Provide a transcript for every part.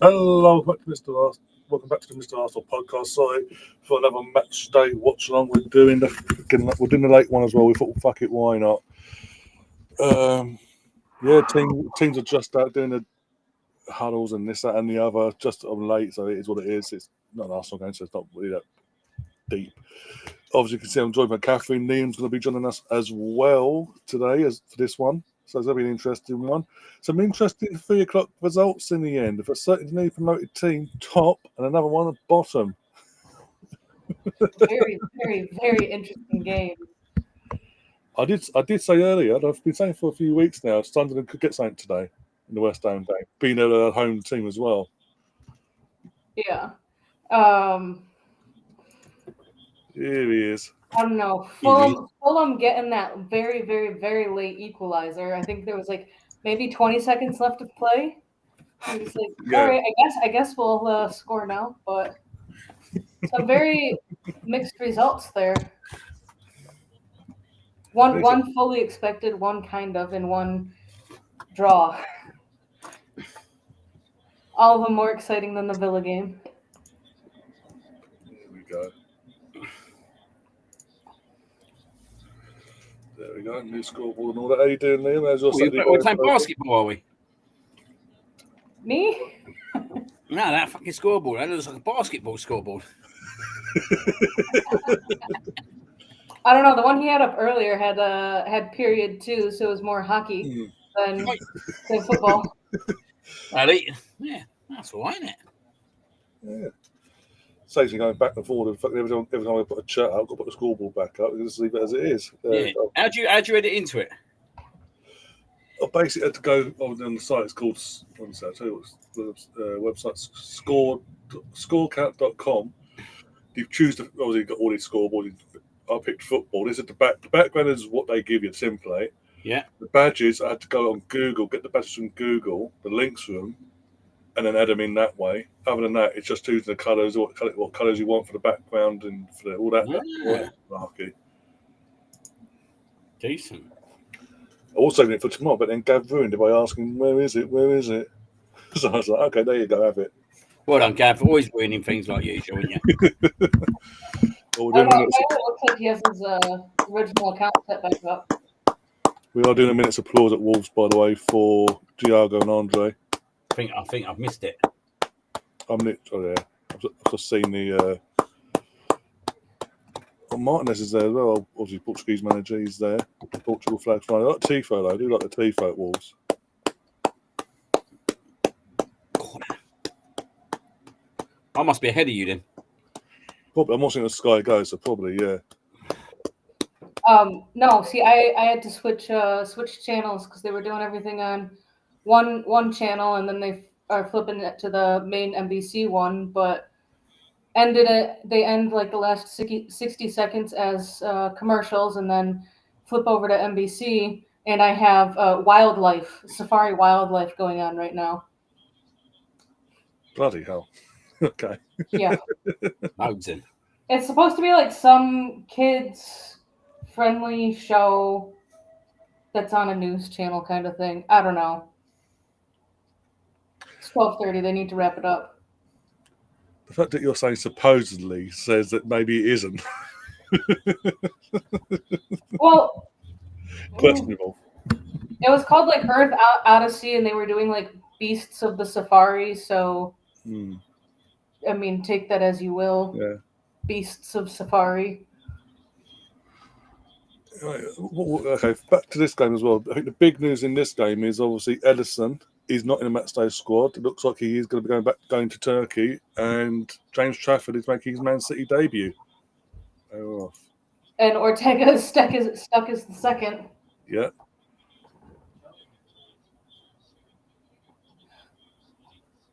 Hello, welcome back to the Mr. Arsenal podcast. Sorry for another match day watch along. We're doing the late one as well. We thought, well, fuck it, why not? Teams are just out doing the huddles and this, that, and the other. Just I'm late, so it is what it is. It's not an Arsenal game, so it's not really that deep. Obviously, you can see I'm joined by Catherine. Liam's going to be joining us as well today as for this one. So it's going to be an interesting one. Some interesting 3 o'clock results in the end. For a certain newly promoted team, top, and another one at bottom. Very, very, very interesting game. I did say earlier, and I've been saying for a few weeks now, Sunderland could get something today in the West Ham game, being a home team as well. Yeah. Here he is. I don't know. Fulham getting that very, very, very late equalizer. I think there was like maybe 20 seconds left to play. It's like, Yeah. all right, I guess we'll score now, but some very mixed results there. One fully expected, one kind of, and one draw. All of them more exciting than the Villa game. Here we go. There we go. New scoreboard and all that. How you doing, Liam? How's your Saturday We're going? playing basketball, are we? Me? No, that fucking scoreboard. That looks like a basketball scoreboard. I don't know. The one he had up earlier had period too, so it was more hockey than football. Yeah, that's all right, isn't it? Yeah. Saves you going back and forward. Every time I put a chat up, I've got to put the scoreboard back up. Just leave it as it is. Yeah. How'd you edit into it? I basically had to go on the site. It's called. I'll tell you what the website's scorecount.com. You choose the. Obviously, you've got all these scoreboards. I picked football. This is the background is what they give you, the template. Yeah. The badges, I had to go on Google, get the badges from Google, the links from them, and then add them in that way. Other than that, it's just choosing the colours, what colours you want for the background and for all that. Marky. Decent. I was saving it for tomorrow, but then Gav ruined it by asking, "Where is it? Where is it?" So I was like, "Okay, there you go, have it." Well done, Gav. Always winning things like usual, aren't you? I don't know. It looks like he has his original account set back up. We are doing a minute's applause at Wolves, by the way, for Thiago and Andre. I think I've missed it. I've just seen the. Martinez is there as well. Obviously, Portuguese manager. He's there. The Portugal flag's flying. I like Tifo though. I do like the Tifo at Wolves. I must be ahead of you then. Probably, I'm watching the Sky Go, so probably yeah. No, see, I had to switch channels because they were doing everything on one channel, and then they are flipping it to the main NBC one, but they end like the last 60 seconds as commercials, and then flip over to NBC, and I have Safari Wildlife going on right now. Bloody hell. Okay. Yeah. Mountain. It's supposed to be like some kids friendly show that's on a news channel kind of thing. I don't know. It's 12:30. They need to wrap it up. The fact that you're saying supposedly says that maybe it isn't. Well, questionable. It was called like Earth Odyssey, and they were doing like Beasts of the Safari. So, I mean, take that as you will. Yeah. Beasts of Safari. Okay, back to this game as well. I think the big news in this game is obviously Ederson is not in the matchday squad. It looks like he is going to be going to Turkey, and James Trafford is making his Man City debut. Oh. And Ortega is stuck as the second. Yeah.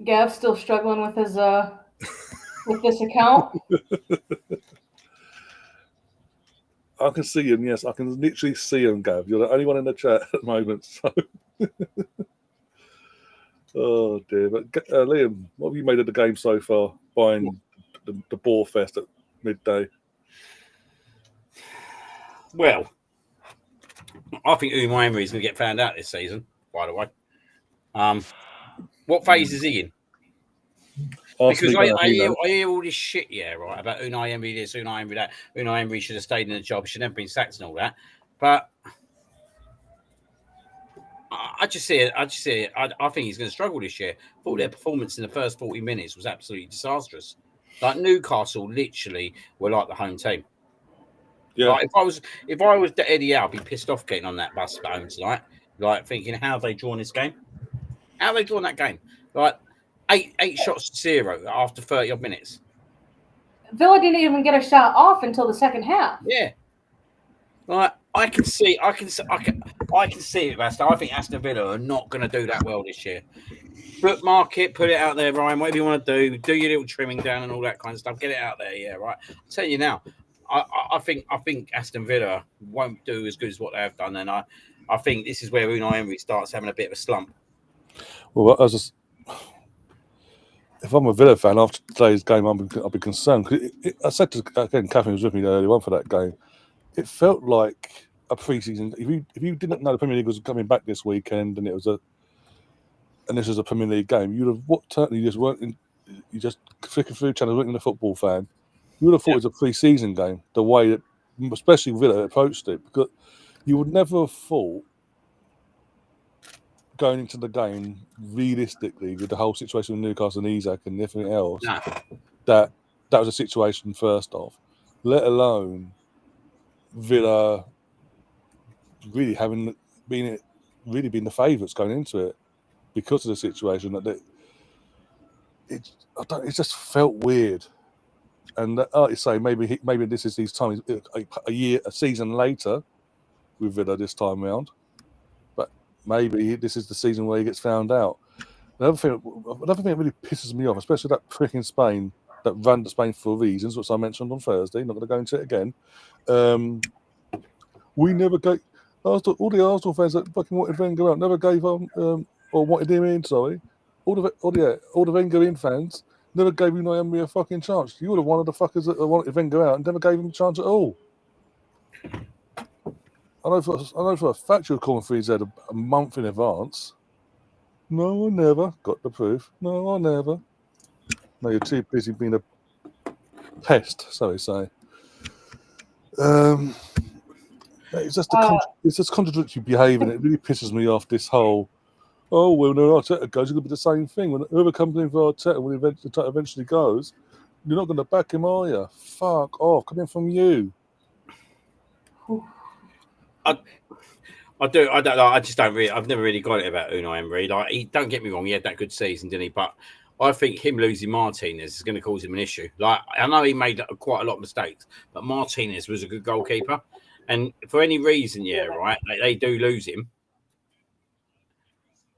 Gav's still struggling with his with this account. I can see him, yes. I can literally see him, Gav. You're the only one in the chat at the moment. So. Oh, dear. But Liam, what have you made of the game so far, buying the Boar Fest at midday? Well, I think Unai Emery is going to get found out this season, by the way. What phase is he in? Because Arsenal, I hear all this shit, right, about Unai Emery this, Unai Emery that. Unai Emery should have stayed in the job, should never been sacked and all that. But I just see it. I think he's going to struggle this year. I thought their performance in the first 40 minutes was absolutely disastrous. Like Newcastle, literally were like the home team. Yeah. Like if I was Eddie Howe, I'd be pissed off getting on that bus home tonight. Like thinking, how have they drawn this game? How have they drawn that game? Like eight shots to 0 after 30 odd minutes. Villa didn't even get a shot off until the second half. Yeah. Like I can see it, Master. I think Aston Villa are not going to do that well this year. Bookmark it, put it out there, Ryan. Whatever you want to do your little trimming down and all that kind of stuff. Get it out there, yeah, right. I'm telling you now, I think Aston Villa won't do as good as what they have done, and I think this is where Unai Emery starts having a bit of a slump. Well, if I'm a Villa fan after today's game, I'll be concerned. I said to Catherine was with me earlier on for that game. It felt like a pre-season. If you didn't know the Premier League was coming back this weekend and this was a Premier League game, you'd have certainly just weren't. You just flicking through channels, weren't a football fan. You would have thought it was a pre-season game. The way that, especially Villa, approached it, because you would never have thought going into the game realistically with the whole situation with Newcastle and Isaac and everything else that was a situation first off, let alone Villa really having been the favourites going into it because of the situation that it just felt weird. And like you say, maybe this is his time, a season later with Villa this time round. But maybe this is the season where he gets found out. Another thing that really pisses me off, especially that prick in Spain that ran to Spain for reasons, which I mentioned on Thursday. Not going to go into it again. We never gave all the Arsenal fans that fucking wanted Wenger out never gave or wanted him in. Sorry, all the Wenger in fans never gave Unai Emery a fucking chance. You were one of the fuckers that wanted Wenger out and never gave him a chance at all. I know for a fact you were calling for his head a month in advance. No, I never got the proof. No, I never. No, you're too busy being a pest, so they say. It's just contradictory behaviour, and it really pisses me off. This whole, oh well, no, Arteta goes, it's going to be the same thing. When whoever comes in for Arteta, when he eventually goes, you're not going to back him, are you? Fuck off! Coming from you. I do. I don't know. I just don't really. I've never really got it about Unai Emery. Like, don't get me wrong. He had that good season, didn't he? But I think him losing Martinez is going to cause him an issue. Like, I know he made quite a lot of mistakes, but Martinez was a good goalkeeper. And for any reason, right, they do lose him.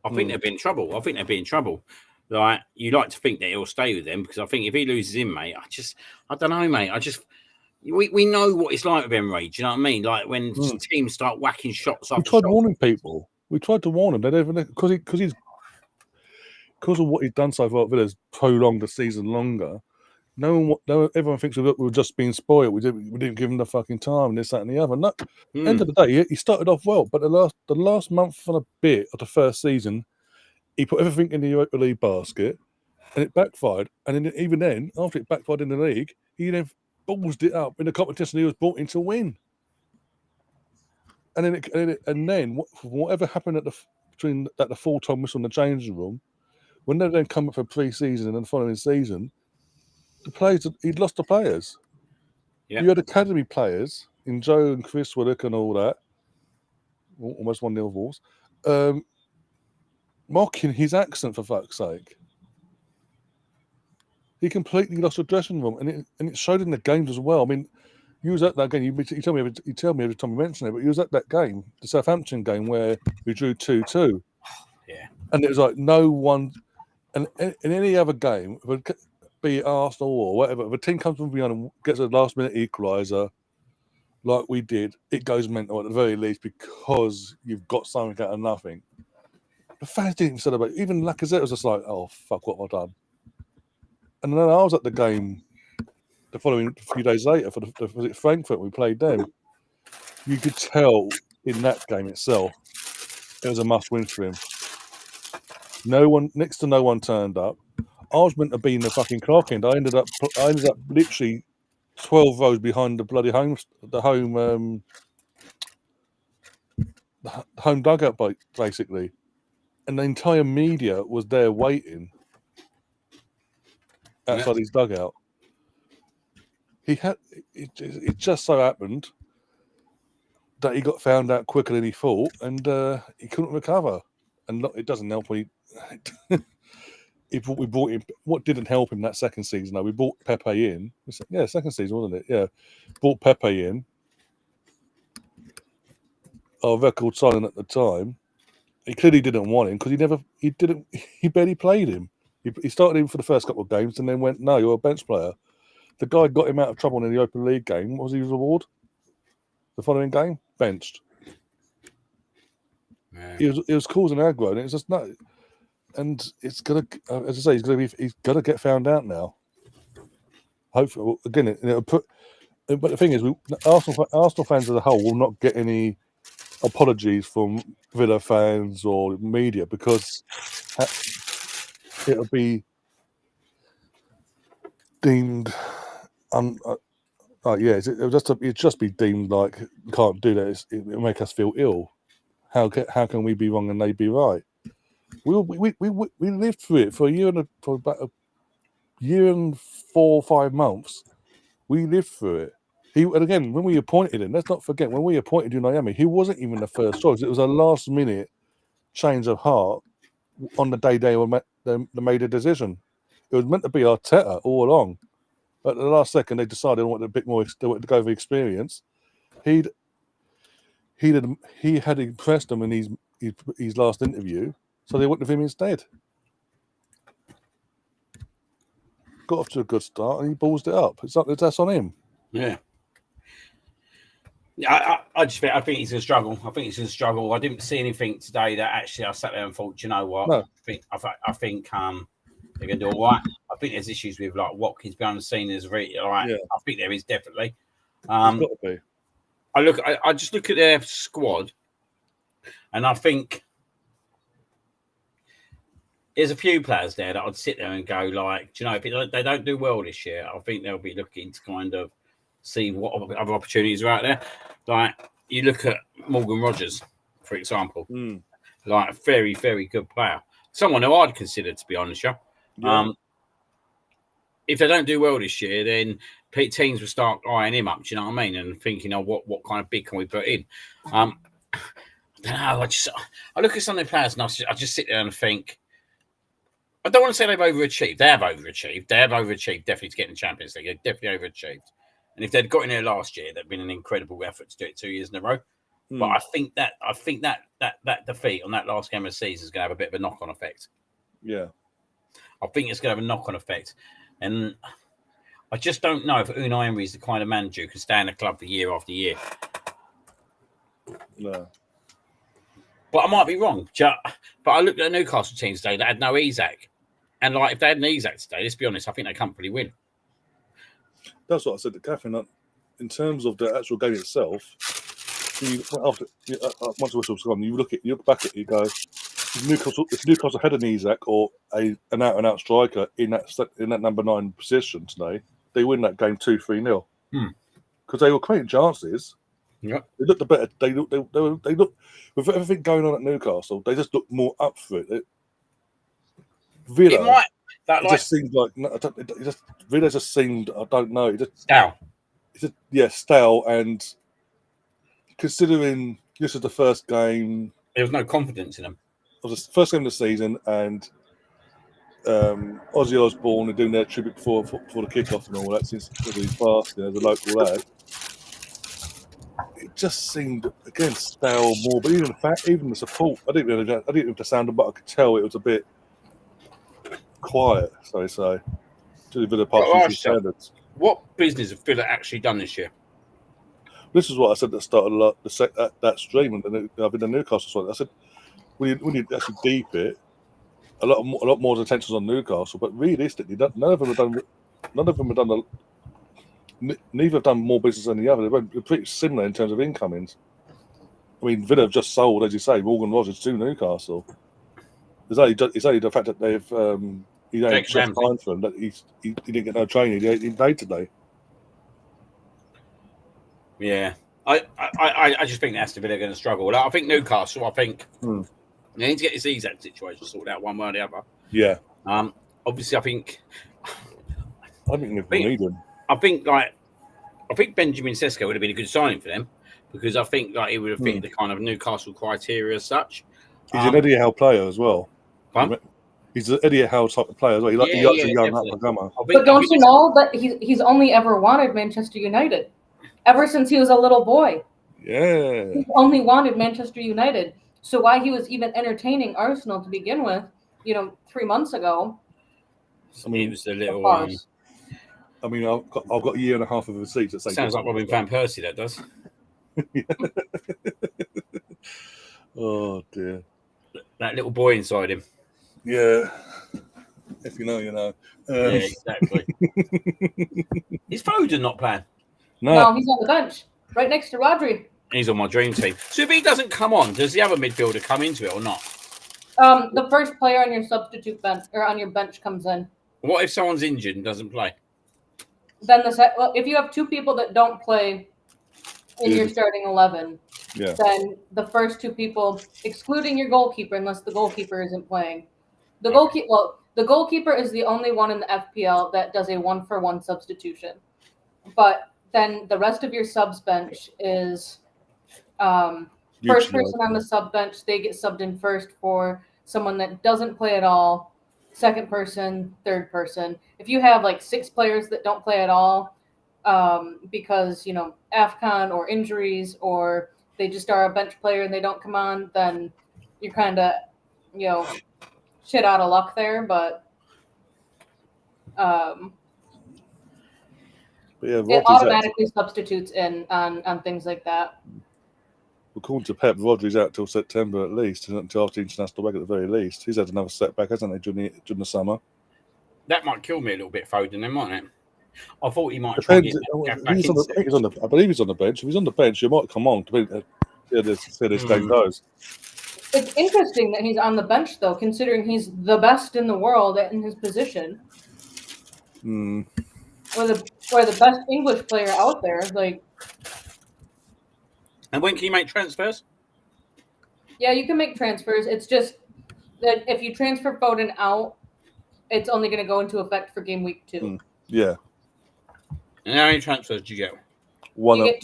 I think they'll be in trouble. Like, you like to think that he'll stay with them because I think if he loses him, mate, I don't know, mate. We know what it's like with Emery. Do you know what I mean? Like when teams start whacking shots up. We tried warning people. We tried to warn them. They never, because of what he's done so far. Villa's prolonged the season longer. Everyone thinks we're just being spoiled. We didn't give him the fucking time. This, that, and the other. No, end of the day, he started off well, but the last month and a bit of the first season, he put everything in the Europa League basket, and it backfired. And then, even then, after it backfired in the league, he then ballsed it up in the competition he was brought in to win. And then whatever happened between the full-time whistle in the changing room, when they then come up for pre-season and the following season, he'd lost the players. Yeah. You had academy players in Joe and Chris Willock and all that, almost 1-0 Wolves, mocking his accent for fuck's sake. He completely lost the dressing room, and it showed in the games as well. I mean, you was at that game. You tell me every time you mention it, but you was at that game, the Southampton game where we drew 2-2. Yeah, and it was like no one, and in any other game, be it Arsenal or whatever, if a team comes from behind and gets a last-minute equaliser, like we did, it goes mental at the very least because you've got something out of nothing. The fans didn't even celebrate. Even Lacazette was just like, "Oh fuck, what have I done?" And then I was at the game the following few days later was it Frankfurt? We played them. You could tell in that game itself it was a must-win for him. Next to no one turned up. I was meant to be in the fucking clock end. I ended up literally 12 rows behind the bloody home dugout, basically, and the entire media was there waiting outside his dugout. It just so happened that he got found out quicker than he thought, and he couldn't recover. And it doesn't help when we brought him. What didn't help him that second season, though, we brought Pepe in. Yeah, second season, wasn't it? Yeah, brought Pepe in. Our record signing at the time. He clearly didn't want him because he barely played him. He started him for the first couple of games and then went, "No, you're a bench player." The guy got him out of trouble in the Open League game. What was his reward? The following game, benched. Yeah. He was causing aggro, and it's just no. And it's gonna, as I say, he's gonna get found out now. Hopefully, again, it'll put. But the thing is, Arsenal fans as a whole will not get any apologies from Villa fans or media because it'll be deemed. It'll just be deemed like you can't do that. It'll make us feel ill. How can we be wrong and they be right? We lived through it for about a year and 4 or 5 months. We lived through it. And again, when we appointed him, let's not forget when we appointed Unai, he wasn't even the first choice. It was a last minute change of heart on the day they made a decision. It was meant to be Arteta all along. But at the last second, they decided they wanted a bit more. They wanted to go for experience. He had impressed them in his last interview, so they went with him instead. Got off to a good start, and he ballsed it up. That's on him. Yeah. I think he's going to struggle. I didn't see anything today that actually I sat there and thought, you know what? No. I think they're going to do all right. I think there's issues with like Watkins behind the scene. Is really right. Yeah. I think there is definitely. There's got to be. I just look at their squad, and I think there's a few players there that I'd sit there and go like, do you know, if they don't do well this year, I think they'll be looking to kind of see what other opportunities are out there. Like you look at Morgan Rogers, for example, like a very, very good player. Someone who I'd consider, to be honest, yeah. If they don't do well this year, then teams will start eyeing him up. Do you know what I mean? And thinking, what kind of bid can we put in? I don't know. I look at some of the players and I just sit there and think. I don't want to say they've overachieved. They have overachieved. Definitely to get in the Champions League. They've definitely overachieved. And if they'd got in there last year, that'd been an incredible effort to do it 2 years in a row. But I think that defeat on that last game of the season is going to have a bit of a knock-on effect. Yeah. I think it's going to have a knock-on effect. And I just don't know if Unai Emery is the kind of manager who can stay in the club for year after year. No. But I might be wrong. But I looked at the Newcastle team today that had no Isak. And like if they had an Isak today, let's be honest, I think they comfortably win. That's what I said to Catherine. In terms of the actual game itself, once the whistle's gone, you look back at it, you go, if Newcastle had an Isak or an out-and-out striker in that number 9 position today, they win that game 2-3-0. Because they were creating chances. Yeah. They looked better. They look with everything going on at Newcastle. They just looked more up for it. Villa, just seemed like Villa just seemed. I don't know. Stale. Stale. And considering this is the first game, there was no confidence in them. It was the first game of the season, and Ozzy Osbourne are doing their tribute before the kickoff and all that. Since he's fast, as a local lad. It just seemed again stale more, but even the support, I didn't have to sound, but I could tell it was a bit quiet. So to the Villa Park standards. What business have Villa actually done this year? This is what I said at the start of that stream, and I've been to Newcastle. So I said, when you actually deep it, a lot more attention's on Newcastle, but realistically, none of them have done. Neither have done more business than the other. They're pretty similar in terms of incomings. I mean, Villa have just sold, as you say, Morgan Rogers to Newcastle. It's only the fact that they've He don't Jake just Ramsey. time for him. That he didn't get no training. He didn't day today. Yeah. I just think Aston Villa are going to struggle. Like, I think Newcastle, they need to get this Isak situation sorted out one way or the other. Yeah. Obviously, I think Liverpool need him. I think Benjamin Sesko would have been a good signing for them because I think he would have fitted the kind of Newcastle criteria as such. He's an Eddie Howe player as well. He's an Eddie Howe type of player as well. He likes a young up-and-comer. But don't you know that he's only ever wanted Manchester United? Ever since he was a little boy. Yeah. He only wanted Manchester United. So why he was even entertaining Arsenal to begin with, 3 months ago. I mean, it was a little. I mean, I've got a year and a half of receipts that say. Sounds like Robin van Persie. That does. Oh dear. That little boy inside him. Yeah. If you know, you know. Yeah, exactly. Is Foden not playing? No, he's on the bench, right next to Rodri. He's on my dream team. So if he doesn't come on, does the other midfielder come into it or not? The first player on your substitute bench or on your bench comes in. What if someone's injured and doesn't play? Then if you have two people that don't play in your starting 11, then the first two people, excluding your goalkeeper, unless the goalkeeper isn't playing, the goalkeeper is the only one in the FPL that does a 1-for-1 substitution. But then the rest of your subs bench is first person on the sub bench. They get subbed in first for someone that doesn't play at all. Second person, third person. If you have 6 players that don't play at all because, AFCON or injuries or they just are a bench player and they don't come on, then you're kind of, shit out of luck there. But it automatically substitutes in on things like that. According to Pep, Rodri's out till September at least, until after the international break at the very least. He's had another setback, hasn't he, during the summer? That might kill me a little bit, Foden, then, mightn't it? I thought he might Depends. try and get back I believe he's on the bench. If he's on the bench, he might come on. See this game goes. It's interesting that he's on the bench, though, considering he's the best in the world in his position. Or the best English player out there. And when can you make transfers? Yeah, you can make transfers. It's just that if you transfer Foden out, it's only going to go into effect for game week 2. Yeah. And how many transfers do you get? You get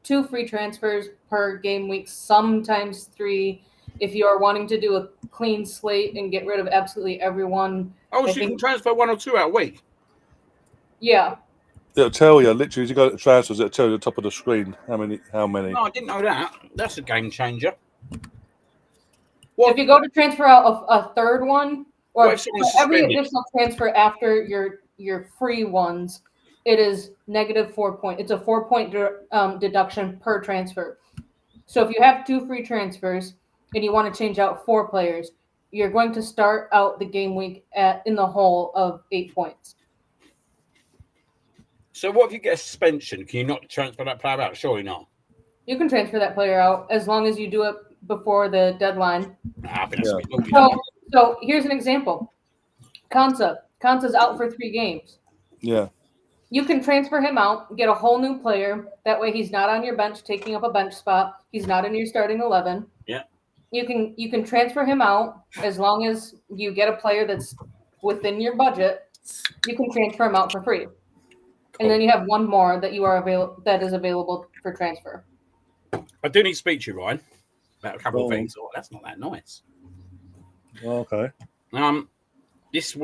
two free transfers per game week, sometimes 3. If you are wanting to do a clean slate and get rid of absolutely everyone. Oh, so you can transfer 1 or 2 out a week? Yeah. It'll tell you, literally, as you go to transfers, it'll tell you at the top of the screen how many. Oh, I didn't know that. That's a game changer. If you go to transfer out a third one, or every additional transfer after your free ones, it is -4 points. It's a 4-point deduction per transfer. So if you have 2 free transfers and you want to change out 4 players, you're going to start out the game week in the hole of 8 points. So what if you get a suspension? Can you not transfer that player out? Surely not. You can transfer that player out as long as you do it before the deadline. So here's an example. Kansa's out for 3 games. Yeah. You can transfer him out, get a whole new player. That way he's not on your bench taking up a bench spot. He's not in your starting 11. Yeah. You can transfer him out as long as you get a player that's within your budget. You can transfer him out for free. And then you have one more that that is available for transfer. I do need to speak to you, Ryan, about a couple of things. Oh, that's not that nice. Okay. This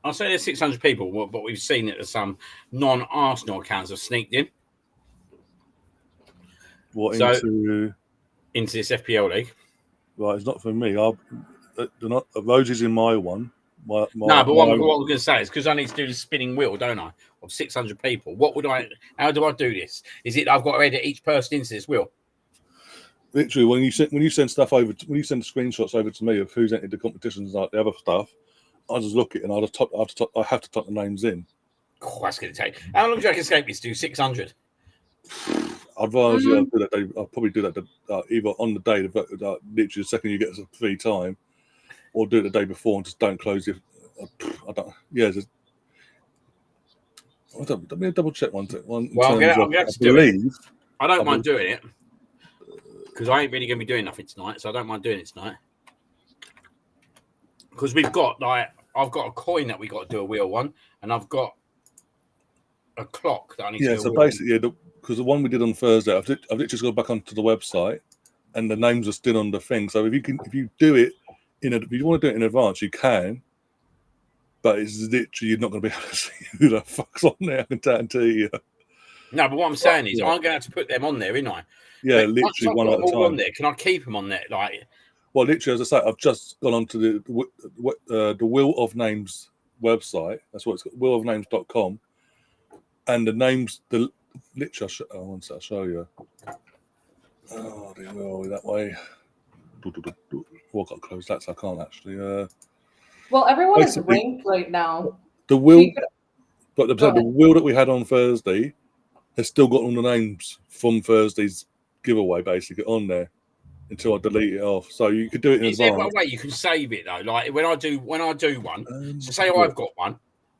I'll say there's 600 people, but we've seen that some non-Arsenal accounts have sneaked in. Into this FPL league? Right, it's not for me. Rose is in my one. What I'm going to say is because I need to do the spinning wheel, don't I? Of 600 people. How do I do this? Is it I've got to edit each person into this wheel? Literally, when you send stuff over, when you send the screenshots over to me of who's entered the competitions and like the other stuff, I just look at it and I have to type the names in. Oh, that's going to take. How long do you reckon escape is to do 600? I'd advise you do that. I'll probably do that either on the day, literally the second you get a free time. or do it the day before and just don't close it. I don't. Yeah, let me double check one. Well, I'm gonna have to do it. I don't mind doing it because I ain't really going to be doing nothing tonight, so I don't mind doing it tonight. Because we've got I've got a coin that we got to do a wheel on, and I've got a clock that I need to do. So basically, because the one we did on Thursday, I've literally just gone back onto the website, and the names are still on the thing. So if you do it if you want to do it in advance, you can. But it's literally you're not going to be able to see who the fuck's on there. I can guarantee you. No, but what I'm saying is, I'm going to have to put them on there, isn't I? Yeah, but literally one at a time. On there, can I keep them on there? Well, literally, as I say, I've just gone onto the Wheel of Names website. That's what it's called, wheelofnames.com. And the names, literally, I'll show you. Oh, dear, where are we that way? Well, I've got to close that, so I can't actually. Well, everyone is ranked right now. The wheel, the wheel that we had on Thursday has still got all the names from Thursday's giveaway basically on there until I delete it off. So you could do it in advance. Is there a way you can save it though? Like when I do one, so say I've got one.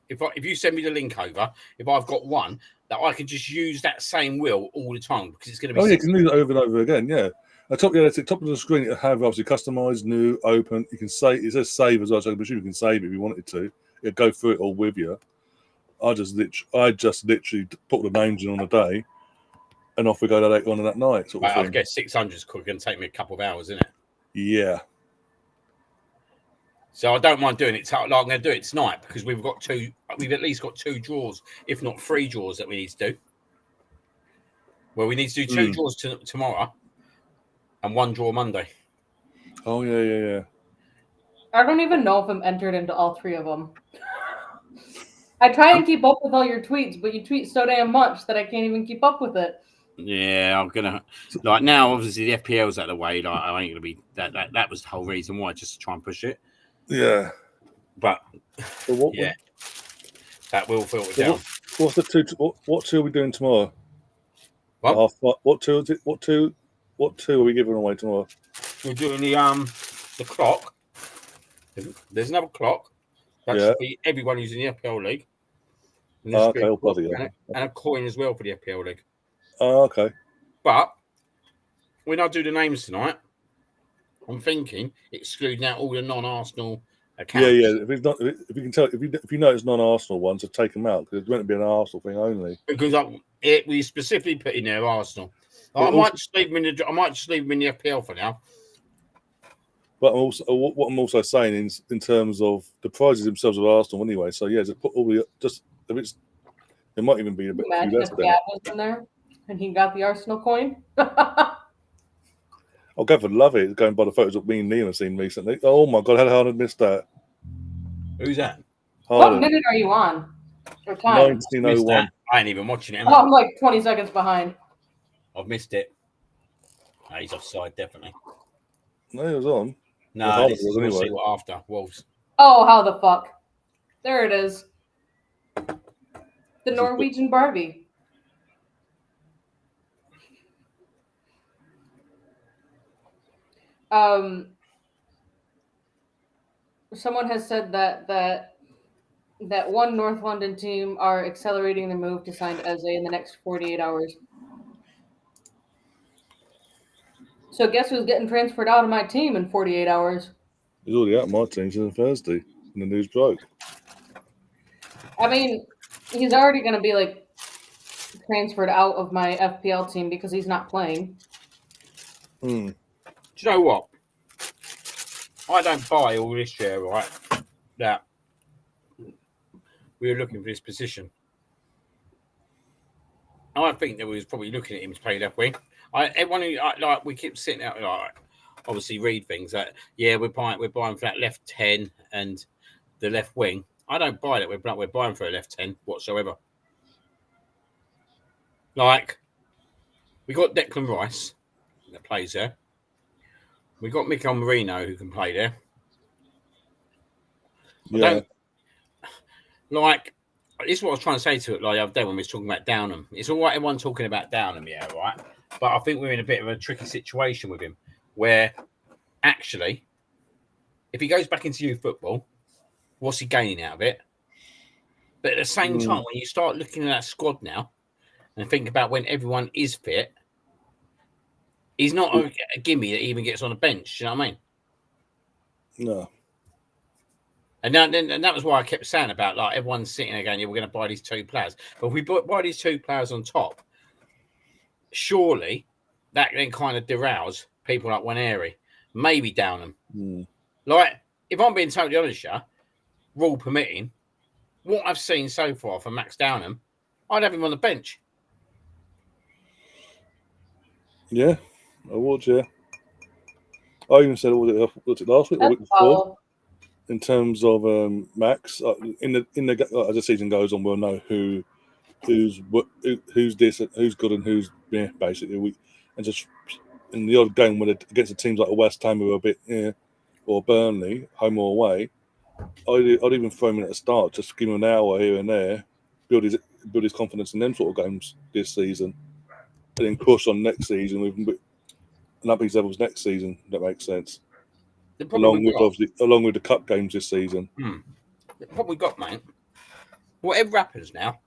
If you send me the link over, if I've got one, that I can just use that same wheel all the time because it's going to be. You can use it over and over again. Yeah. At the top of the screen, it have obviously customize, new, open. You can save. It says save as well, so I presume you can save it if you wanted to. It'll go through it all with you. I just literally put the names in on the day, and off we go that on that night. Sort of thing. I guess 600 is going to take me a couple of hours, isn't it? Yeah. So I don't mind doing it. I'm going to do it tonight because we've at least got 2 draws, if not 3 draws that we need to do. Well, we need to do 2 draws tomorrow and 1 draw Monday. Oh, yeah. I don't even know if I'm entered into all 3 of them. I try and keep up with all your tweets, but you tweet so damn much that I can't even keep up with it. Yeah, I'm gonna now. Obviously, the FPL's out of the way. I ain't gonna be that was the whole reason why, just to try and push it. Yeah, but that will filter down. What's the 2? What 2 are we doing tomorrow? What 2 is it? What 2 are we giving away tomorrow? We're doing the clock. There's another clock. That should be everyone who's in the FPL league. And a coin as well for the FPL league. Oh, okay. But when I do the names tonight, I'm thinking excluding out all the non-Arsenal accounts. Yeah. If you know it's non-Arsenal ones, so take them out because it's meant to be an Arsenal thing only. Because we specifically put in there Arsenal. I might just leave them in the FPL for now. But what I'm also saying is in terms of the prizes themselves of Arsenal anyway. So just put all the it might even be a bit less than Gab was in there and he got the Arsenal coin. Oh, Gav would love it going by the photos of me and Liam have seen recently. Oh my god, how hard I missed that. Who's that? What minute are you on? Or time? 1901. I ain't even watching it. I'm like 20 seconds behind. I've missed it. No, he's offside, definitely. No, he was on. No, we'll see what after. Wolves. Oh, how the fuck. There it is. The Norwegian Barbie. Someone has said that one North London team are accelerating the move to sign Eze in the next 48 hours. So guess who's getting transferred out of my team in 48 hours? He's already out of my team since Thursday, and the news broke. I mean, he's already going to be like transferred out of my FPL team because he's not playing. Do you know what? I don't buy all this share, right? That we were looking for this position. I think that we was probably looking at him to play left wing. Everyone who we keep sitting out obviously read things that we're buying for that left 10 and the left wing. I don't buy that we're buying for a left 10 whatsoever. Like we got Declan Rice that plays there. We got Mikel Merino who can play there. Yeah. This is what I was trying to say to it the other day when we was talking about Downham. It's all right, everyone talking about Downham, right? But I think we're in a bit of a tricky situation with him where actually if he goes back into youth football, what's he gaining out of it? But at the same time, when you start looking at that squad now and think about when everyone is fit, he's not a gimme that even gets on the bench. You know what I mean? No. And that was why I kept saying about like everyone's sitting there going, yeah, we're going to buy these 2 players. But if we buy these 2 players on top, surely that then kind of derails people like Waneri, maybe Downham. Like, if I'm being totally honest, rule permitting, what I've seen so far from Max Downham, I'd have him on the bench. Yeah, I would. Yeah, I even said was it last week or the week before? In terms of Max, in the as the season goes on, we'll know who's this, who's good, and who's basically and just in the odd game when against the teams like West Ham who are a bit or Burnley, home or away, I'd even throw him in at the start, just give him an hour here and there, build his confidence in them sort of games this season, and then push on next season and up his levels next season. If that makes sense. Along with the cup games this season. The problem we got, mate, whatever happens now,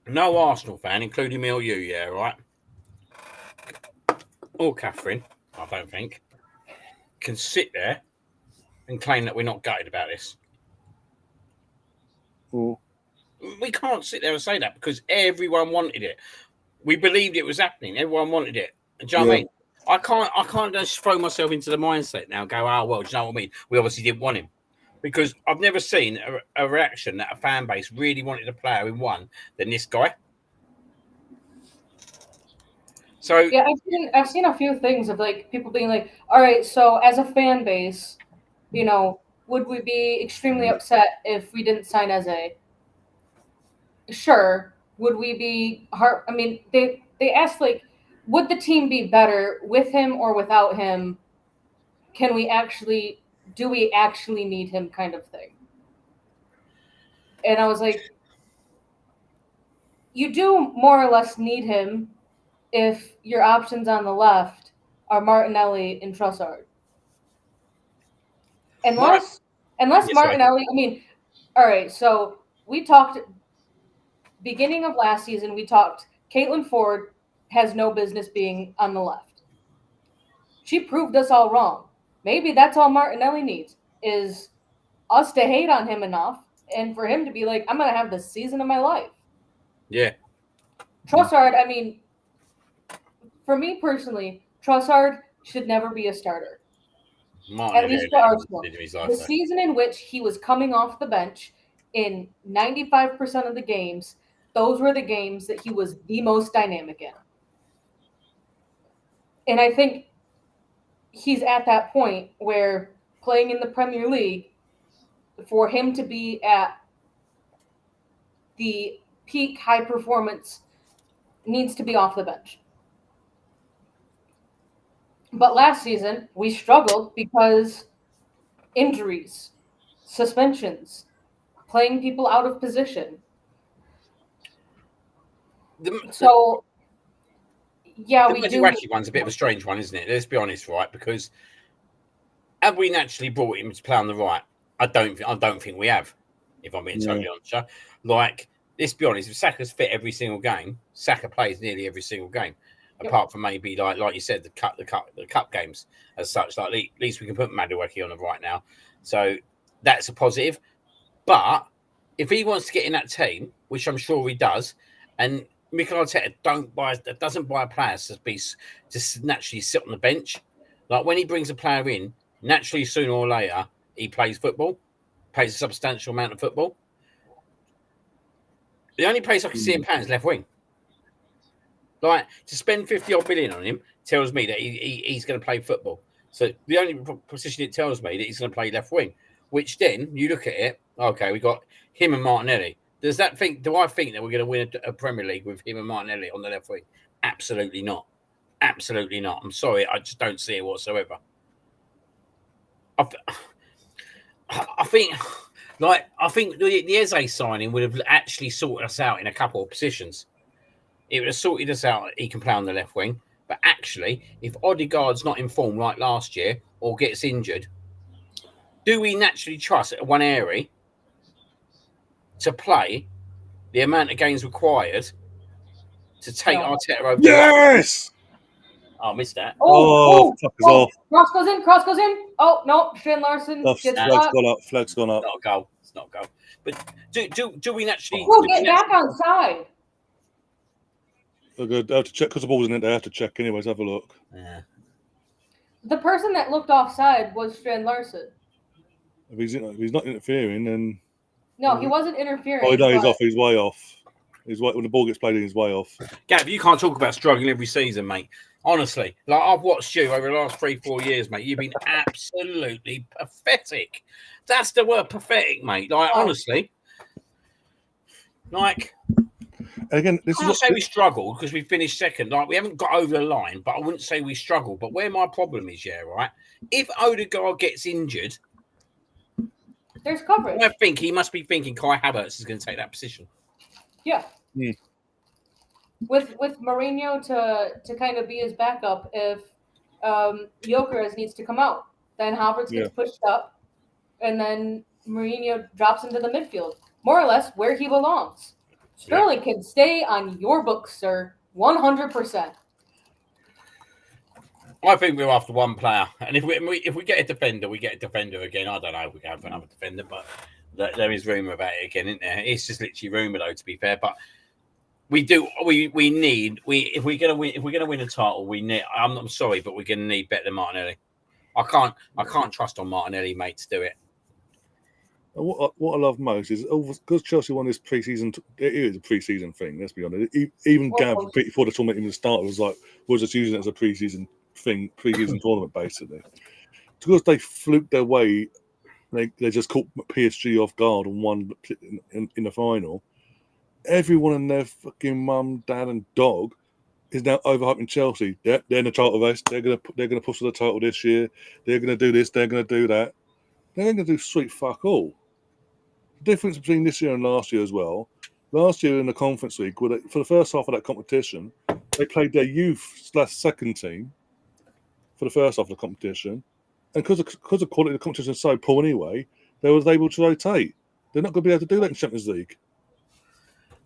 no Arsenal fan, including me or you, right? Or Catherine, I don't think, can sit there and claim that we're not gutted about this. We can't sit there and say that because everyone wanted it. We believed it was happening. Everyone wanted it. Do you know what I mean? I can't just throw myself into the mindset now and go, oh, well, do you know what I mean? We obviously didn't want him. Because I've never seen a reaction that a fan base really wanted a player in one than this guy. So yeah, I've seen a few things of like people being like, all right, so as a fan base, you know, would we be extremely upset if we didn't sign Eze? Sure. Would we be hard? I mean, they asked like, would the team be better with him or without him? Do we actually need him, kind of thing? And I was like, you do more or less need him if your options on the left are Martinelli and Trossard. Unless Martinelli, I mean, all right, so we talked beginning of last season, we talked Caitlin Ford has no business being on the left. She proved us all wrong. Maybe that's all Martinelli needs, is us to hate on him enough and for him to be like, I'm going to have the season of my life. Yeah. Trossard, I mean, for me personally, Trossard should never be a starter. At least for Arsenal. The season in which he was coming off the bench in 95% of the games, those were the games that he was the most dynamic in. And I think he's at that point where playing in the Premier League, for him to be at the peak high performance, needs to be off the bench. But last season, we struggled because injuries, suspensions, playing people out of position. We do. Wacky one's a bit of a strange one, isn't it? Let's be honest, right? Because have we naturally brought him to play on the right? I don't think we have. If I'm being totally honest, like, let's be honest. If Saka's fit every single game, Saka plays nearly every single game, apart from maybe like you said, the cup games as such. Like, at least we can put Madueke on the right now, so that's a positive. But if he wants to get in that team, which I'm sure he does, and Mikel Arteta doesn't buy players to naturally sit on the bench. Like, when he brings a player in, naturally sooner or later he plays football, plays a substantial amount of football. The only place I can see him playing is left wing. Like, to spend 50-odd billion on him tells me that he's going to play football. So the only position it tells me that he's going to play left wing, which then you look at it, okay, we got him and Martinelli. Do I think that we're going to win a Premier League with him and Martinelli on the left wing? Absolutely not. Absolutely not. I'm sorry, I just don't see it whatsoever. I think the Eze signing would have actually sorted us out in a couple of positions. It would have sorted us out. He can play on the left wing, but actually, if Odegaard's not in form like last year or gets injured, do we naturally trust one area to play the amount of games required to take Arteta over? Yes! I missed that. Oh, fuck us off. Cross goes in. Cross goes in. Oh no, Shane Larson gets Flag's gone up. Flag's gone up. It's not a goal. It's not a goal. But do we naturally? Oh, get back on side. They're good. They have to check because the ball's in it. They have to check anyways. Have a look. Yeah. The person that looked offside was Strand Larson. If he's not interfering, then no, he wasn't interfering. Oh no, he's off. He's way off. He's way, when the ball gets played in, he's way off. Gav, you can't talk about struggling every season, mate. Honestly, like I've watched you over the last 3-4 years, mate. You've been absolutely pathetic. That's the word, pathetic, mate. Like honestly, like. And again, I can't say we struggled because we finished second. Like we haven't got over the line, but I wouldn't say we struggled. But where my problem is, right? If Odegaard gets injured, there's coverage. I think he must be thinking Kai Havertz is going to take that position. Yeah. With Mourinho to kind of be his backup if Gyökeres needs to come out, then Havertz gets pushed up, and then Mourinho drops into the midfield, more or less where he belongs. Sterling can stay on your books, sir, 100%. I think we're after one player, and if we get a defender, we get a defender again. I don't know if we go for another defender, but there is rumour about it again, isn't there? It's just literally rumour, though, to be fair. But we need if we're gonna win a title, we need. I'm sorry, but we're gonna need better than Martinelli. I can't trust on Martinelli, mate, to do it. What I love most is because Chelsea won this pre-season. It is a pre-season thing. Let's be honest. Even Gav before the tournament even started was like, we're just using it as a pre-season thing, pre-season tournament basically. Because they fluked their way, they just caught PSG off guard and won in the final. Everyone and their fucking mum, dad, and dog is now overhyping Chelsea. They're in the title race. They're gonna push for the title this year. They're gonna do this. They're gonna do that. They're gonna do sweet fuck all. The difference between this year and last year as well. Last year in the Conference League, for the first half of that competition, they played their youth/second team for the first half of the competition, and because the quality of the competition is so poor anyway, they were able to rotate. They're not going to be able to do that in Champions League.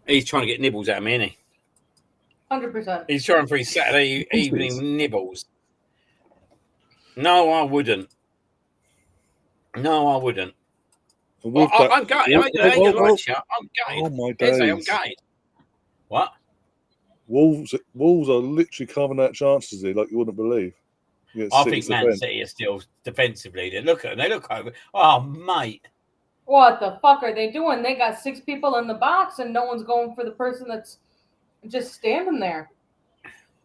He's trying to get nibbles out of me, isn't he? 100%. He's trying for his Saturday evening nibbles. No, I wouldn't. Well, I'm gutted. I'm gutted. Oh my days! I'm gutted. What? Wolves are literally carving out chances here like you wouldn't believe. I think Man City are still defensively. They look over. Oh, mate. What the fuck are they doing? They got 6 people in the box and no one's going for the person that's just standing there.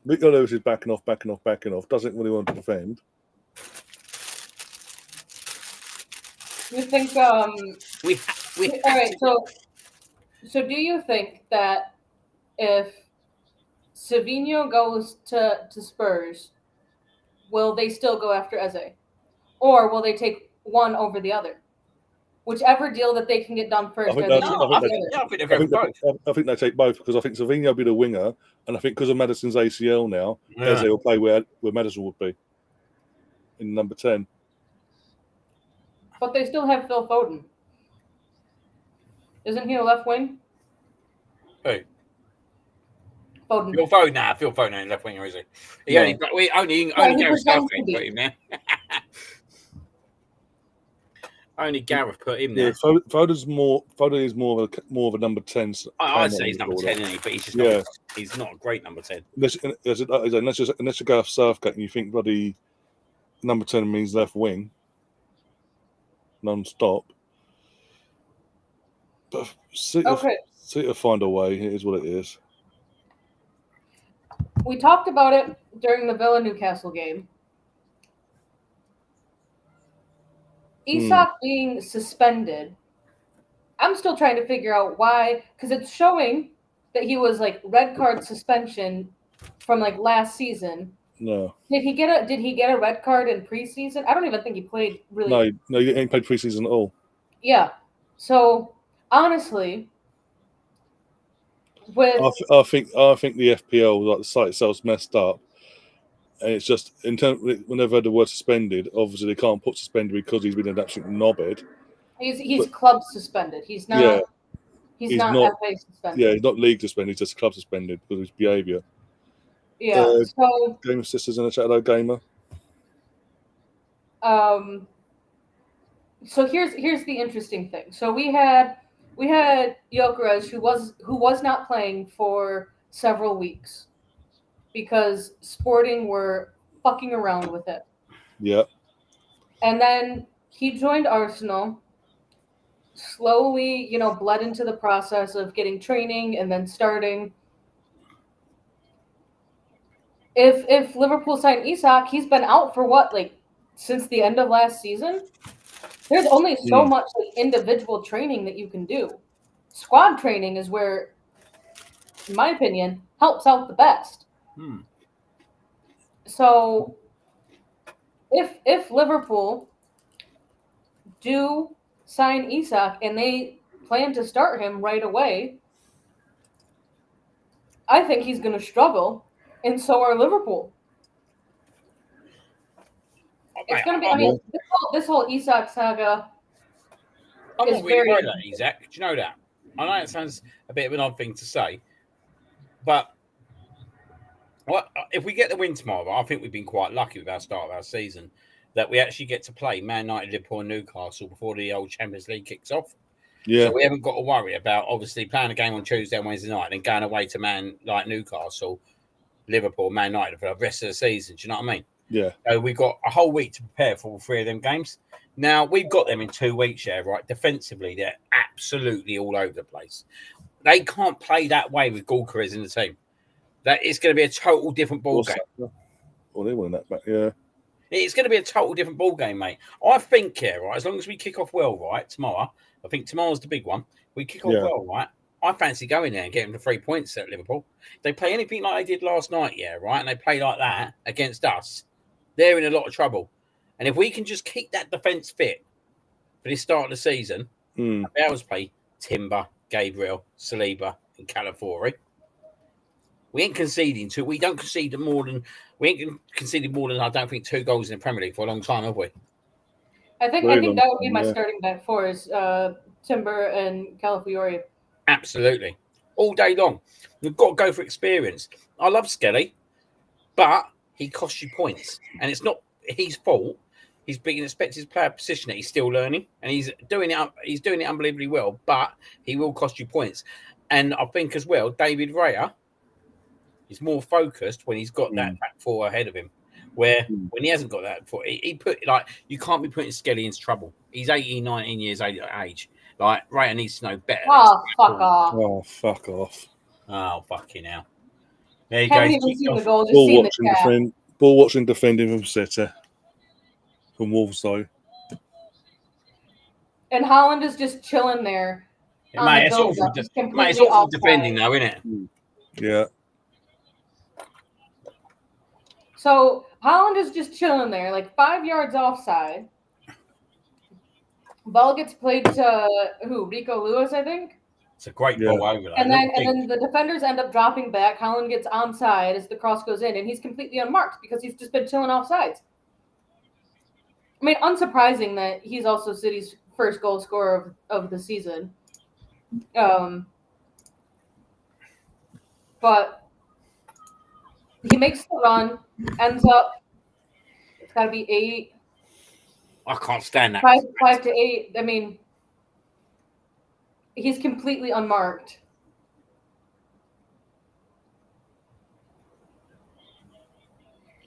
Victor Lewis is backing off. Doesn't really want to defend. You think we all right, so do you think that if Savinho goes to Spurs, will they still go after Eze? Or will they take one over the other? Whichever deal that they can get done first. I think they take both because I think Savinho will be the winger, and I think because of Maddison's ACL now, Eze will play where Maddison would be in number 10. But they still have Phil Foden. Isn't he a left wing? Who? Foden. Phil Foden ain't left winger, is he? Only Gareth Southgate put him there. Only Gareth put him there. Yeah, Foden is more of a number 10. I'd say he's number 10, isn't he? But he's just not. He's not a great number 10. Unless you go off Southgate and you think bloody number 10 means left wing. Non-stop, but City will find a way. It is what it is. We talked about it during the Villa Newcastle game. Isak being suspended. I'm still trying to figure out why, because it's showing that he was like red card suspension from like last season. No. Did he get a red card in preseason? I don't even think he played really. No, he ain't played preseason at all. Yeah. So honestly, with I think the FPL, like the site itself's messed up. And it's just in terms when they've heard the word suspended, obviously they can't put suspended because he's been an absolute knobhead. He's club suspended. He's not. Yeah, He's not FA suspended. Yeah, he's not league suspended. He's just club suspended because of his behaviour. Yeah. So Game of Sisters in the chat, hello, gamer. So here's the interesting thing. So we had Gyökeres who was not playing for several weeks because Sporting were fucking around with it. Yeah. And then he joined Arsenal, slowly, bled into the process of getting training and then starting. If Liverpool signed Isak, he's been out for what, since the end of last season? There's only so much individual training that you can do. Squad training is where, in my opinion, helps out the best. So if Liverpool do sign Isak and they plan to start him right away, I think he's going to struggle, and so are Liverpool. It's going to be. I mean, this whole Isak saga. I'm not really worried about Isak. Do you know that? I know it sounds a bit of an odd thing to say, but if we get the win tomorrow, I think we've been quite lucky with our start of our season that we actually get to play Man United, Liverpool, and Newcastle before the old Champions League kicks off. Yeah. So we haven't got to worry about obviously playing a game on Tuesday and Wednesday night and going away to Newcastle, Liverpool, Man United for the rest of the season. Do you know what I mean? Yeah. So we've got a whole week to prepare for all three of them games. Now, we've got them in 2 weeks, right? Defensively, they're absolutely all over the place. They can't play that way with Gyökeres in the team. That is going to be a total different ball game. Well, they won that back, yeah. It's going to be a total different ball game, mate. I think, right, as long as we kick off well, right, tomorrow, I think tomorrow's the big one. We kick off well, right? I fancy going there and getting the 3 points at Liverpool. If they play anything like they did last night, right, and they play like that against us, they're in a lot of trouble. And if we can just keep that defence fit for the start of the season, we always play Timber, Gabriel, Saliba, and Calafiori. We ain't conceding to. We don't concede more than I don't think 2 goals in the Premier League for a long time, have we? I think that would be my starting back four is Timber and Calafiori. Absolutely, all day long. We've got to go for experience. I love Skelly, but he costs you points, and it's not his fault. He's being expected to play a position that he's still learning, and he's doing it. He's doing it unbelievably well, but he will cost you points. And I think as well, David Raya is more focused when he's got that back four ahead of him. Where when he hasn't got that foot, he put you can't be putting Skelly into trouble. He's 18, 19 years age. Raya needs to know better. Oh, fuck off. Oh, fuck off. Oh, fucking hell. There you Haven't go. even seen the goal, just seen the chat. Ball watching defending from City. From Wolves, though. And Holland is just chilling there. Mate, it's awful defending now, isn't it? Yeah. So Holland is just chilling there, 5 yards offside. Ball gets played to Rico Lewis, I think. It's a great ball over there. And then the defenders end up dropping back. Holland gets onside as the cross goes in, and he's completely unmarked because he's just been chilling off sides. I mean, unsurprising that he's also City's first goal scorer of the season. But he makes the run, ends up, it's got to be 8. I can't stand that. 5 to 8. I mean, he's completely unmarked.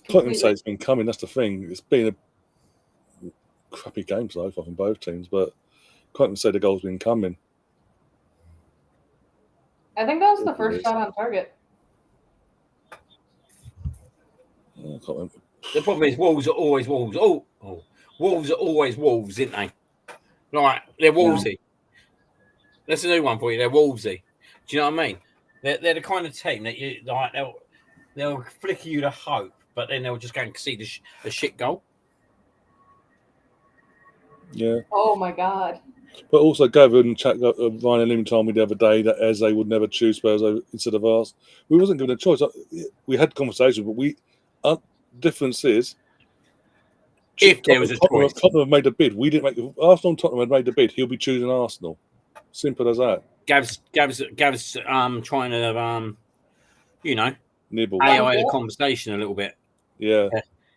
Can't even say it's been coming. That's the thing. It's been a crappy game so far from both teams, but can't even say the goal's been coming. I think that was the first shot on target. I can't remember. The problem is Wolves are always Wolves. Wolves are always Wolves, aren't they? They're Wolvesy. Yeah. That's a new one for you. They're Wolvesy. Do you know what I mean? They're the kind of team that you they'll flicker you to hope, but then they'll just go and concede the shit goal. Yeah. Oh my God. But also, Gavin and Ryan and Lim told me the other day that Eze would never choose Spurs instead of us. We wasn't given a choice. We had conversations, but difference is, If there was a choice. Tottenham have made a bid. We didn't make the Arsenal and Tottenham had made a bid. He'll be choosing Arsenal. Simple as that. Gav's trying to Nibble. AI the conversation a little bit. Yeah.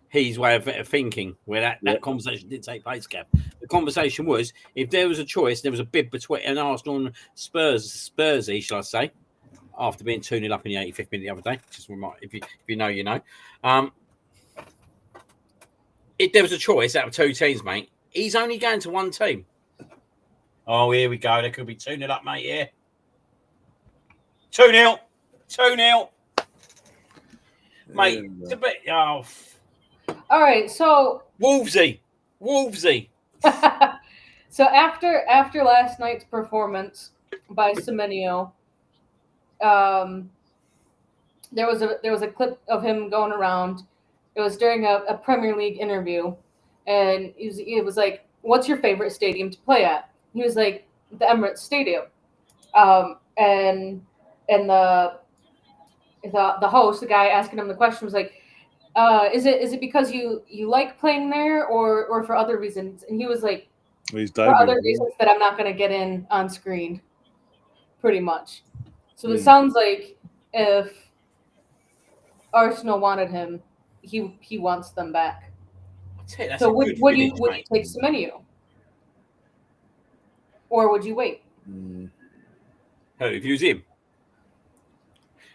His way of thinking, where that conversation did take place, Gav. The conversation was, if there was a choice, there was a bid between an Arsenal and Spursy, shall I say, after being 2-0 up in the 85th minute the other day. Just if you know, you know. If there was a choice out of two teams, mate, he's only going to one team. Oh, here we go. There could be 2-0 up, mate. Yeah. 2-0. 2-0. Mate, it's a bit. Oh. All right, so Wolvesy. So after last night's performance by Semenyo, there was a clip of him going around. It was during a Premier League interview, and it was like, "What's your favorite stadium to play at?" He was like, "The Emirates Stadium," and the host, the guy asking him the question, was like, "Is it because you like playing there, or for other reasons?" And he was like, "For other reasons that I'm not going to get in on screen," pretty much. So it sounds like if Arsenal wanted him, he wants them back. So would you take Semenyo, or would you wait? Who, if you was him?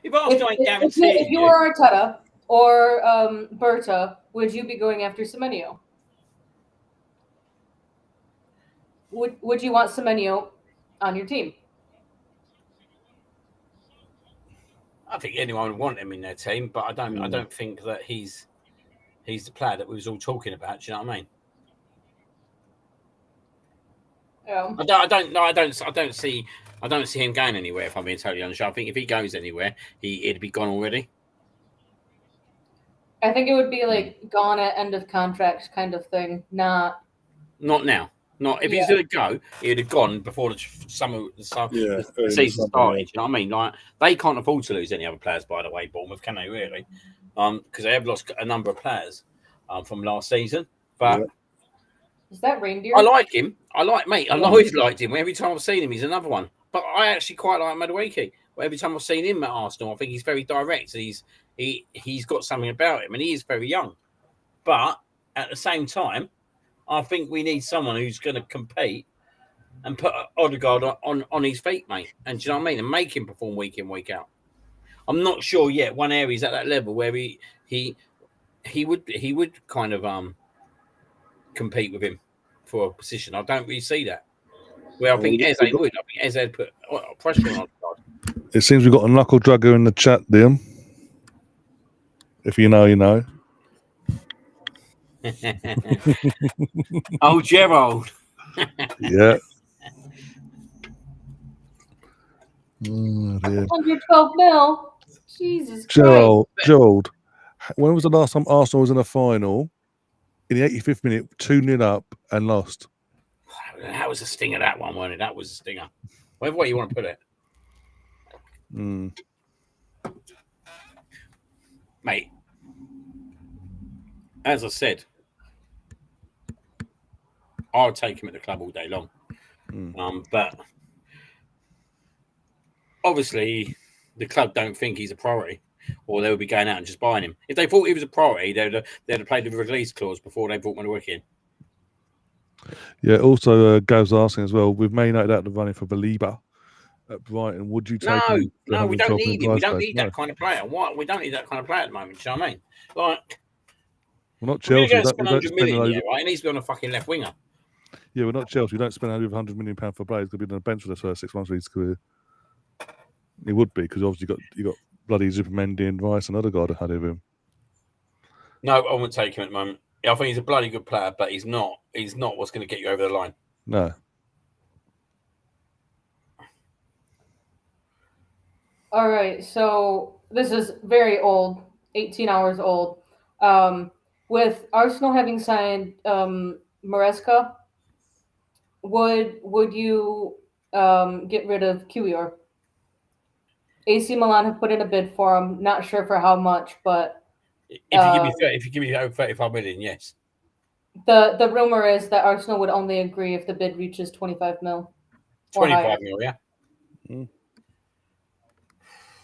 If Arsenal ain't guaranteed, if you were Arteta or Berta, would you be going after Semenyo? Would you want Semenyo on your team? I think anyone would want him in their team, but I don't think that he's the player that we was all talking about. Do you know what I mean? Yeah. I don't see him going anywhere. If I'm being totally honest, I think if he goes anywhere, he'd be gone already. I think it would be like gone at end of contract kind of thing. Not now. Not if he's going to go, he'd have gone before the season started. You know what I mean? Like, they can't afford to lose any other players, by the way, Bournemouth, can they really? Because they have lost a number of players from last season. But is that Reindeer? I like him. I've always liked him. Every time I've seen him, he's another one. But I actually quite like Madueke. Every time I've seen him at Arsenal, I think he's very direct. He's got something about him, and he is very young. But at the same time, I think we need someone who's going to compete and put Odegaard on his feet, mate. And do you know what I mean? And make him perform week in, week out. I'm not sure yet. One area is at that level where he would kind of compete with him for a position. I don't really see that. Well, I think Eze would. I think Eze put pressure on Odegaard. It seems we've got a knuckle drugger in the chat, Liam. If you know, you know. Oh, Gerald. Yeah. 112 mil. Jesus Christ. Gerald, when was the last time Arsenal was in a final in the 85th minute, 2-0 up and lost? That was a stinger, that one, wasn't it? That was a stinger. Whatever way you want to put it. Mate, as I said, I'll take him at the club all day long. But obviously, the club don't think he's a priority, or they would be going out and just buying him. If they thought he was a priority, they'd have played the release clause before they brought Madueke in. Yeah, also, Gav's asking as well, with Man United out the running for Belieber at Brighton, would you take him? No, we don't need him. We don't need that kind of player. What? We don't need that kind of player at the moment. Do you know what I mean? Like, we're not Chelsea. We don't spend 100 million here, right? He needs to be on a fucking left winger. Yeah, we're not Chelsea. We don't spend over £100 million for a player. He's going to be on the bench for the first 6 months of his career. He would be, because obviously you got bloody Zubimendi and Rice and Odegaard ahead of him. No, I wouldn't take him at the moment. I think he's a bloody good player, but he's not what's going to get you over the line. No. All right, so this is very old, 18 hours old. With Arsenal having signed Maresca, would you get rid of Kiwior? AC Milan have put in a bid for him. Not sure for how much, but If you give me over 35 million, yes. The rumor is that Arsenal would only agree if the bid reaches 25 mil. 25 mil, yeah.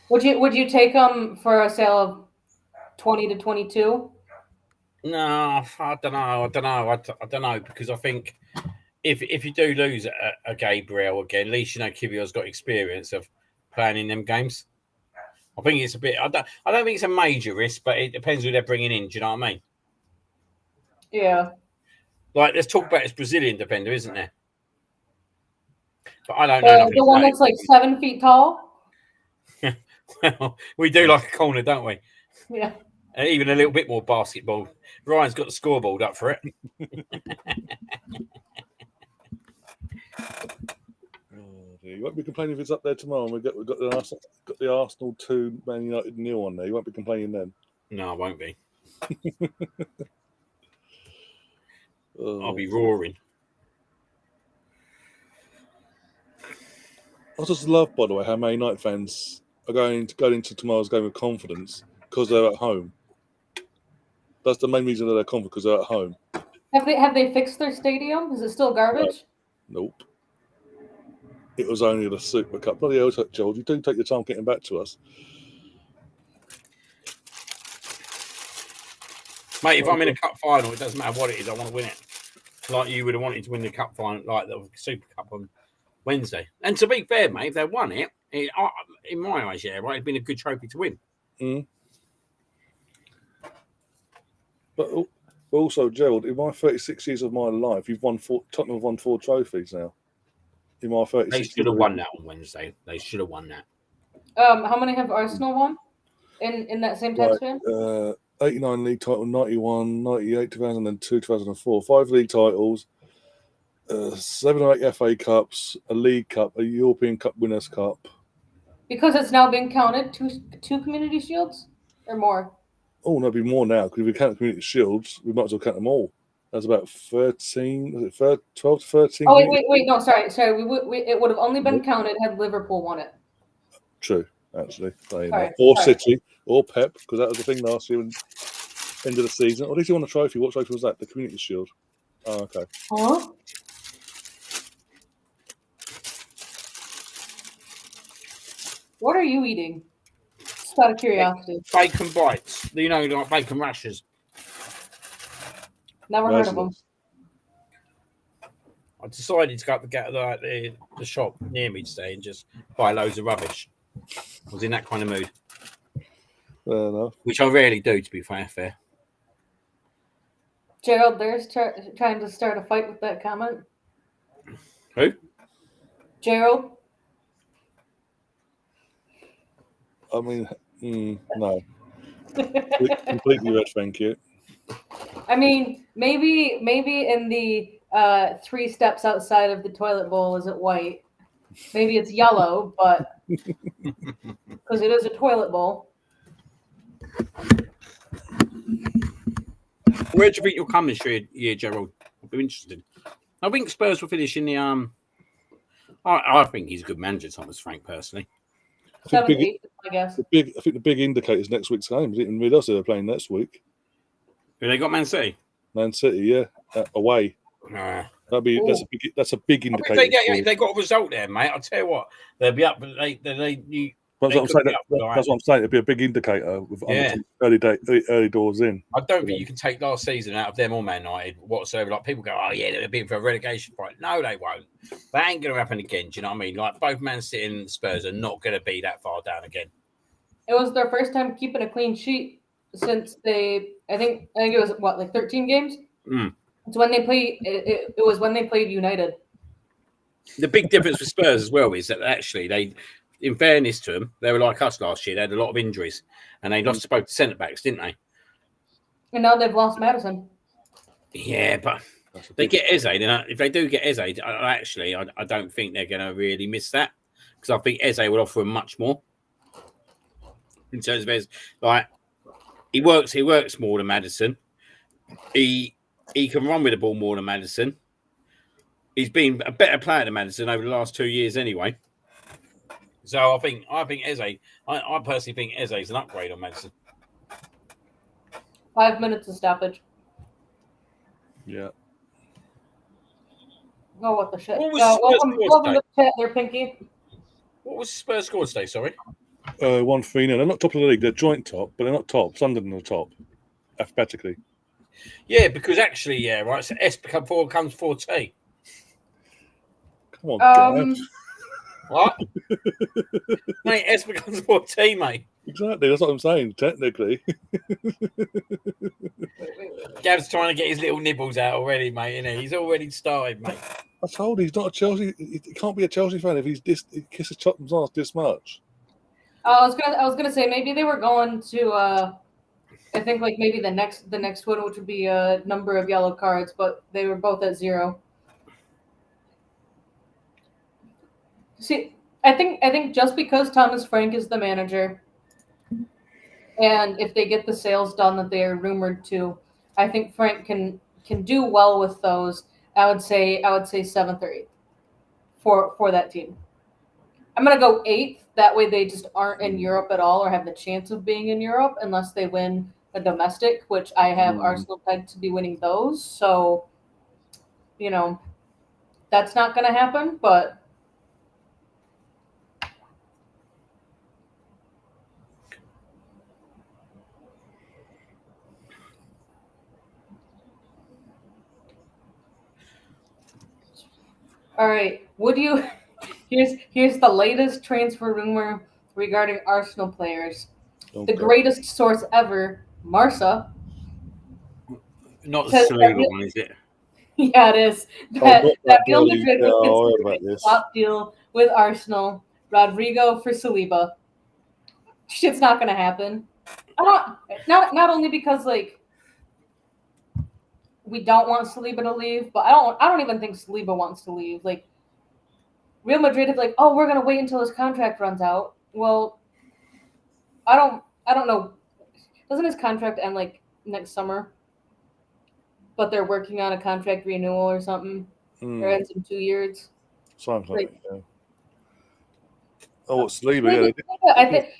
Would you take them for a sale of 20 to 22? No, I don't know. I don't know because I think if you do lose a Gabriel again, at least you know Kivio's got experience of playing in them games. I think it's a bit. I don't think it's a major risk, but it depends who they're bringing in. Do you know what I mean? Yeah. Like, let's talk about this Brazilian defender, isn't there? But I don't know nothing The one about that's like 7 feet tall. Well, we do like a corner, don't we? Yeah. And even a little bit more basketball. Ryan's got the scoreboard up for it. You won't be complaining if it's up there tomorrow. And we've got the Arsenal 2, Man United 0 on there. You won't be complaining then. No, I won't be. Oh. I'll be roaring. I just love, by the way, how Man United fans are going into tomorrow's game with confidence because they're at home. That's the main reason that they're confident, because they're at home. Have they fixed their stadium? Is it still garbage? Nope. It was only the Super Cup. Bloody hell, Joel, you do take your time getting back to us. Mate, if I'm in a cup final, it doesn't matter what it is, I want to win it. Like you would have wanted to win the cup final, like the Super Cup on Wednesday. And to be fair, mate, if they won it, in my eyes, yeah, right, it'd been a good trophy to win. Mm. But also, Gerald, in my 36 years of my life, Tottenham have won 4 trophies now. In my 36 They should have won that on Wednesday. They should have won that. How many have Arsenal won in that same time span? 89 league title, 91, 98, 2002, 2004. 5 league titles, 7 or 8 FA Cups, a League Cup, a European Cup Winners' Cup. Because it's now been counted, two Community Shields or more? Oh, no, it'd be more now, because if we count the Community Shields, we might as well count them all. That's about 13, was it 12 to 13? Oh, wait, no, sorry. It would have only been counted had Liverpool won it. True, actually. Sorry. Or City, or Pep, because that was the thing last year, end of the season. Or did he won a trophy? What trophy was that? The Community Shield. Oh, okay. Huh? What are you eating? Just out of curiosity. Bacon bites. You know, like bacon rashers. Never heard of them. I decided to go up the shop near me today and just buy loads of rubbish. I was in that kind of mood. Fair enough. Which I rarely do, to be fair. Gerald, there's trying to start a fight with that comment. Who? Gerald? I mean, no. Completely red, thank you. I mean, maybe in the 3 steps outside of the toilet bowl isn't white. Maybe it's yellow, but because it is a toilet bowl. Where do you think you'll come this year, Gerald? I'd be interested. I think Spurs will finish in the I think he's a good manager, Thomas Frank, personally. 7th, 8th, I guess. I think the big indicator is next week's game. I didn't realize they were playing next week. Have they got Man City? Man City, yeah, away. That's a big indicator. If they got a result there, mate, I'll tell you what, they'll be up. That's what I'm saying. It'd be a big indicator with early doors in. I don't think you can take last season out of them or Man United whatsoever. Like, people go, oh yeah, they're being for a relegation fight. No, they won't. That ain't going to happen again. Do you know what I mean? Like, both Man City and Spurs are not going to be that far down again. It was their first time keeping a clean sheet since I think it was like 13 games. It's when they played. It was when they played United. The big difference for Spurs as well is that actually they, in fairness to them, they were like us last year. They had a lot of injuries, and they lost both centre backs, didn't they? And now they've lost Madison. Yeah, but they get Eze. If they do get Eze, I don't think they're going to really miss that, because I think Eze will offer them much more. In terms of Eze, like he works more than Madison. He can run with the ball more than Madison. He's been a better player than Madison over the last 2 years, anyway. So I think Eze. I personally think Eze is an upgrade on Madison. 5 minutes of stoppage. Yeah. Oh, what the shit. What was Spurs welcome to the chat there, Pinky. What was Spurs score today? Sorry. 1-3. They're not top of the league. They're joint top, but they're not top. Sunderland are top, alphabetically. Yeah, because actually, yeah, right. So S becomes 4T. Come on, guys. What? Mate, S becomes 4T, mate. Exactly. That's what I'm saying. Technically. Gav's trying to get his little nibbles out already, mate. Isn't he? He's already started, mate. I told you he's not a Chelsea. He can't be a Chelsea fan if he kisses Tottenham's ass this much. I was gonna say maybe they were going to I think like maybe the next one, which would be a number of yellow cards, but they were both at 0. See, I think just because Thomas Frank is the manager, and if they get the sales done that they are rumored to, I think Frank can do well with those. I would say 7th or 8th for that team. I'm gonna go 8th. That way they just aren't in Europe at all or have the chance of being in Europe unless they win a domestic, which I have Arsenal pegged to be winning those. So, that's not gonna happen, but all right. Would you? Here's the latest transfer rumor regarding Arsenal players. Okay. The greatest source ever, Marsa. Not the Saliba one, is it? Yeah, it is. That Real Madrid was considering a swap deal with Arsenal. Rodrigo for Saliba. Shit's not gonna happen. Not only because like we don't want Saliba to leave, but I don't even think Saliba wants to leave. Like Real Madrid is like, oh, we're gonna wait until his contract runs out. Well, I don't know. Doesn't his contract end like next summer? But they're working on a contract renewal or something. Or ends in 2 years. Something like that. Yeah. Oh, Saliba. Yeah. I think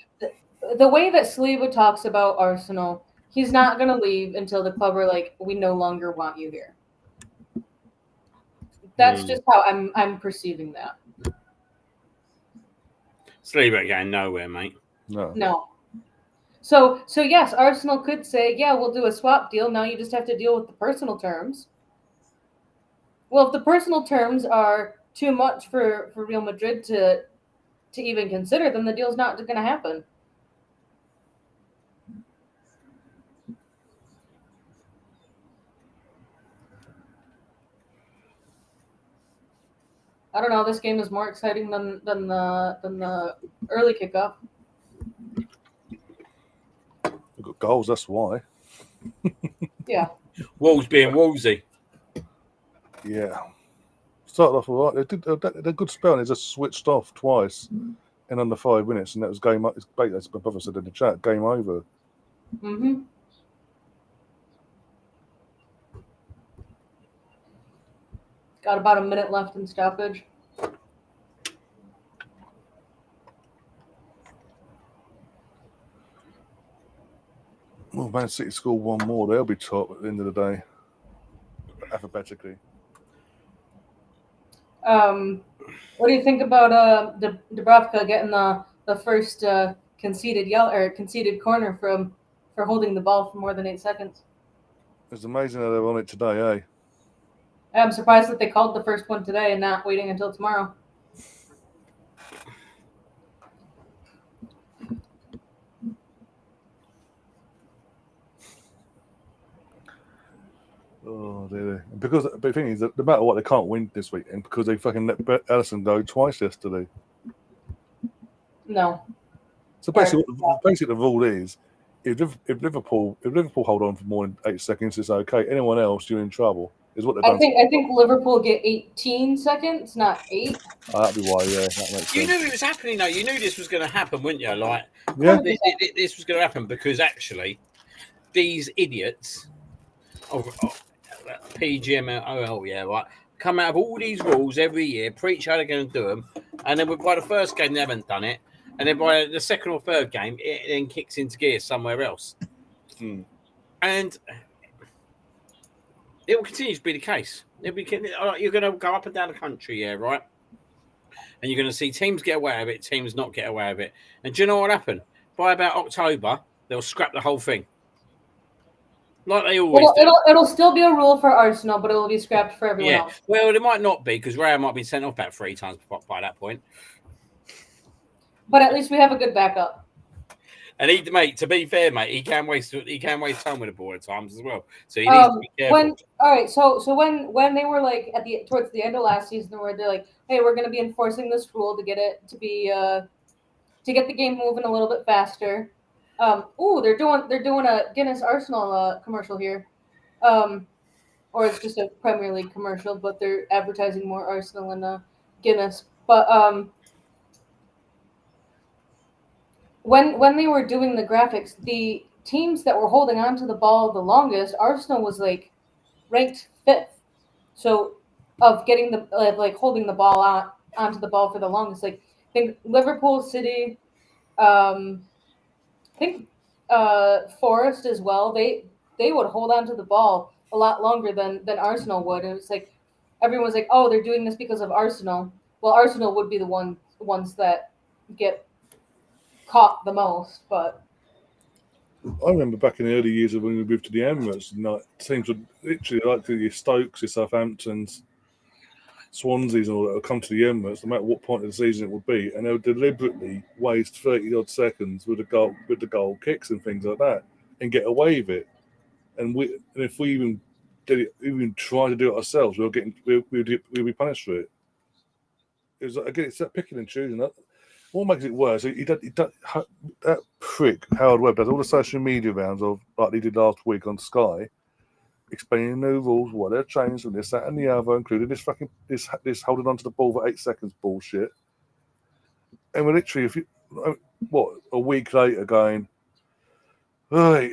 the way that Saliba talks about Arsenal, he's not gonna leave until the club are like, we no longer want you here. That's just how I'm perceiving that. Saliba ain't going nowhere, mate. No. So yes, Arsenal could say, yeah, we'll do a swap deal. Now you just have to deal with the personal terms. Well, if the personal terms are too much for Real Madrid to even consider, then the deal's not going to happen. I don't know. This game is more exciting than the early kickoff. We've got goals. That's why. Yeah. Wolves being Wolvesy. Yeah. Started off all right. They did a good spell, and they just switched off twice in under 5 minutes, and that was game up. As my brother said in the chat, game over. Mm-hmm. Got about a minute left in stoppage. Well, Man City score one more. They'll be top at the end of the day, alphabetically. What do you think about Dubravka getting the first conceded corner for holding the ball for more than 8 seconds? It's amazing how they're on it today, eh? I'm surprised that they called the first one today and not waiting until tomorrow. Oh, dear. Because the thing is, that no matter what, they can't win this weekend because they fucking let Alisson go twice yesterday. No. So basically the rule is, if Liverpool hold on for more than 8 seconds, it's okay. Anyone else, you're in trouble. Is what they've done. I think Liverpool get 18 seconds, not 8. That'd be why, yeah. That makes sense. You knew it was happening, though. You knew this was going to happen, wouldn't you? Like, yeah, this was going to happen because actually, these idiots, PGMOL, yeah, right, come out of all these rules every year, preach how they're going to do them, and then by the first game they haven't done it, and then by the second or third game, it then kicks into gear somewhere else. And it will continue to be the case. You're going to go up and down the country, yeah, right? And you're going to see teams get away with it, teams not get away with it. And do you know what happened? By about October, they'll scrap the whole thing. Like they always do. It'll still be a rule for Arsenal, but it will be scrapped for everyone else. Well, it might not be because Raya might be sent off about 3 times by that point. But at least we have a good backup. And to be fair, mate, he can waste time with the ball at times as well. So he needs to be careful. So when they were like towards the end of last season, where they're like, hey, we're going to be enforcing this rule to get it to be to get the game moving a little bit faster. They're doing a Guinness Arsenal commercial here, or it's just a Premier League commercial, but they're advertising more Arsenal and Guinness. But when they were doing the graphics, the teams that were holding on to the ball the longest, Arsenal was like ranked 5th. So of getting the holding the ball onto the ball for the longest, like I think Liverpool, City, I think Forest as well. They would hold on to the ball a lot longer than Arsenal would. And it was like everyone was like, oh, they're doing this because of Arsenal. Well, Arsenal would be the ones that get caught the most, but I remember back in the early years of when we moved to the Emirates, teams would literally like your Stokes, your Southamptons, Swanseas, and all that would come to the Emirates, no matter what point of the season it would be, and they would deliberately waste 30 odd seconds with the goal kicks and things like that, and get away with it. And if we even did it, even try to do it ourselves, we'd be punished for it. It was again, it's that picking and choosing. What makes it worse? That prick Howard Webb does all the social media rounds of like he did last week on Sky, explaining the new rules, what they've changed, and this, that, and the other, including this holding on to the ball for 8 seconds bullshit. And we're literally, a week later going, right,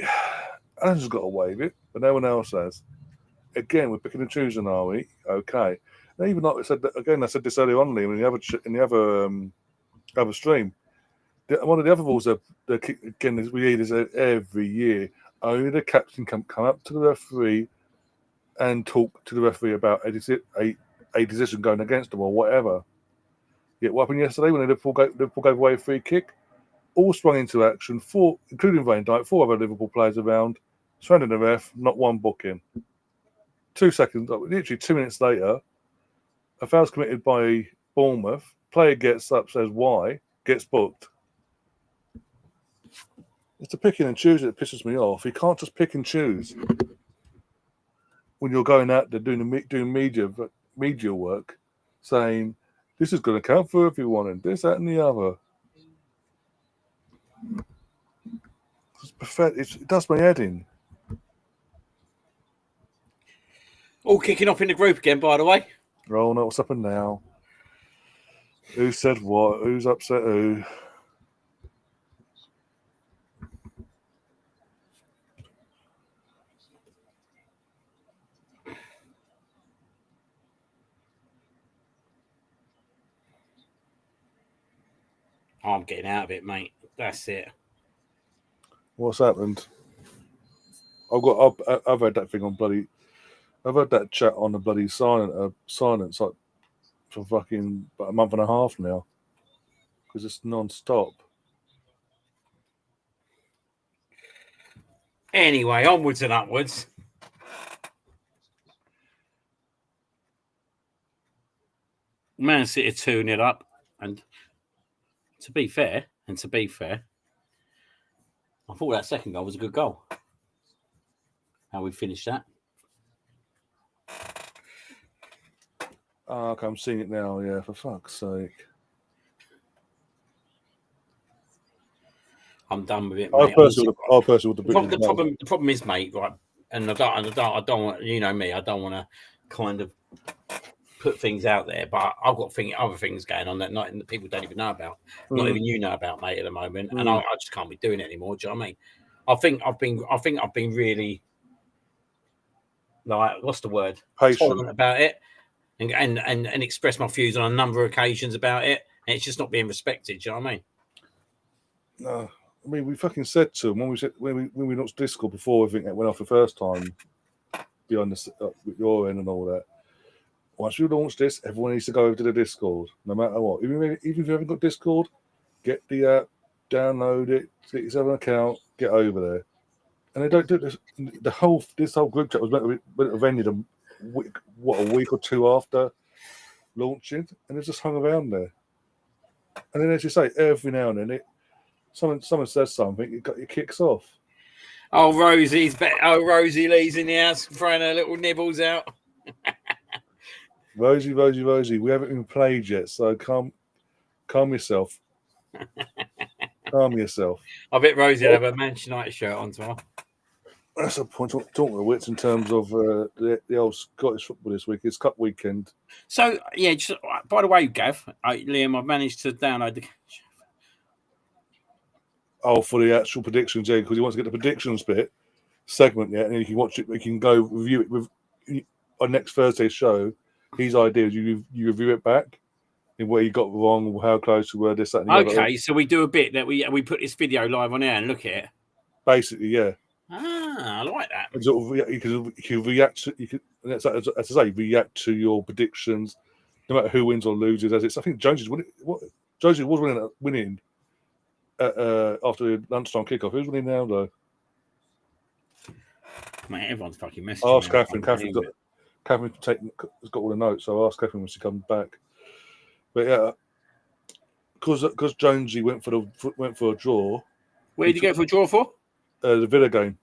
Alan's got away with it, but no one else has. Again, we're picking and choosing, are we? Okay. Now, even like I said, I said this earlier on, Liam, in the other stream. One of the other rules that again we hear this every year. Only the captain can come up to the referee and talk to the referee about a decision going against them or whatever. Yet what happened yesterday when Liverpool gave away a free kick? All sprung into action, including Van Dijk, 4 other Liverpool players around, surrounding the ref, not one booking. 2 seconds, literally 2 minutes later, a foul's committed by Bournemouth. Player gets up, says why, gets booked. It's the picking and choosing that pisses me off. You can't just pick and choose when you're going out there doing media work, saying this is going to count for everyone and this, that, and the other. It's pathetic. It does my head in. All kicking off in the group again, by the way. Oh no, what's happened now? Who said what? Who's upset who? I'm getting out of it, mate. That's it. What's happened? I've had that thing on bloody. I've had that chat on the bloody silence like for fucking about a month and a half now because it's non-stop. Anyway, onwards and upwards. Man City 2-0 up, and to be fair, I thought that second goal was a good goal. How we finished that. Oh, okay, I'm seeing it now. Yeah, for fuck's sake. I'm done with it, I mate. personally would have the problem is, mate, right? And I don't want, you know me, I don't want to kind of put things out there, but I've got other things going on that people don't even know about, not even you know about, mate, at the moment, and I just can't be doing it anymore. Do you know what I mean? I think I've been really, like, what's the word? Patient about it, and express my views on a number of occasions about it, and it's just not being respected. Do you know what I mean? No, I mean, we fucking said to them when we launched Discord before everything that went off the first time behind with your end and all that. Once we launch this, everyone needs to go over to the Discord, no matter what. Even if you haven't got Discord, get the app, download it, get yourself an account, get over there. And they don't do this. This whole group chat was meant to have ended a week or two after launching, and it just hung around there. And then, as you say, every now and then, someone says something, it kicks off. Oh, Rosie Lee's in the house throwing her little nibbles out. Rosie, we haven't even played yet, so calm yourself. Calm yourself. I bet Rosie will have a Manchester United shirt on tomorrow. That's a point. Talking of which, in terms of the old Scottish football this week, it's Cup weekend. So, yeah, just, by the way, Gav, Liam, I've managed to download the... Oh, for the actual predictions, yeah, because he wants to get the predictions segment, yeah, and you can watch it, you can go review it with on next Thursday's show. His idea is you review it back in where you got wrong, how close we were, this, that, and the other. Okay, so we do a bit that we put this video live on air and look at it. Basically, yeah. Ah, I like that. You can react to, as I say, react to your predictions, no matter who wins or loses. I think Jonesy's winning. Jonesy was winning after the lunchtime kickoff. Who's winning now, though? Man, everyone's fucking messaging. Ask Catherine. Catherine's got all the notes, so ask Catherine when she comes back. But yeah, because Jonesy went for a draw. Where did you go for a draw for? The Villa game.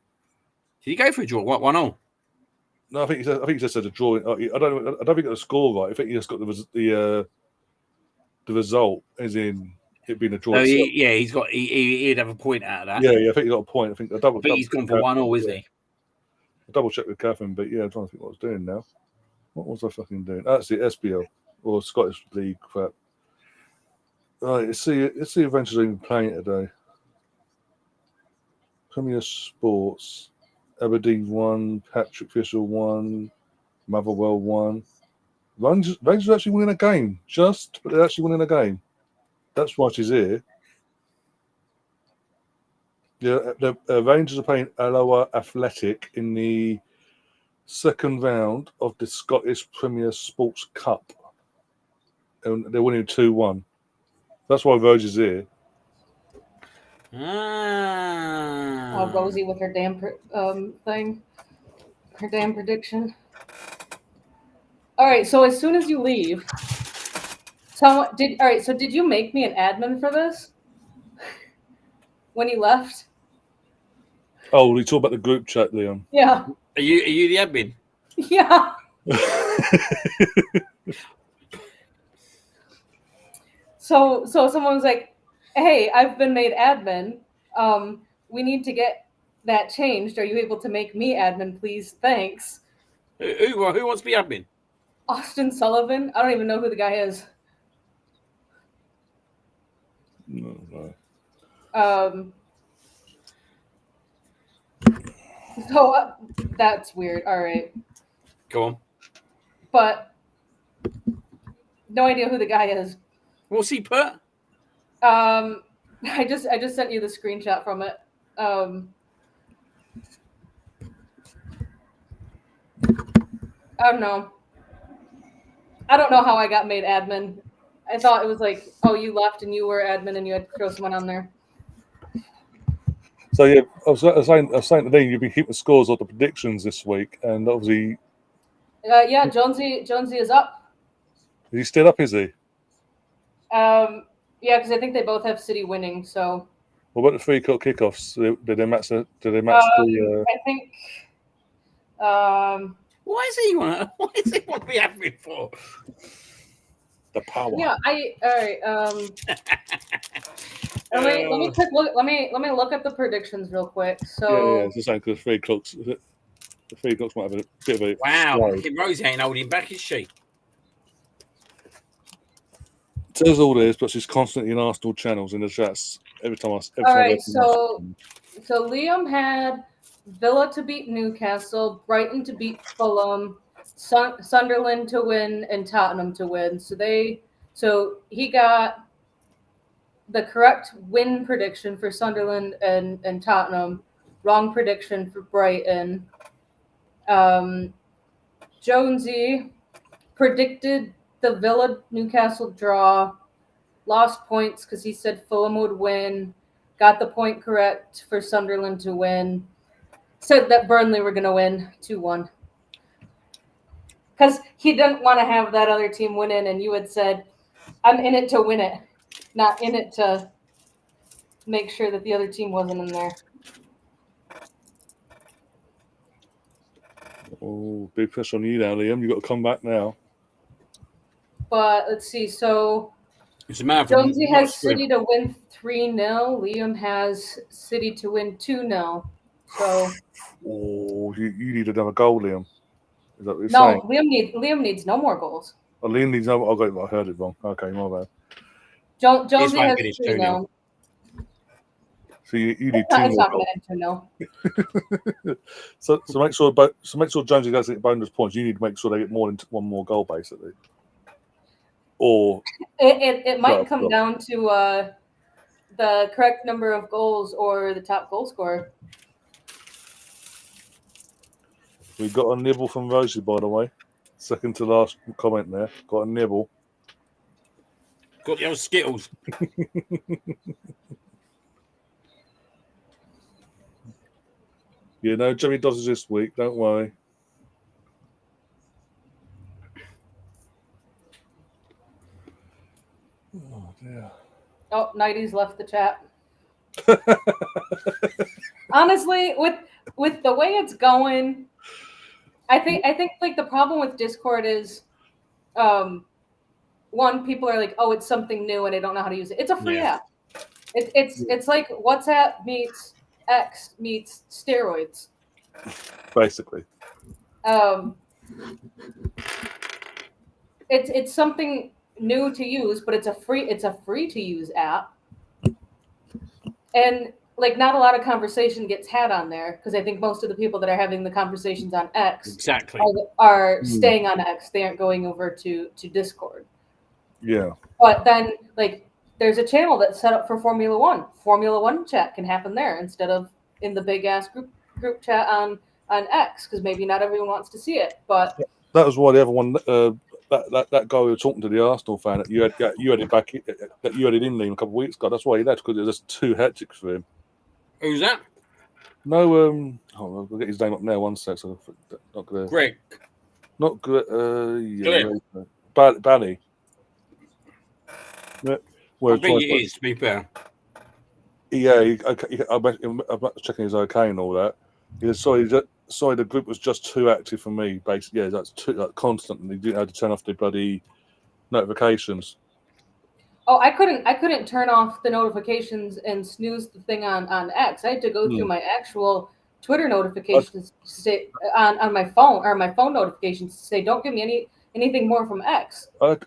Did you go for a draw? What, 1-1? No, I think he just said a draw. I don't think he got the score right. I think he just got the result, as in it being a draw. Oh, he'd have a point out of that. Yeah, I think he got a point. I think he's gone for 1-1, isn't he? I double check with Catherine, but yeah, I'm trying to think what I was doing now. What was I fucking doing? That's the SBL or Scottish League crap. Right, let's see Adventures even playing today. Premier Sports, Aberdeen 1, Patrick Fisher 1, Motherwell 1. Rangers actually winning a game, but they're actually winning a game. That's why she's here. Yeah, the Rangers are playing Alloa Athletic in the second round of the Scottish Premier Sports Cup. And they're winning 2-1. That's why Rose is here. Oh, Rosie with her damn thing. Her damn prediction. All right, so as soon as you leave, did you make me an admin for this? When you left? Oh, we talk about the group chat, Liam. Yeah. Are you the admin? Yeah. So someone was like, "Hey, I've been made admin. We need to get that changed. Are you able to make me admin, please? Thanks." Who wants to be admin? Austin Sullivan. I don't even know who the guy is. No. So that's weird. All right. Go on. But no idea who the guy is. What's he put? I just sent you the screenshot from it. I don't know. I don't know how I got made admin. I thought it was like, oh, you left and you were admin and you had to throw someone on there. So yeah, I was saying to Dean, you've been keeping scores of the predictions this week, and obviously, yeah, Jonesy is up. is he still up? Is he? Yeah, because I think they both have City winning. So. What about the 3 o'clock kickoffs? Did they match the? I think. Why does he want to be admin for? The power. Yeah, all right. Let me quick look. Let me look at the predictions real quick. So yeah, it's the same because 3 o'clocks. The 3 o'clocks might have a bit of a wow. Rosie ain't holding back, is she? Says all this, but she's constantly in Arsenal channels in the chats every time. All right, so Liam had Villa to beat Newcastle, Brighton to beat Fulham, Sunderland to win, and Tottenham to win. So he got the correct win prediction for Sunderland and Tottenham. Wrong prediction for Brighton. Jonesy predicted the Villa Newcastle draw. Lost points because he said Fulham would win. Got the point correct for Sunderland to win. Said that Burnley were going to win 2-1. Because he didn't want to have that other team win in, and you had said, I'm in it to win it, not in it to make sure that the other team wasn't in there. Oh, big pressure on you now, Liam. You've got to come back now. But let's see. So It's a matter Jonesy of has City to win 3-0. Liam has City to win 2-0. So Oh, you need another goal, Liam. Is that what you're saying? No, Liam needs no more goals. Oh, Liam needs no. I heard it wrong. Okay, my bad. Jonesy has it is 3-0. So you need It's two more not goals. going to end 2-0. So make sure Jonesy does get bonus points. You need to make sure they get more than one more goal, basically. Or it might come down to the correct number of goals or the top goal scorer. we got a nibble from Rosie, by the way. Second to last comment there. Got a nibble. Got the old Skittles. Yeah, no, Jimmy does it this week. Don't worry. Oh dear. Oh, Nighty's left the chat. Honestly, with the way it's going, I think like the problem with Discord is, one, people are like, oh, it's something new and I don't know how to use it. It's a free app. It's like WhatsApp meets X meets steroids. Basically. It's something new to use, but it's a free to use app. And like not a lot of conversation gets had on there because I think most of the people that are having the conversations on X Exactly are staying on X. They aren't going over to Discord. Yeah. But then like there's a channel that's set up for Formula One. Formula One chat can happen there instead of in the big ass group chat on X because maybe not everyone wants to see it. But that was why the other one that guy we were talking to, the Arsenal fan, you had it back that you had it in there a couple of weeks ago. That's why he left because it was just too hectic for him. Who's that? No, I'll get his name up now. 1 sec. So not gonna. Greg. Not good. Yeah. Glenn. Banny. Yeah. I think it is. To be fair. Yeah. I'm checking he's okay and all that. Yeah. Sorry, the group was just too active for me. Basically, yeah, that's too constantly. You didn't have to turn off the bloody notifications. Oh, I couldn't turn off the notifications and snooze the thing on X. I had to go through my actual Twitter notifications to say, on my phone or my phone notifications to say don't give me anything more from X. I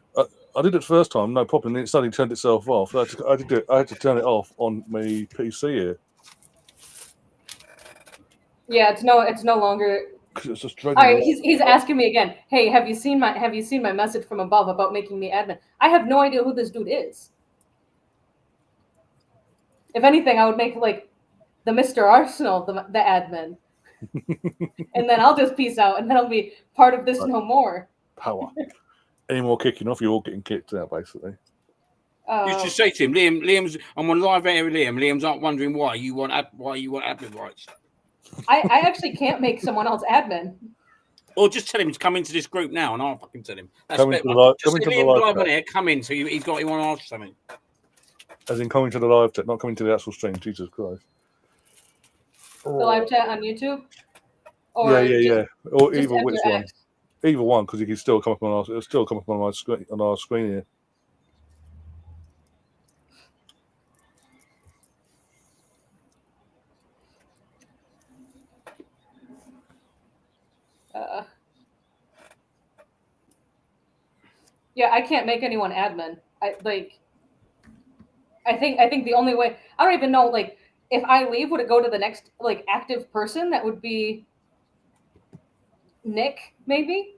did it first time, no problem. It suddenly turned itself off. I had to turn it off on my PC here. Yeah, it's no longer. It's just all right, he's asking me again. Hey, have you seen my message from above about making me admin? I have no idea who this dude is. If anything, I would make like the Mr. Arsenal the admin, and then I'll just peace out, and then I'll be part of this no more. Power. Any more kicking off, you're all getting kicked out, basically. You should say to him, Liam's. I'm on live air with Liam. Liam's not wondering why you want admin rights. I actually can't make someone else admin. Or just tell him to come into this group now, and I'll fucking tell him. That's Come into the live on air. Come in, so he's got. He want to ask something. As in coming to the live chat, not coming to the actual stream. Jesus Christ. The live chat on YouTube. Or yeah. Or just either which one. X. Either one, because it can still come up on our screen here. Yeah, I can't make anyone admin. I think the only way, I don't even know, like, if I leave, would it go to the next like active person? That would be Nick, maybe.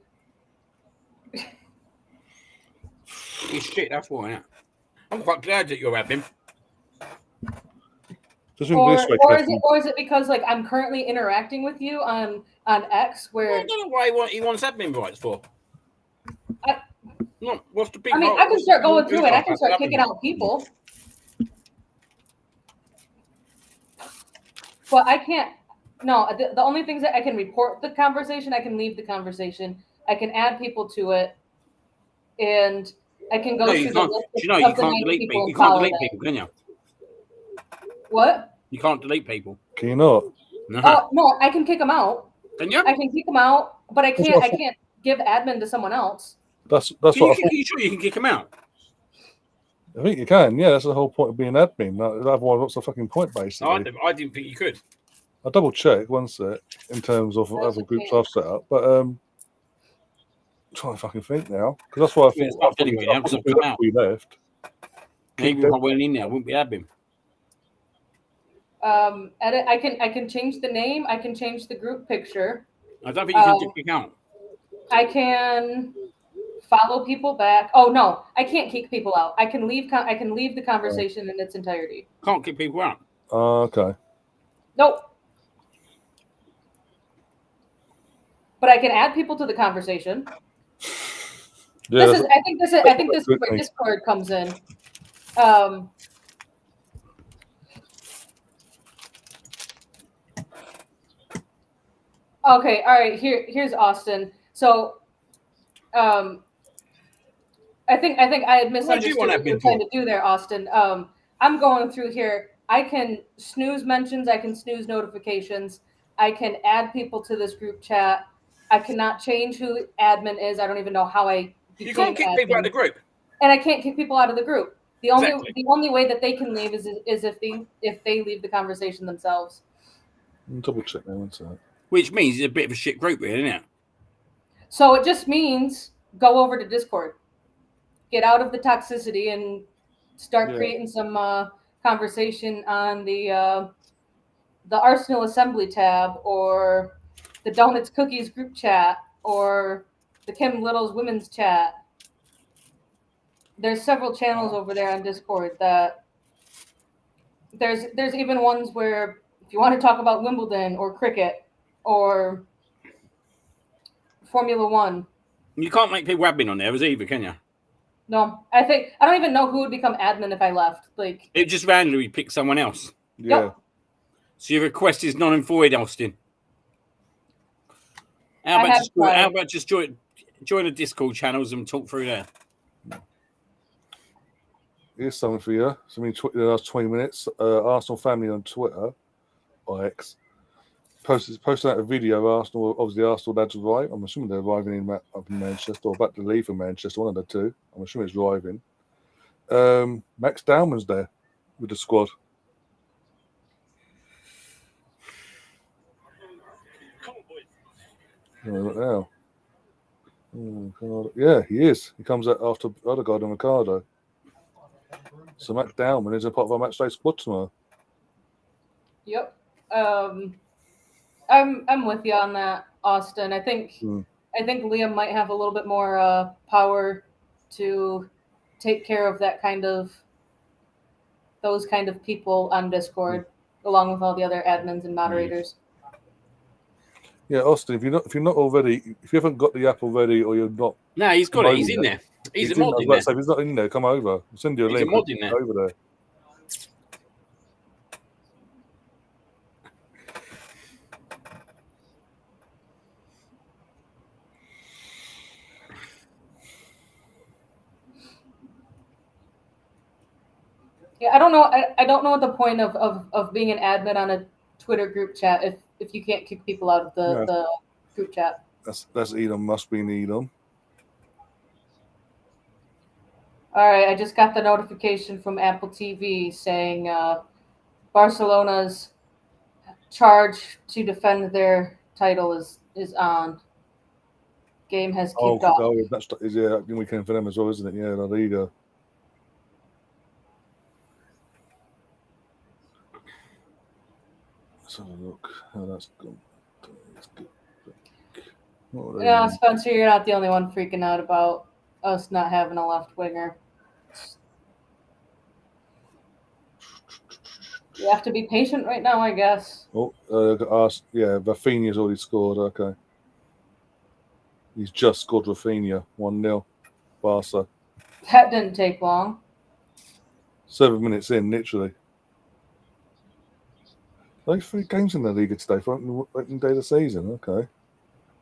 He's shit. That's why. I'm quite glad that you're admin. Just think this way, or is it because like I'm currently interacting with you on X where I don't know why he wants admin rights for. What's the big? I mean, I can start going through it. I can start kicking out people, but I can't. No, the only things that I can report the conversation, I can leave the conversation, I can add people to it, and I can go through the list you can't delete people. You can't delete people, can you? What? You can't delete people. Can you not? Oh no, I can kick them out. Can you? I can kick them out, but I can't give admin to someone else. That's what I thought. You sure you can kick them out? I think you can. Yeah, that's the whole point of being admin. Otherwise, what's the fucking point, basically? I didn't think you could. I double check one sec in terms of other groups I've set up, but I'm trying to fucking think now because that's why I thought we left. Maybe if I went in there, I wouldn't be admin. Edit. I can change the name. I can change the group picture. I don't think you can kick out. I can follow people back. Oh no, I can't kick people out. I can leave. I can leave the conversation in its entirety. Can't kick people out. Okay. Nope. But I can add people to the conversation. Yeah, I think this is where Discord comes in. Okay, all right. Here's Austin. So, I think I had misunderstood what you were trying to do there, Austin. I'm going through here. I can snooze mentions. I can snooze notifications. I can add people to this group chat. I cannot change who admin is. I don't even know how I became You can't kick people out of the group. And I can't kick people out of the group. The only way that they can leave is if they leave the conversation themselves. Double check that one sec. Which means it's a bit of a shit group, really, isn't it? So it just means go over to Discord, get out of the toxicity, and start creating some conversation on the Arsenal Assembly tab, or the Donuts Cookies group chat, or the Kim Little's women's chat. There's several channels over there on Discord that there's even ones where if you want to talk about Wimbledon or cricket or Formula One. You can't make people admin on there either, can you? No, I don't even know who would become admin if I left. Like it just randomly pick someone else. Yeah. Yep. So your request is non and void, Austin. How about just join the Discord channels and talk through there? Here's something for you. Something in the last 20 minutes. Arsenal family on Twitter or X posted out a video. Arsenal lads arrive. I'm assuming they're arriving up in Manchester or about to leave from Manchester. One of the two. I'm assuming it's arriving. Max Dowman's there with the squad. Now. Oh, God. Yeah, he is. He comes out after Odegaard and Ricardo. So Max Dowman is a part of our match day squad tomorrow. Yep. I'm with you on that, Austin. I think Liam might have a little bit more power to take care of those kind of people on Discord, along with all the other admins and moderators. Yeah, Austin, if you're not already, if you haven't got the app already, or you're not, no, he's got it. He's in there. He's a mod in there. If he's not in there, come over. I'll send you a link. He's a mod in there. Over there. Yeah, I don't know. I don't know what the point of being an admin on a Twitter group chat if you can't kick people out of the group chat. That's Elon Musk being Elon. All right, I just got the notification from Apple TV saying Barcelona's charge to defend their title is on. Game has kicked off. Oh, that's weekend for them as well, isn't it? Yeah, there you go. Let's have a look. Oh, that's good. Yeah, Spencer, you're not the only one freaking out about us not having a left winger. You have to be patient right now, I guess. Oh, Rafinha's already scored. Okay. He's just scored Rafinha, 1-0. Barca. That didn't take long. 7 minutes in, literally. Only 3 games in the Liga today for opening day of the season. Okay.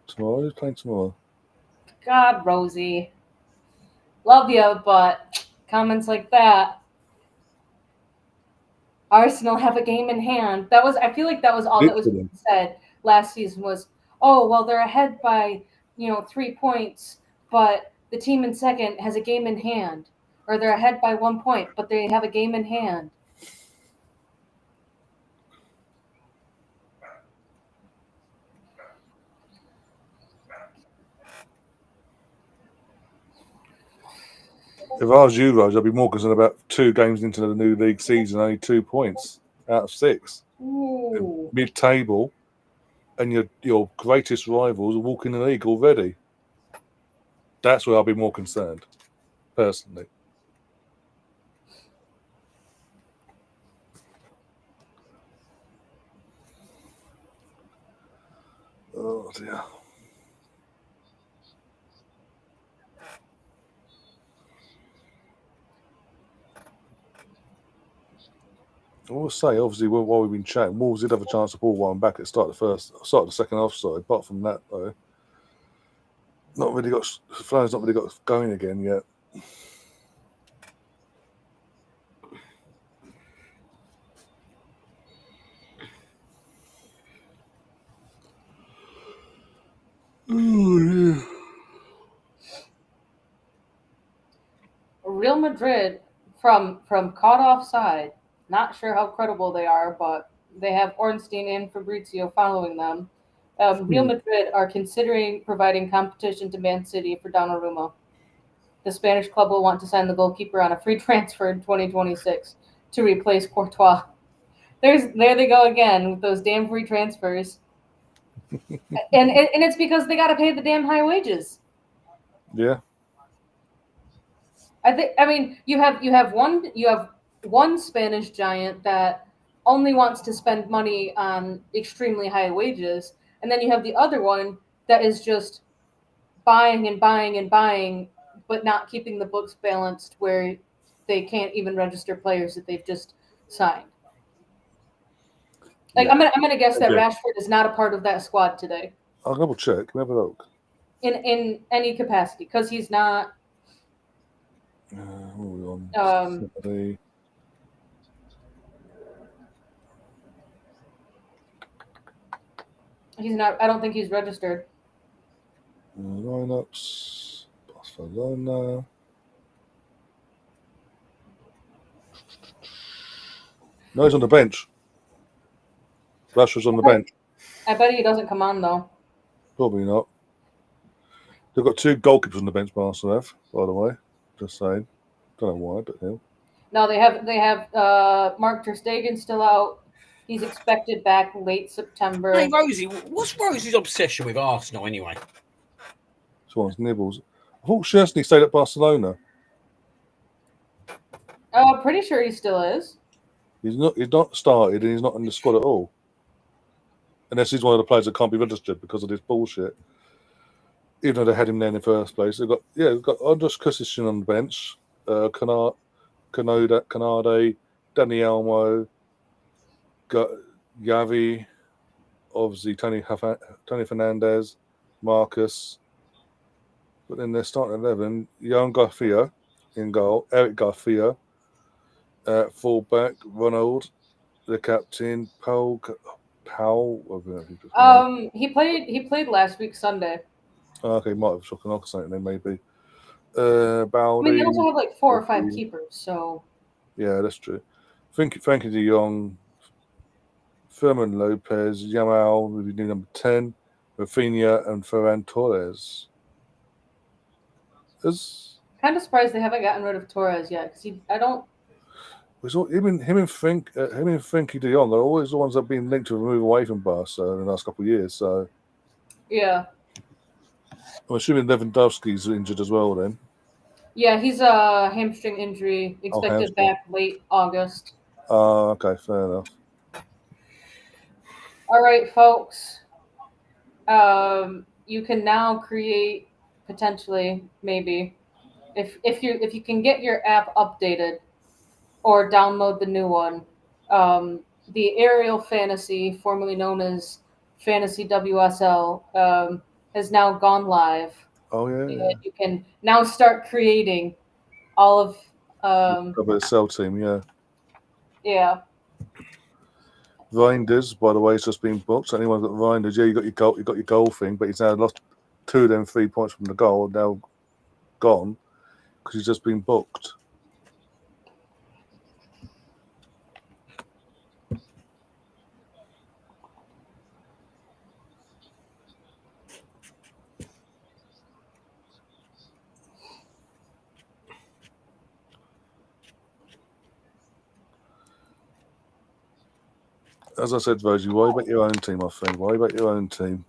Tomorrow? Who's playing tomorrow? God, Rosie. Love you, but comments like that. Arsenal have a game in hand. I feel like that was all that was Literally. said last season was, oh, well, they're ahead by, 3 points, but the team in second has a game in hand. Or they're ahead by 1 point, but they have a game in hand. If I was you, Raj, I'd be more concerned about 2 games into the new league season, only 2 points out of 6. Ooh. Mid-table, and your greatest rivals are walking the league already. That's where I'll be more concerned, personally. Oh dear. I will say, obviously, while we've been chatting, Wolves did have a chance to pull one back at the start of the second half side. Apart from that, though, Flowers not really got going again yet. Oh, yeah. Real Madrid from caught offside. Not sure how credible they are, but they have Ornstein and Fabrizio following them. Real Madrid are considering providing competition to Man City for Donnarumma. The Spanish club will want to sign the goalkeeper on a free transfer in 2026 to replace Courtois. There they go again with those damn free transfers. and it's because they got to pay the damn high wages. Yeah. I mean, you have one Spanish giant that only wants to spend money on extremely high wages, and then you have the other one that is just buying and buying and buying, but not keeping the books balanced where they can't even register players that they've just signed. Like Yeah. I'm gonna guess that Okay. Rashford is not a part of that squad today I'll double check. Let me have a look. in any capacity because he's not. What are we on? Saturday. He's not. I don't think he's registered. Lineups. Barcelona. No, he's on the bench. Rashford's on the bench. I bet he doesn't come on though. Probably not. They've got 2 goalkeepers on the bench, Barcelona have, by the way. Just saying. Don't know why, but yeah. No, they have Mark Ter Stegen still out. He's expected back late September. Hey, Rosie, what's Rosie's obsession with Arsenal anyway? Someone's nibbles. I thought Szczesny stayed at Barcelona. Pretty sure he still is. He's not started and he's not in the squad at all. Unless he's one of the players that can't be registered because of this bullshit. Even though they had him there in the first place. They've got Andres Christensen on the bench, Canade, Dani Elmo, got Gavi, obviously Tony Fernandez, Marcus. But then they're starting 11. Jan Garcia in goal, Eric Garcia, fullback, Ronald, the captain, Paul. He played last week Sunday. Okay, might have shocking off something then maybe. I Baldi. mean, they also have like 4 or 5 keepers, so. Yeah, that's true. Frankie de Jong, Ferman Lopez, Yamal, maybe new number 10, Rafinha, and Ferran Torres. Kind of surprised they haven't gotten rid of Torres yet because I don't. Him and Frankie de Jong are always the ones that have been linked to move away from Barca in the last couple of years. So Yeah. I'm assuming Lewandowski's injured as well then. Yeah, he's a hamstring injury, expected back late August. Oh, okay, fair enough. All right, folks. You can now create potentially, maybe, if you can get your app updated or download the new one. The Aerial Fantasy, formerly known as Fantasy WSL, has now gone live. Oh yeah. And you can now start creating all of About the cell team, yeah. yeah. Reinders, by the way, has just been booked. Anyone got Reinders? Yeah, you got your goal thing, but he's now lost 2 of them 3 points from the goal. Now gone because he's just been booked. As I said, Rosie, worry about your own team, my friend. Worry about your own team.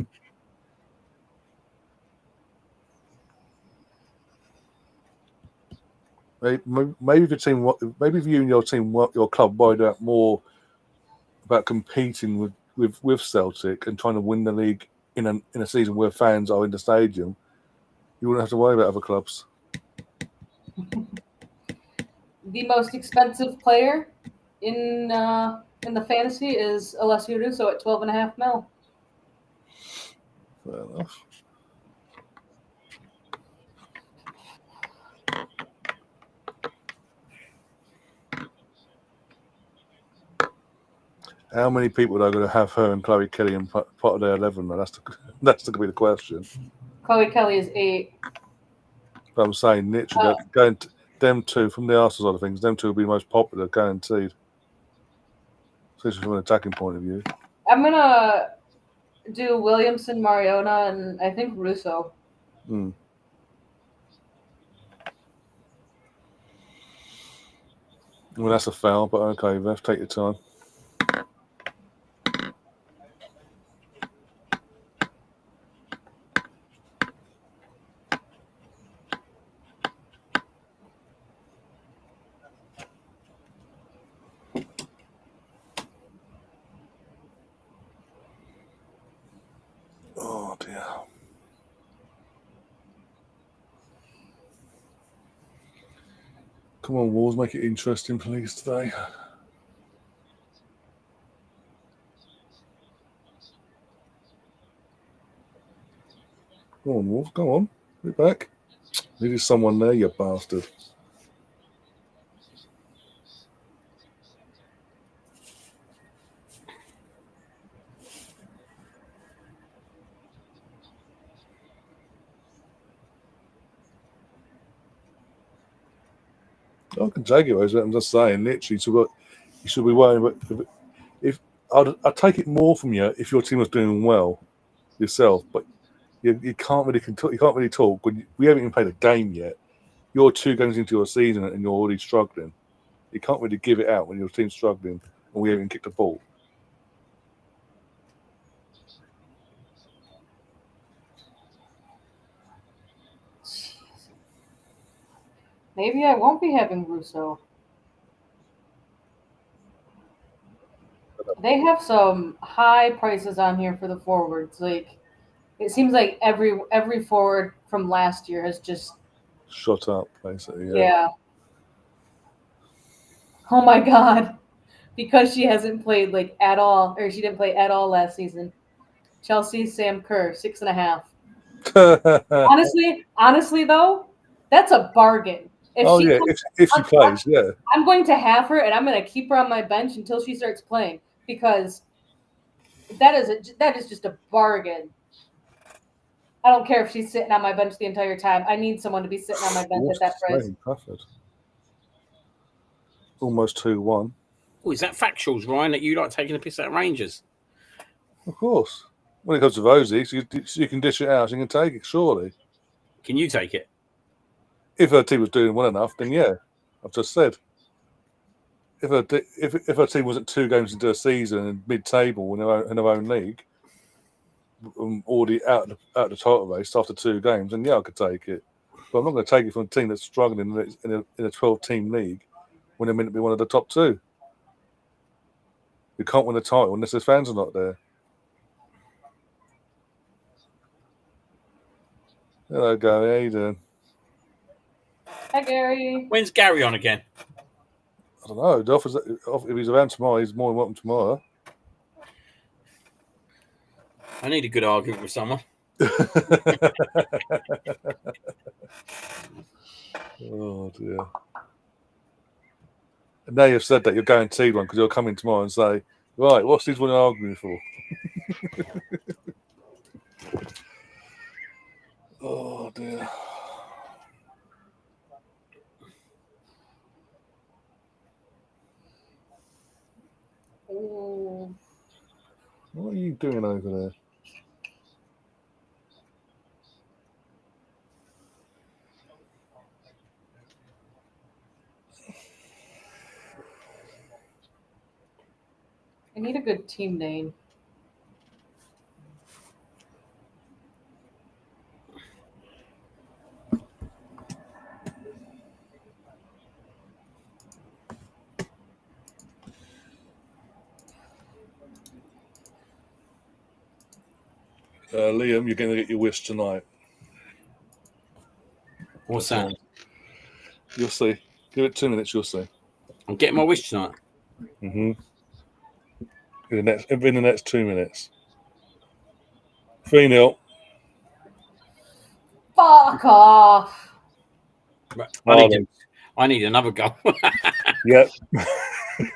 Maybe if you and your team, your club, worried out more about competing with Celtic and trying to win the league in a season where fans are in the stadium, you wouldn't have to worry about other clubs. The most expensive player in the fantasy is Alessio Russo at 12.5 mil. Fair enough. How many people are going to have her and Chloe Kelly in part of their 11? That's going to be the question. Chloe Kelly is 8. But I'm saying, literally, them two, from the Arsenal side of things, them two will be most popular, guaranteed. Especially from an attacking point of view. I'm going to do Williamson, Mariona, and I think Russo. Mm. Well, that's a foul, but okay, Ref, take your time. Oh, dear. Come on, Wolves, make it interesting, please, today. Go on, Wolves, go on. Be back. Needed someone there, you bastard. I can take it, Rose, I'm just saying, literally, you should be worrying about. I'd take it more from you if your team was doing well yourself, but you can't really talk when we haven't even played a game yet. You're 2 games into your season and you're already struggling. You can't really give it out when your team's struggling and we haven't kicked the ball. Maybe I won't be having Russo. They have some high prices on here for the forwards. Like, it seems like every forward from last year has just shot up, basically. Yeah. Oh my God. Because she hasn't played like at all, or she didn't play at all last season. Chelsea, Sam Kerr, 6.5. Honestly though, that's a bargain. If she plays, yeah. I'm going to have her, and I'm going to keep her on my bench until she starts playing, because that is just a bargain. I don't care if she's sitting on my bench the entire time. I need someone to be sitting on my bench at that price. Almost 2-1. Oh, is that factuals, Ryan, that you like taking a piss out of Rangers? Of course. When it comes to Rosie, you can dish it out, she can take it, surely. Can you take it? If her team was doing well enough, then yeah. I've just said. If her team wasn't 2 games into a season and mid-table in her own league, already out the title race after 2 games, then yeah, I could take it. But I'm not going to take it from a team that's struggling in a 12-team league when they're meant to be one of the top 2. You can't win the title unless his fans are not there. Hello, Gary. How you doing? Hi, Gary. When's Gary on again? I don't know. If he's around tomorrow, he's more than welcome tomorrow. I need a good argument with someone. Oh dear. And now you've said that, you're guaranteed one because you'll come in tomorrow and say, right, what's these one arguing for? Oh dear. Ooh. What are you doing over there? I need a good team name. Liam, you're going to get your wish tonight. What's that? You'll see. Give it 2 minutes, you'll see. I'm getting my wish tonight. Mm-hmm. In the next 2 minutes. 3-0. Fuck off. I need another goal. Yep. Is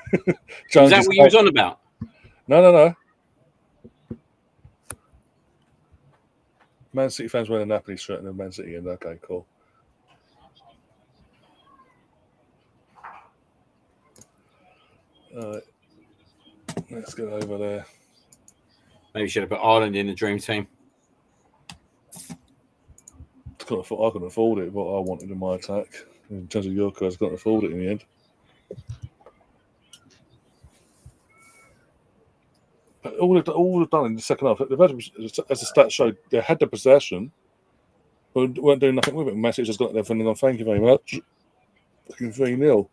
that what you was on about? No. Man City fans wearing a Napoli shirt and a Man City end. Okay, cool. All right. Let's get over there. Maybe you should have put Ireland in the dream team. I couldn't afford it, what I wanted in my attack. In terms of your cards, I couldn't afford it in the end. But all they've done in the second half, they've had, as the stats showed, they had the possession, but weren't doing nothing with it. Man City just got there and gone, thank you very much. Fucking 3-0.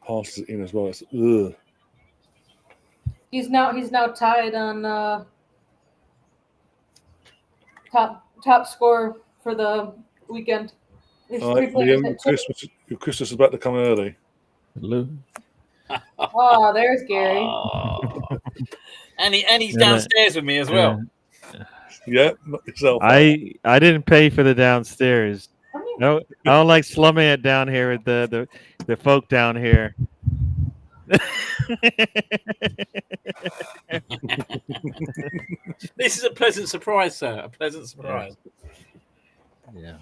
Passes it in as well. It's, ugh. He's now tied on top scorer for the weekend. All right, Liam, your Christmas is about to come early. Hello. Oh, there's Gary. Oh. and he's downstairs with me as well. Yeah, not yourself. I didn't pay for the downstairs. No, I don't like slumming it down here with the folk down here. This is a pleasant surprise, sir. A pleasant surprise. Yeah.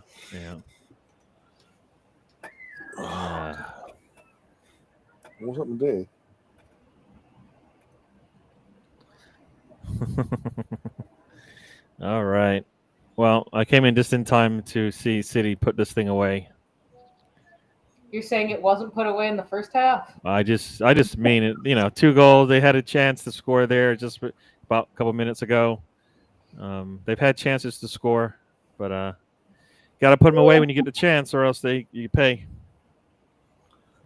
What's happened there? All right. Well, I came in just in time to see City put this thing away. You're saying it wasn't put away in the first half? I just mean it. 2 goals. They had a chance to score there just about a couple minutes ago. They've had chances to score, but got to put them away when you get the chance, or else you pay.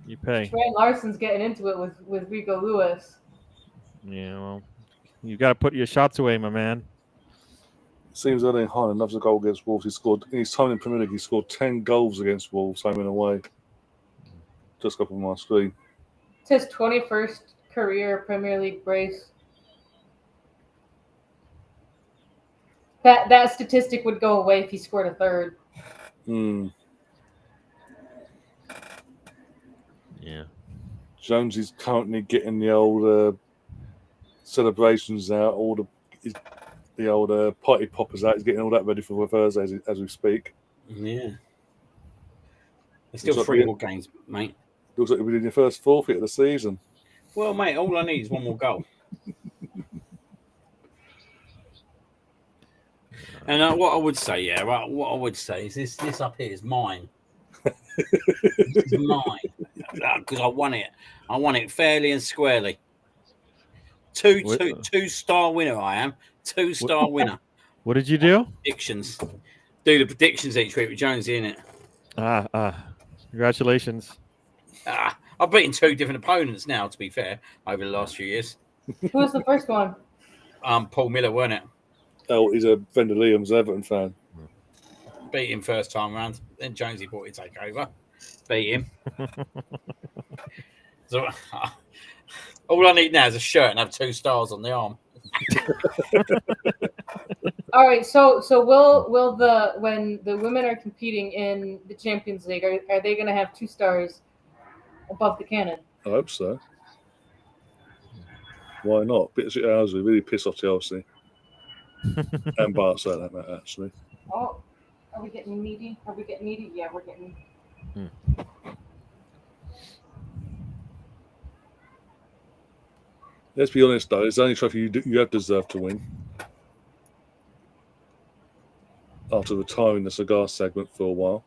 You pay. Trey Larson's getting into it with Rico Lewis. Yeah, well, you got to put your shots away, my man. Seems Erling Haaland loves a goal against Wolves. He scored in his time in Premier League. He scored 10 goals against Wolves, home and away. Just up on my screen. It's his 21st career Premier League brace. That statistic would go away if he scored a third. Yeah. Jones is currently getting the old celebrations out, all the old party poppers out. He's getting all that ready for Thursday as we speak. Yeah. There's still 3 more games, mate. Looks like we're in your first forfeit of the season. Well, mate, all I need is 1 more goal. And what I would say, is this up here is mine. This is mine because I won it. I won it fairly and squarely. 2-star winner. I am 2-star winner. What did you do? Predictions. Do the predictions each week with Jonesy in it. Congratulations. I've beaten 2 different opponents now, to be fair, over the last few years. Who was the first one? Paul Miller, weren't it? Oh, he's a Vendor Liam's Everton fan. Beat him first time round. Then Jonesy bought it to take over. Beat him. So all I need now is a shirt and have 2 stars on the arm. All right, so will when the women are competing in the Champions League, are they going to have 2 stars above the cannon? I hope so. Why not? Bit of ours would really piss off Chelsea and Barca, that matter, actually. Oh, are we getting needy? Are we getting needy? Yeah, we're getting. Let's be honest, though. It's the only trophy you have deserved to win. After retiring the cigar segment for a while.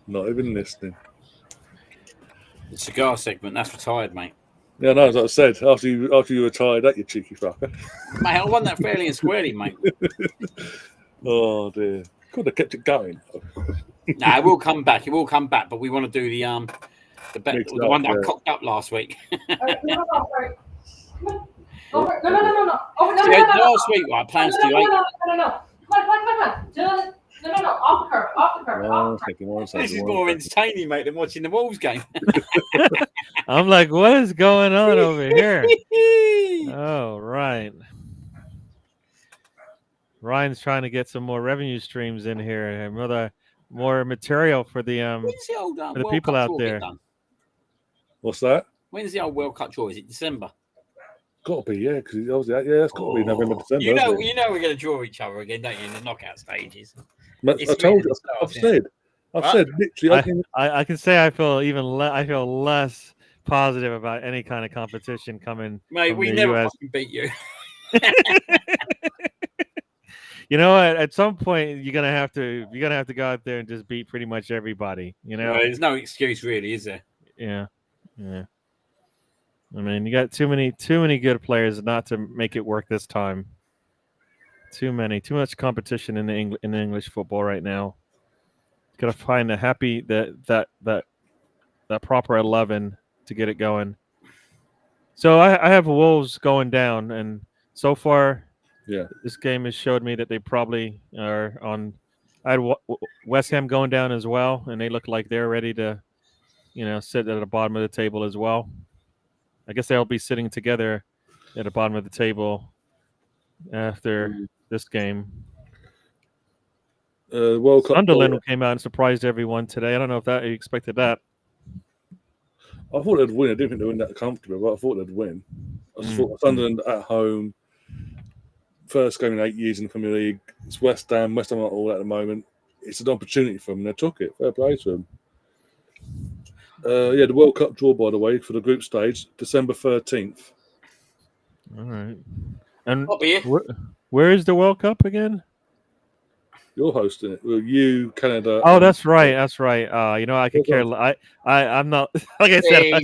Not even listening. The cigar segment, that's retired, mate. Yeah, no, as I said, after you retired that, you cheeky fucker. Mate, I won that fairly and squarely, mate. Oh, dear. Could have kept it going. Nah, it will come back. It will come back, but we want to do the one that I cocked up last week. No. Last week, I planned to do 8. No. Come on. No. Off the curve. This is more entertaining, mate, than watching the Wolves game. I'm like, what is going on over here? Oh, right. Ryan's trying to get some more revenue streams in here and more material for the for the people out there. What's that? When's the old World Cup draw? Is it December? Got to be, yeah, because it's got to be November, December. You know we're going to draw each other again, don't you, in the knockout stages? I told you. I've said literally. I can say I feel less positive about any kind of competition coming. Mate, from we the never US. fucking beat you. You know what? At some point, you're gonna have to go out there and just beat pretty much everybody. You know, there's no excuse, really, is there? Yeah. I mean, you got too many good players not to make it work this time. Too much competition in the English football right now. Got to find that proper 11 to get it going. So I have Wolves going down, and so far, this game has showed me that they probably are on. I had West Ham going down as well, and they look like they're ready to, sit at the bottom of the table as well. I guess they'll be sitting together at the bottom of the table after this game. World Cup. Sunderland came out and surprised everyone today. I don't know if you expected that. I thought they'd win. I didn't think they'd win that comfortably, but I thought they'd win. I just thought Sunderland at home, first game in 8 years in the Premier League. It's West Ham. West Ham are not all at the moment. It's an opportunity for them. They took it. Fair play to them. The World Cup draw, by the way, for the group stage, December 13th. All right. And I'll be here. Where is the World Cup again? You're hosting it. Well, you, Canada. Oh, that's right. I could care. I'm not. Like I said, I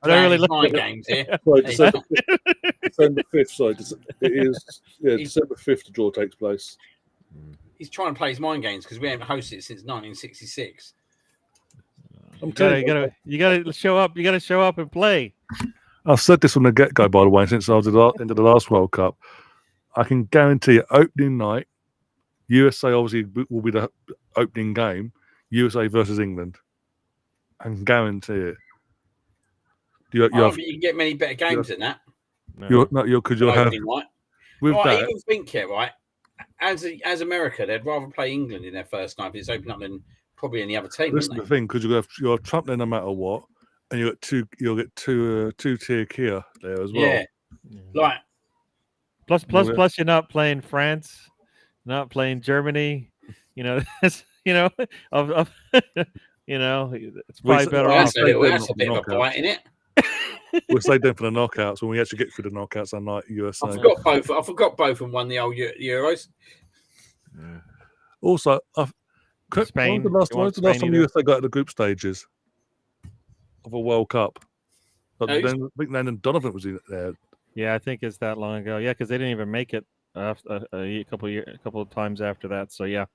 don't really look at games here. Sorry, December 5th. Sorry, it is. Yeah, December 5th. The draw takes place. He's trying to play his mind games because we haven't hosted it since 1966. You gotta show up. You gotta show up and play. I've said this from the get-go, by the way, since I was into the last World Cup. I can guarantee you, opening night, USA obviously will be the opening game. USA versus England. I can guarantee it. You can get many better games than that. You'll have night. with I that. even think right. As America, they'd rather play England in their first night if it's open up than probably any other team. This is the thing, because you'll have Trump there no matter what, and you'll get two tier Kia there as well. Yeah, like plus you're not playing France, not playing Germany. It's probably better off. That's a bit of a bite in it. We'll save them for the knockouts when we actually get through the knockouts. Unlike USA, I forgot both and won the old Euros. Yeah. Also, Spain. When was the last time USA got to the group stages of a World Cup? I think Landon Donovan was in there. Yeah, I think it's that long ago. Yeah, because they didn't even make it a couple of times after that. So yeah.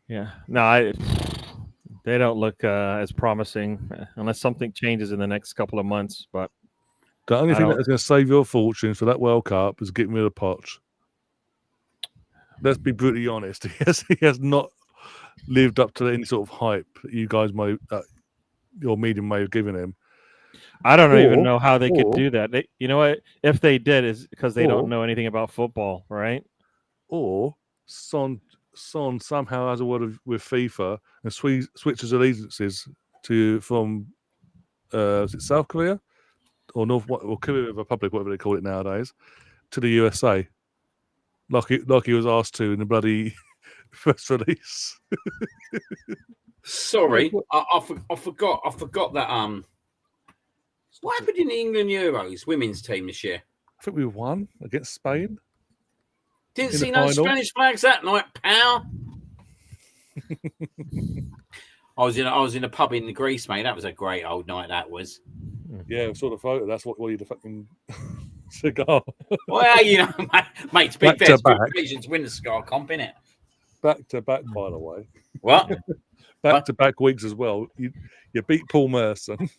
Yeah. No, they don't look as promising unless something changes in the next couple of months. But The only I thing don't- that's going to save your fortune for that World Cup is getting rid of Poch. Let's be brutally honest. He has not lived up to any sort of hype that you guys may, your medium may have given him. I don't even Or- know how they could or- do that. You know what? If they did, is because they or- don't know anything about football, right? Or Son somehow has a word with FIFA and switches allegiances from is it South Korea or Korea Republic, whatever they call it nowadays, to the USA. Like he was asked to in the bloody first release. Sorry, I forgot that. What happened in the England Euros women's team this year? I think we won against Spain. Didn't In see the no final? Spanish flags that night, pal. I was in a pub in Greece, mate. That was a great old night. That was. Yeah, I saw the photo. That's what you the fucking cigar. Well, you know, mate, to be Back fair, to it's good back. occasion to win the Scar Comp, innit? Back to back, by the way. What? Back to back weeks as well. You beat Paul Merson.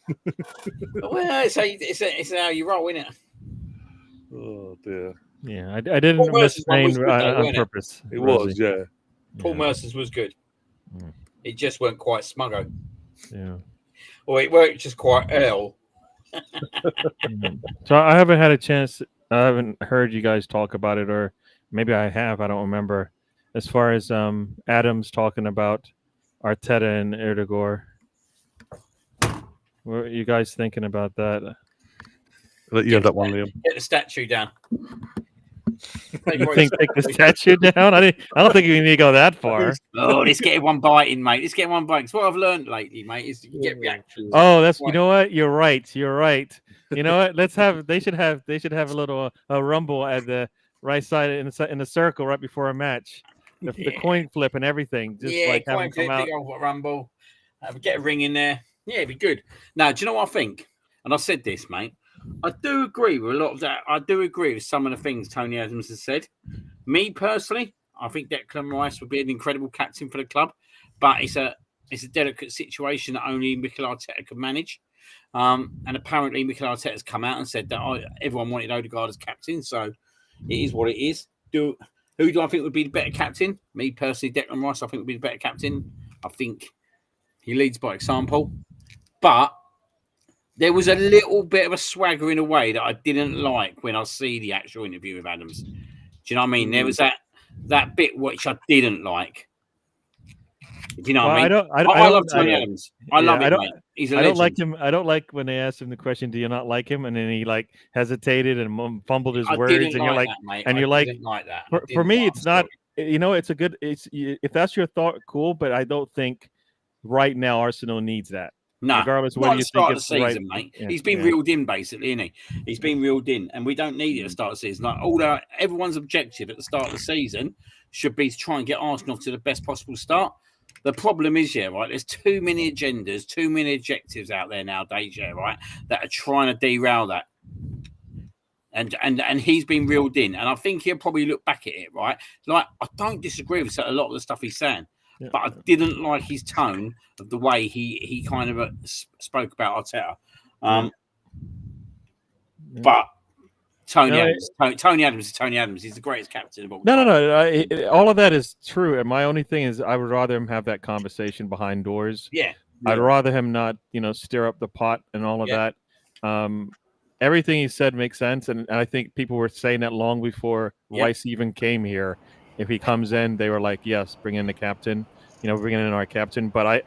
Well, it's how you roll, innit? Oh dear. Yeah, I didn't Paul miss Mercer's one was Spain good though, on wasn't it? purpose. It Rosie. was, yeah. Paul Mercer's was good. Mm. It just weren't quite smuggo. Yeah. Or it weren't just quite Earl. So I haven't had a chance. I haven't heard you guys talk about it, or maybe I have. I don't remember. As far as Adams talking about Arteta and Erdogan, what are you guys thinking about that? You have that one, Liam. Get the statue down. You think take the statue down? I don't think you need to go that far. Oh, let's get one biting, mate. Let's get one biting. It's what I've learned lately, mate, is you get reactions. Oh, that's you know what? You're right. You're right. You know what? They should have a little rumble at the right side in the circle right before a match. The coin flip and everything. Just like have them come out. Big old rumble. Get a ring in there. Yeah, it'd be good. Now, do you know what I think? And I said this, mate. I do agree with a lot of that. I do agree with some of the things Tony Adams has said. Me personally, I think Declan Rice would be an incredible captain for the club, but it's a delicate situation that only Mikel Arteta can manage. And apparently, Mikel Arteta has come out and said that everyone wanted Odegaard as captain, so it is what it is. Who do I think would be the better captain? Me personally, Declan Rice, I think would be the better captain. I think he leads by example, but there was a little bit of a swagger in a way that I didn't like when I see the actual interview with Adams. Do you know what I mean? There was that bit which I didn't like. Do you know what I mean? I love Tony Adams. I love him, mate. He's a legend. don't like him. I don't like when they asked him the question, "Do you not like him?" And then he like hesitated and fumbled his words, and you're like, that. For me, it's not. You know, it's a good. It's if that's your thought, cool. But I don't think right now Arsenal needs that. No, regardless of whether you think it's the season, right, mate. Yeah, he's been reeled in, basically, isn't he? He's been reeled in, and we don't need it at the start of the season. Like everyone's objective at the start of the season should be to try and get Arsenal to the best possible start. The problem is, right, there's too many agendas, too many objectives out there nowadays, right, that are trying to derail that. And he's been reeled in, and I think he'll probably look back at it, right? Like, I don't disagree with a lot of the stuff he's saying. Yeah. But I didn't like his tone of the way he kind of spoke about Arteta. But Tony Adams is Tony Adams. He's the greatest captain of all time. No. All of that is true. And my only thing is I would rather him have that conversation behind doors. Yeah. I'd rather him not, stir up the pot and all of that. Everything he said makes sense. And I think people were saying that long before Rice even came here. If he comes in, they were like, yes, bring in the captain, bring in our captain. But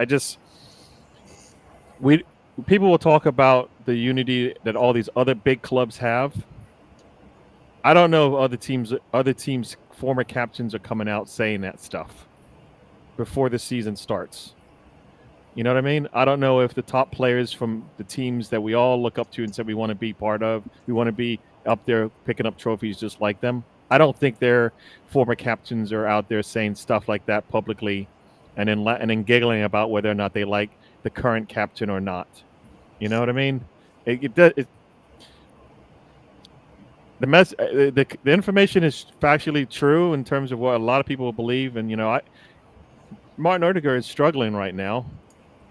people will talk about the unity that all these other big clubs have. I don't know if other teams' former captains are coming out saying that stuff before the season starts. You know what I mean? I don't know if the top players from the teams that we all look up to and said we want to be part of, we want to be up there picking up trophies just like them. I don't think their former captains are out there saying stuff like that publicly, and then giggling about whether or not they like the current captain or not. You know what I mean? The information is factually true in terms of what a lot of people believe, and Martin Odegaard is struggling right now,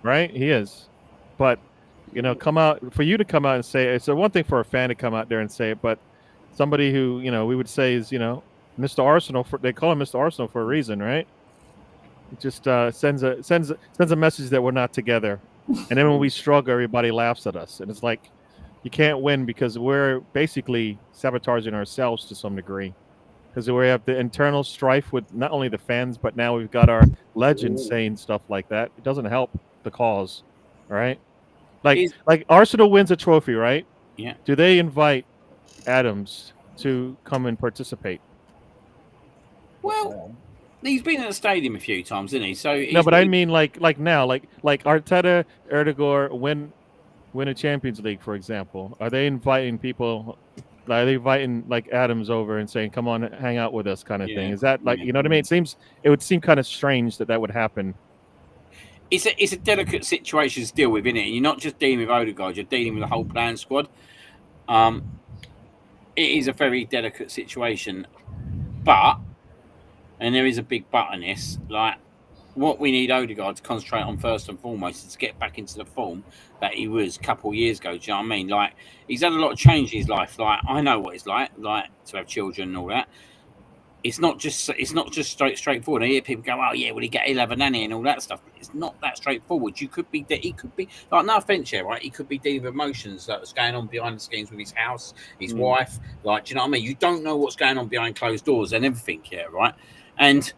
right? He is, but come out for you to come out and say it's one thing for a fan to come out there and say it, but somebody who we would say is Mr. Arsenal, they call him Mr. Arsenal for a reason, right? It just sends a message that we're not together, and then when we struggle, everybody laughs at us, and it's like you can't win because we're basically sabotaging ourselves to some degree. Because we have the internal strife with not only the fans, but now we've got our legends saying stuff like that. It doesn't help the cause, right? Like Arsenal wins a trophy, right? Yeah. Do they invite Adams to come and participate? Well, he's been at the stadium a few times, isn't he? So no, but I mean like now, like Arteta, Erdegaard win a Champions League, for example. Are they inviting people? Are they inviting like Adams over and saying, "Come on, hang out with us," kind of thing? Is that like you know what I mean? It would seem kind of strange that would happen. It's a delicate situation to deal with, isn't it? You're not just dealing with Odegaard; you're dealing with the whole playing squad. It is a very delicate situation, and there is a big but in this. Like, what we need Odegaard to concentrate on first and foremost is to get back into the form that he was a couple of years ago. Do you know what I mean? Like, he's had a lot of change in his life. Like, I know what it's like to have children and all that. It's not just straightforward. I hear people go, "Oh yeah, will he get 11 nanny and all that stuff?" It's not that straightforward. He could be like, no offense here, right? He could be dealing with emotions that's going on behind the scenes with his house, his wife. Like, do you know what I mean? You don't know what's going on behind closed doors and everything here, right? And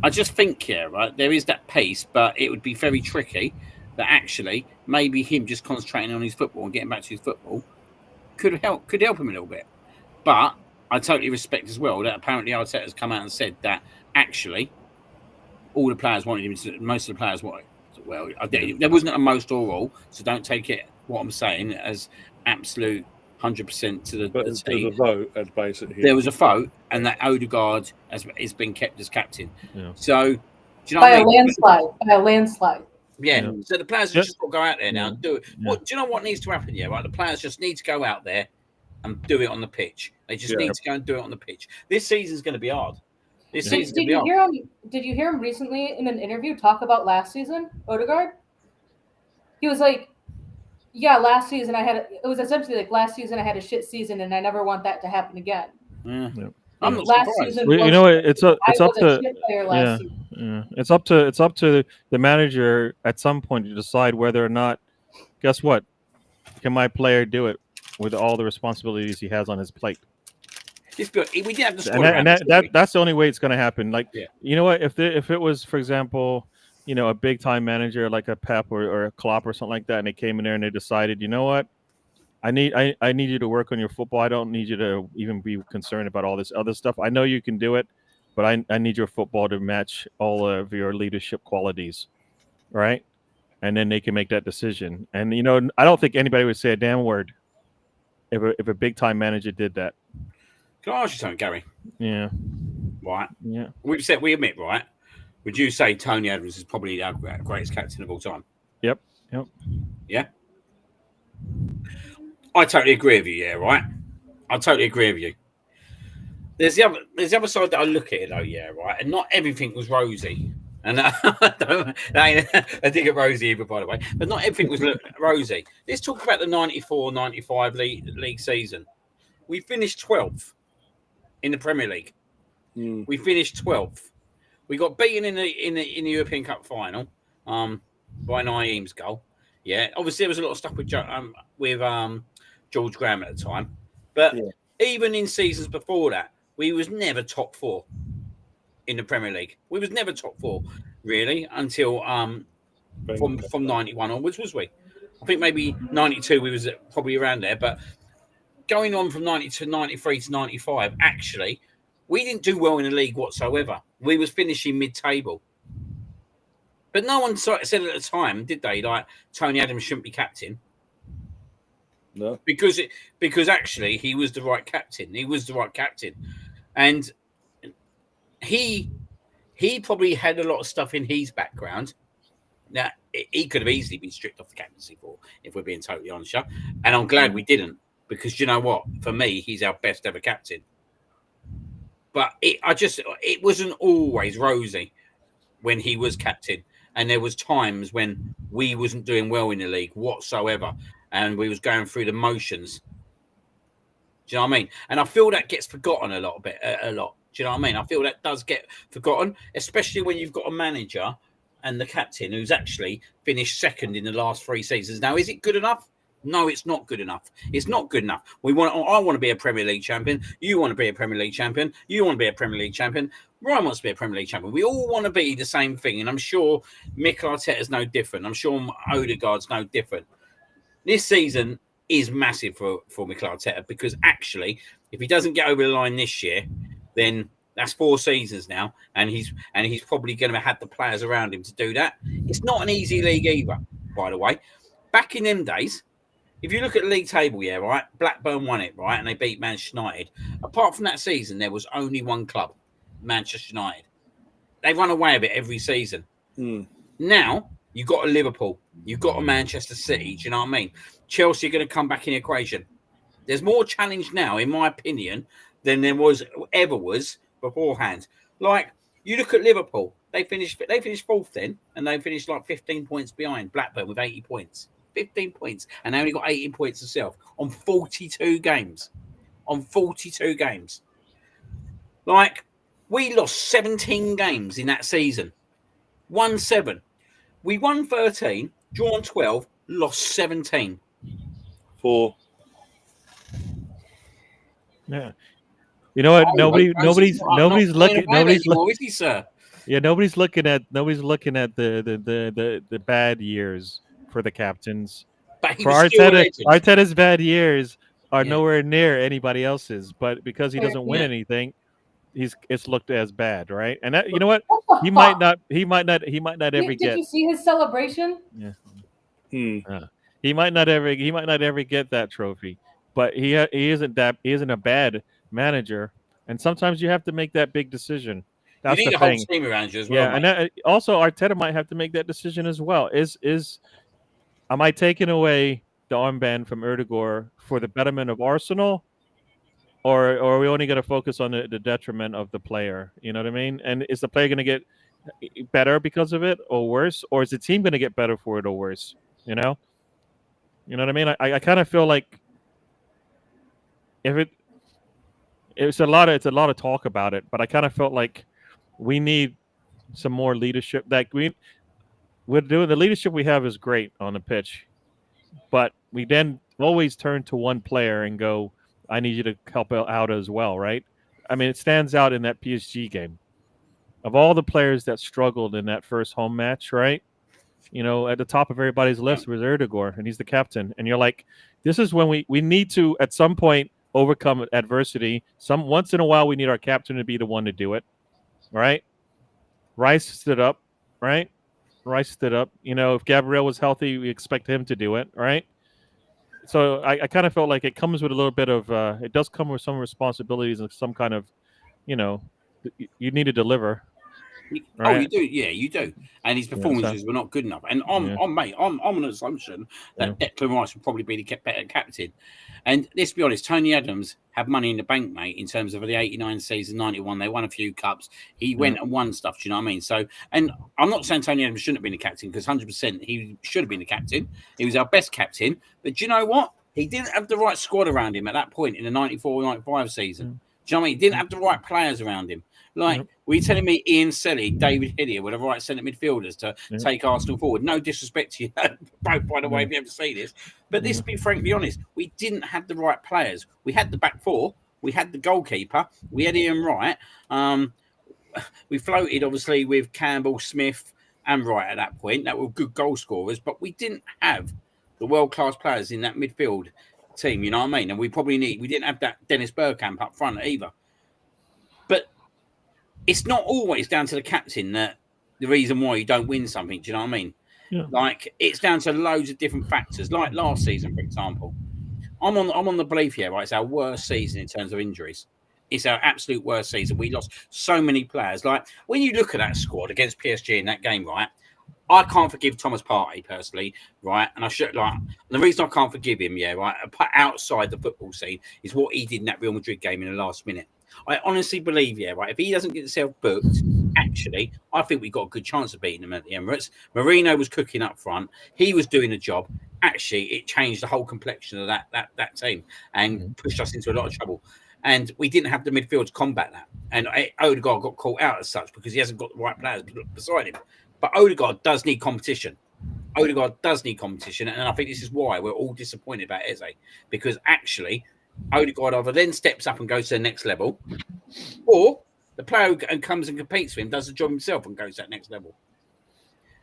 I just think here, right, there is that pace, but it would be very tricky that actually maybe him just concentrating on his football and getting back to his football could help him a little bit. But I totally respect as well that apparently Arteta has come out and said that actually all the players wanted him to, most of the players wanted. Well, there wasn't a most or all, so don't take it what I'm saying as absolute 100% to the team. The vote, and basically there was a vote, and that Odegaard has been kept as captain. Yeah. So, do you know by what I mean? By a landslide. Yeah. So the players have just got to go out there now and do it. Yeah. Do you know what needs to happen here? Right, the players just need to go out there and do it on the pitch. They just need to go and do it on the pitch. This season's going to be hard. Did you hear him recently in an interview talk about last season, Odegaard? He was like, "Yeah, last season it was essentially like last season I had a shit season and I never want that to happen again." Yeah. I'm not last season. Well, it's up to it's up to the manager at some point to decide whether or not. Guess what? Can my player do it with all the responsibilities he has on his plate? We did have the squad, and that's the only way it's going to happen. Like, you know what? If it was, for example, a big time manager like a Pep or a Klopp or something like that, and they came in there and they decided, you know what? I need you to work on your football. I don't need you to even be concerned about all this other stuff. I know you can do it, but I need your football to match all of your leadership qualities, right? And then they can make that decision. And I don't think anybody would say a damn word if a big time manager did that. Can I ask you something, Gary? Yeah. Right. Yeah. We admit, right? Would you say Tony Adams is probably our greatest captain of all time? Yep. Yeah. I totally agree with you. Yeah. Right. I totally agree with you. There's the other side that I look at it though. Yeah. Right. And not everything was rosy. And I dig it rosy either, by the way. But not everything was rosy. Let's talk about the 94-95 league season. We finished 12th in the Premier League. We finished 12th. We got beaten in the European Cup final by Naeem's goal. Yeah, obviously there was a lot of stuff with George Graham at the time, but even in seasons before that, we was never top four in the Premier League. We was never top four really until from 91 onwards, was we? I think maybe 92 we was probably around there, but going on from 92, 93 to 95, actually, we didn't do well in the league whatsoever. We was finishing mid-table. But no one said at the time, did they? Like, Tony Adams shouldn't be captain. No. Because actually, he was the right captain. He was the right captain. And he probably had a lot of stuff in his background. Now, he could have easily been stripped off the captaincy for, if we're being totally honest. And I'm glad we didn't. Because you know what? For me, he's our best ever captain. But it wasn't always rosy. when he was captain, and there was times when we wasn't doing well in the league whatsoever, and we was going through the motions. Do you know what I mean? And I feel that gets forgotten a lot. Do you know what I mean? I feel that does get forgotten, especially when you've got a manager and the captain who's actually finished second in the last 3 seasons. Now, is it good enough? No, it's not good enough. It's not good enough. I want to be a Premier League champion. You want to be a Premier League champion. You want to be a Premier League champion. Ryan wants to be a Premier League champion. We all want to be the same thing. And I'm sure Mikel Arteta's no different. I'm sure Odegaard's no different. This season is massive for Mikel Arteta, because actually, if he doesn't get over the line this year, then that's 4 seasons now, and he's probably going to have the players around him to do that. It's not an easy league either, by the way. Back in them days, if you look at the league table, yeah, right, Blackburn won it, right, and they beat Manchester United. Apart from that season, there was only one club, Manchester United. They run away with it every season. Now, you've got a Liverpool, you've got a Manchester City, do you know what I mean? Chelsea are going to come back in the equation. There's more challenge now, in my opinion, than there ever was beforehand. Like, you look at Liverpool, they finished 4th then, and they finished like 15 points behind Blackburn with 80 points. 15 points, and they only got 18 points themselves on 42 games. Like, we lost 17 games in that season. Won 7. We won 13, drawn 12, lost 17. 4. Yeah. You know what? Nobody's looking. Yeah, nobody's looking at the bad years for the captains. For Arteta's bad years are nowhere near anybody else's, but because he doesn't win anything, it's looked as bad, right? And that, you know what? He might not ever get. Did you see his celebration? Yeah. He might not ever get that trophy, but he isn't a bad manager, and sometimes you have to make that big decision. That's you need the a whole thing. team around you as well. Yeah, and that, also Arteta might have to make that decision as well. Am I taking away the armband from Erdogan for the betterment of Arsenal, or are we only going to focus on the detriment of the player? You know what I mean? And is the player going to get better because of it, or worse, or is the team going to get better for it, or worse? You know what I mean? I kind of feel like it's a lot of talk about it, but I kind of felt like we need some more leadership. Like we're doing, the leadership we have is great on the pitch, but we then always turn to one player and go, I need you to help out as well, right? I mean, it stands out in that PSG game. Of all the players that struggled in that first home match, right? You know, at the top of everybody's list was Erdogan, and he's the captain. And you're like, this is when we need to, at some point, overcome adversity. Once in a while, we need our captain to be the one to do it, right? Rice stood up, right? You know, if Gabriel was healthy, we expect him to do it, right? So I kind of felt like it comes with a little bit of, it does come with some responsibilities and some kind of, you know, you need to deliver. Right? Oh, you do, yeah, you do. And his performances were not good enough. And I'm on an assumption that Declan Rice will probably be the better captain. And let's be honest, Tony Adams had money in the bank, mate, in terms of the 89 season, 91. They won a few cups. He went and won stuff, do you know what I mean? So, and I'm not saying Tony Adams shouldn't have been the captain, because 100% he should have been the captain. He was our best captain. But do you know what? He didn't have the right squad around him at that point in the 94-95 season. Do you know what I mean? He didn't have the right players around him. Like, were you telling me Ian Selly, David Hillier were the right centre midfielders to take Arsenal forward? No disrespect to you both, by the way, if you ever see this. But let's be frankly honest, we didn't have the right players. We had the back four, we had the goalkeeper, we had Ian Wright. We floated, obviously, with Campbell, Smith, and Wright at that point. That were good goal scorers, but we didn't have the world-class players in that midfield team, you know what I mean? And we didn't have that Dennis Bergkamp up front either. But it's not always down to the captain that the reason why you don't win something. Do you know what I mean? Yeah. Like, it's down to loads of different factors. Like last season, for example, I'm on the belief here, right? It's our worst season in terms of injuries. It's our absolute worst season. We lost so many players. Like, when you look at that squad against PSG in that game, right? I can't forgive Thomas Partey personally, right? And I should the reason I can't forgive him, right, outside the football scene, is what he did in that Real Madrid game in the last minute. I honestly believe, right, if he doesn't get himself booked, actually, I think we got a good chance of beating them at the Emirates. Mourinho was cooking up front. He was doing the job. Actually, it changed the whole complexion of that team and pushed us into a lot of trouble. And we didn't have the midfield to combat that. And Odegaard got caught out as such because he hasn't got the right players beside him. But Odegaard does need competition. Odegaard does need competition. And I think this is why we're all disappointed about Eze. Because actually, Odegaard either then steps up and goes to the next level, or the player who comes and competes with him does the job himself and goes to that next level.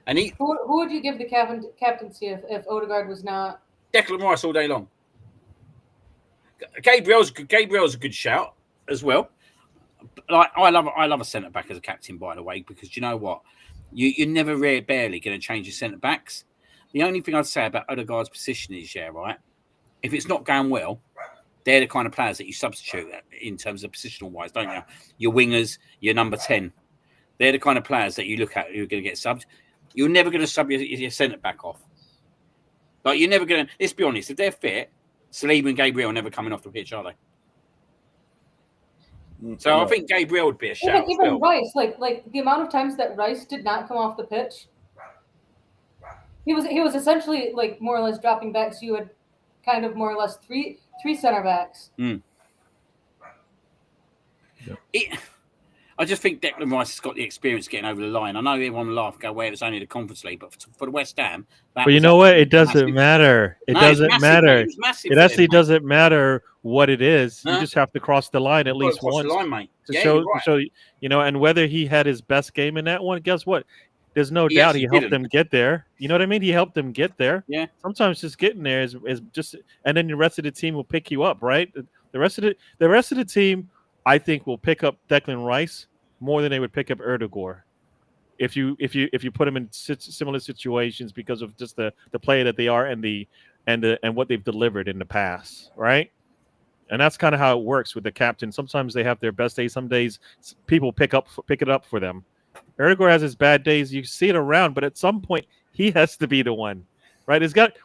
And who would you give the captaincy if Odegaard was not? Declan Rice all day long. Gabriel's a good shout as well. Like I love a centre back as a captain, by the way, because you know what, you're never barely going to change your centre backs. The only thing I'd say about Odegaard's position is, right, if it's not going well, they're the kind of players that you substitute in terms of positional wise, don't you? Your wingers, your number 10. They're the kind of players that you look at who are going to get subbed. You're never going to sub your centre back off. Like, you're never going to, let's be honest, if they're fit, Saliba and Gabriel are never coming off the pitch, are they? So I think Gabriel would be a shout. Even Rice, like the amount of times that Rice did not come off the pitch, he was essentially like more or less dropping back. So you had kind of more or less three center backs. I just think Declan Rice has got the experience getting over the line. I know everyone laugh, go, well, it's only the Conference League, but for the West Ham, but you know what? It doesn't matter. It doesn't matter. It actually doesn't matter what it is. You just have to cross the line at least once to show, you know, and whether he had his best game in that one, guess what? There's no doubt he helped them get there. You know what I mean? He helped them get there. Yeah. Sometimes just getting there is just, and then the rest of the team will pick you up, right? The rest of the team, I think, will pick up Declan Rice more than they would pick up Erdogan if you put them in similar situations because of just the play that they are and what they've delivered in the past, right? And that's kind of how it works with the captain. Sometimes they have their best days. Some days people pick it up for them. Erdogan has his bad days. You see it around, but at some point he has to be the one, right?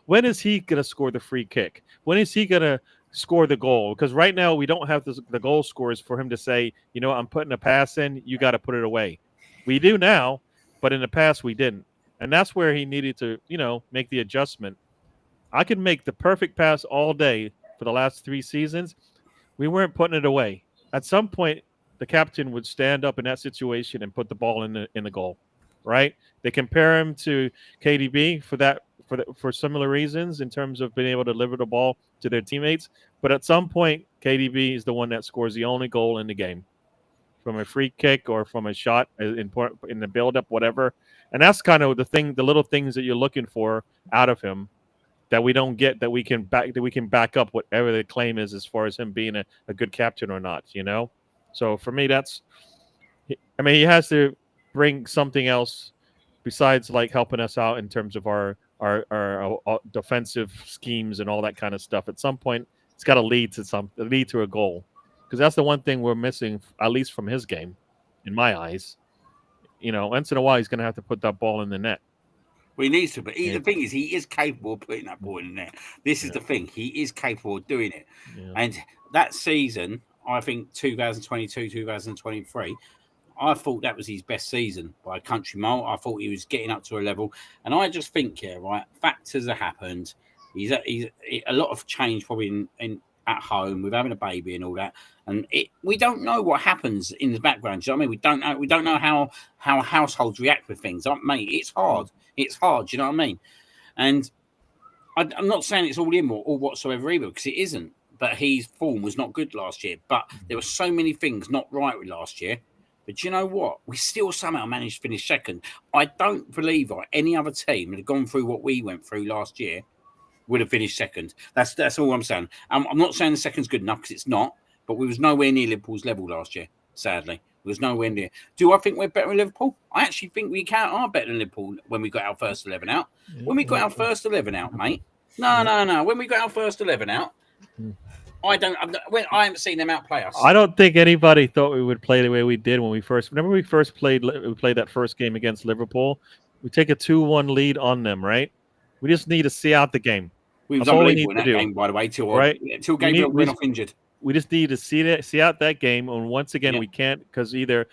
When is he going to score the free kick? When is he going to score the goal? Because right now we don't have the goal scorers for him to say, you know, I'm putting a pass in, you got to put it away. We do now, but in the past we didn't. And that's where he needed to, you know, make the adjustment. I can make the perfect pass all day for the last 3 seasons. We weren't putting it away. At some point, the captain would stand up in that situation and put the ball in the goal, right? They compare him to KDB for similar reasons in terms of being able to deliver the ball to their teammates. But at some point, KDB is the one that scores the only goal in the game from a free kick or from a shot in the build-up, whatever. And that's kind of the little things that you're looking for out of him that we don't get, that we can back up whatever the claim is as far as him being a good captain or not, you know? So for me, he has to bring something else besides like helping us out in terms of our defensive schemes and all that kind of stuff. At some point, it's got to lead to a goal, because that's the one thing we're missing, at least from his game, in my eyes. You know, once in a while, he's going to have to put that ball in the net. Well, he needs to, but the thing is, he is capable of putting that ball in the net. This is the thing; he is capable of doing it. Yeah. And that season, I think 2022, 2023. I thought that was his best season by a country mile. I thought he was getting up to a level. And I just think, factors have happened. He's a lot of change probably in at home with having a baby and all that. And we don't know what happens in the background. Do you know what I mean? We don't know how households react with things. Mate, it's hard. It's hard. Do you know what I mean? And I'm not saying it's all him or whatsoever either, because it isn't. But his form was not good last year. But there were so many things not right with last year. But you know what? We still somehow managed to finish second. I don't believe any other team that had gone through what we went through last year would have finished second. That's all I'm saying. I'm not saying the second's good enough, because it's not. But we was nowhere near Liverpool's level last year, sadly. We was nowhere near. Do I think we're better than Liverpool? I actually think we are better than Liverpool when we got our first 11 out. When we got our first 11 out, mate. No. When we got our first 11 out, I haven't seen them outplay us. I don't think anybody thought we would play the way we did when we first. Remember, we played that first game against Liverpool. We take a 2-1 lead on them, right? We just need to see out the game. We was unbelievable in that game, by the way, till Gabriel went off injured. We just need to see out that game, and once again, we can't, because either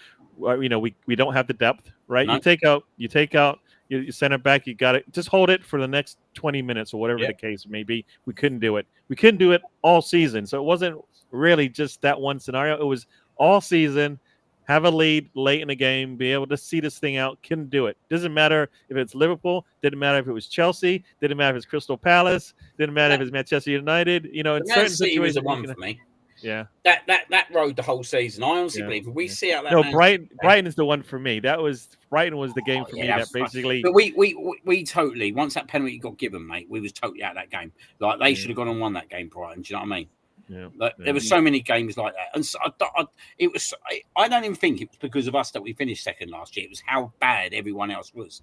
we don't have the depth, right? No. You take out your center back. You got it. Just hold it for the next 20 minutes or whatever the case may be. We couldn't do it. We couldn't do it all season. So it wasn't really just that one scenario. It was all season. Have a lead late in the game, be able to see this thing out. Couldn't do it. Doesn't matter if it's Liverpool. Didn't matter if it was Chelsea. Didn't matter if it's Crystal Palace. Didn't matter if it's Manchester United. In certain City was situations, a one for me. Yeah, that rode the whole season. I honestly believe if we see out that. No, Brighton is the one for me. Brighton was the game for me that basically. But we totally once that penalty got given, mate, we was totally out of that game. Like they should have gone and won that game, Brighton. Do you know what I mean? Yeah. There were so many games like that, and so I don't even think it was because of us that we finished second last year. It was how bad everyone else was.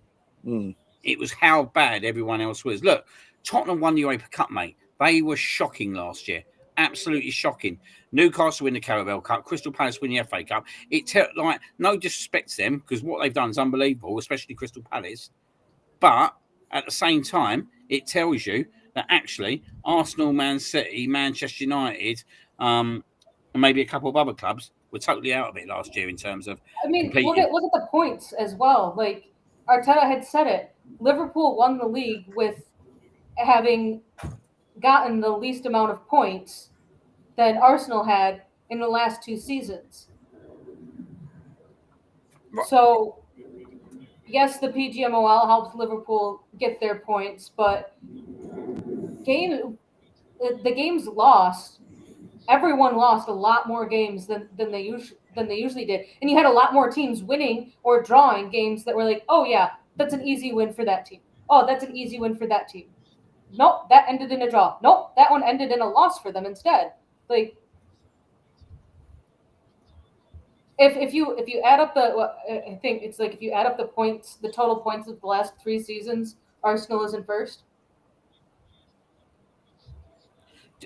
It was how bad everyone else was. Look, Tottenham won the UEFA Cup, mate. They were shocking last year. Absolutely shocking. Newcastle win the Carabao Cup, Crystal Palace win the FA Cup. No disrespect to them because what they've done is unbelievable, especially Crystal Palace. But at the same time, it tells you that actually Arsenal, Man City, Manchester United, and maybe a couple of other clubs were totally out of it last year in terms of. Look at the points as well. Like Arteta had said it. Liverpool won the league with having gotten the least amount of points that Arsenal had in the last 2 seasons. Right. So, yes, the PGMOL helps Liverpool get their points, but the games lost. Everyone lost a lot more games than they usually did, and you had a lot more teams winning or drawing games that were like, oh yeah, that's an easy win for that team. Oh, that's an easy win for that team. Nope, that ended in a draw. Nope, that one ended in a loss for them instead. Like, if you add up I think it's like if you add up the points, the total points of the last 3 seasons, Arsenal is in first.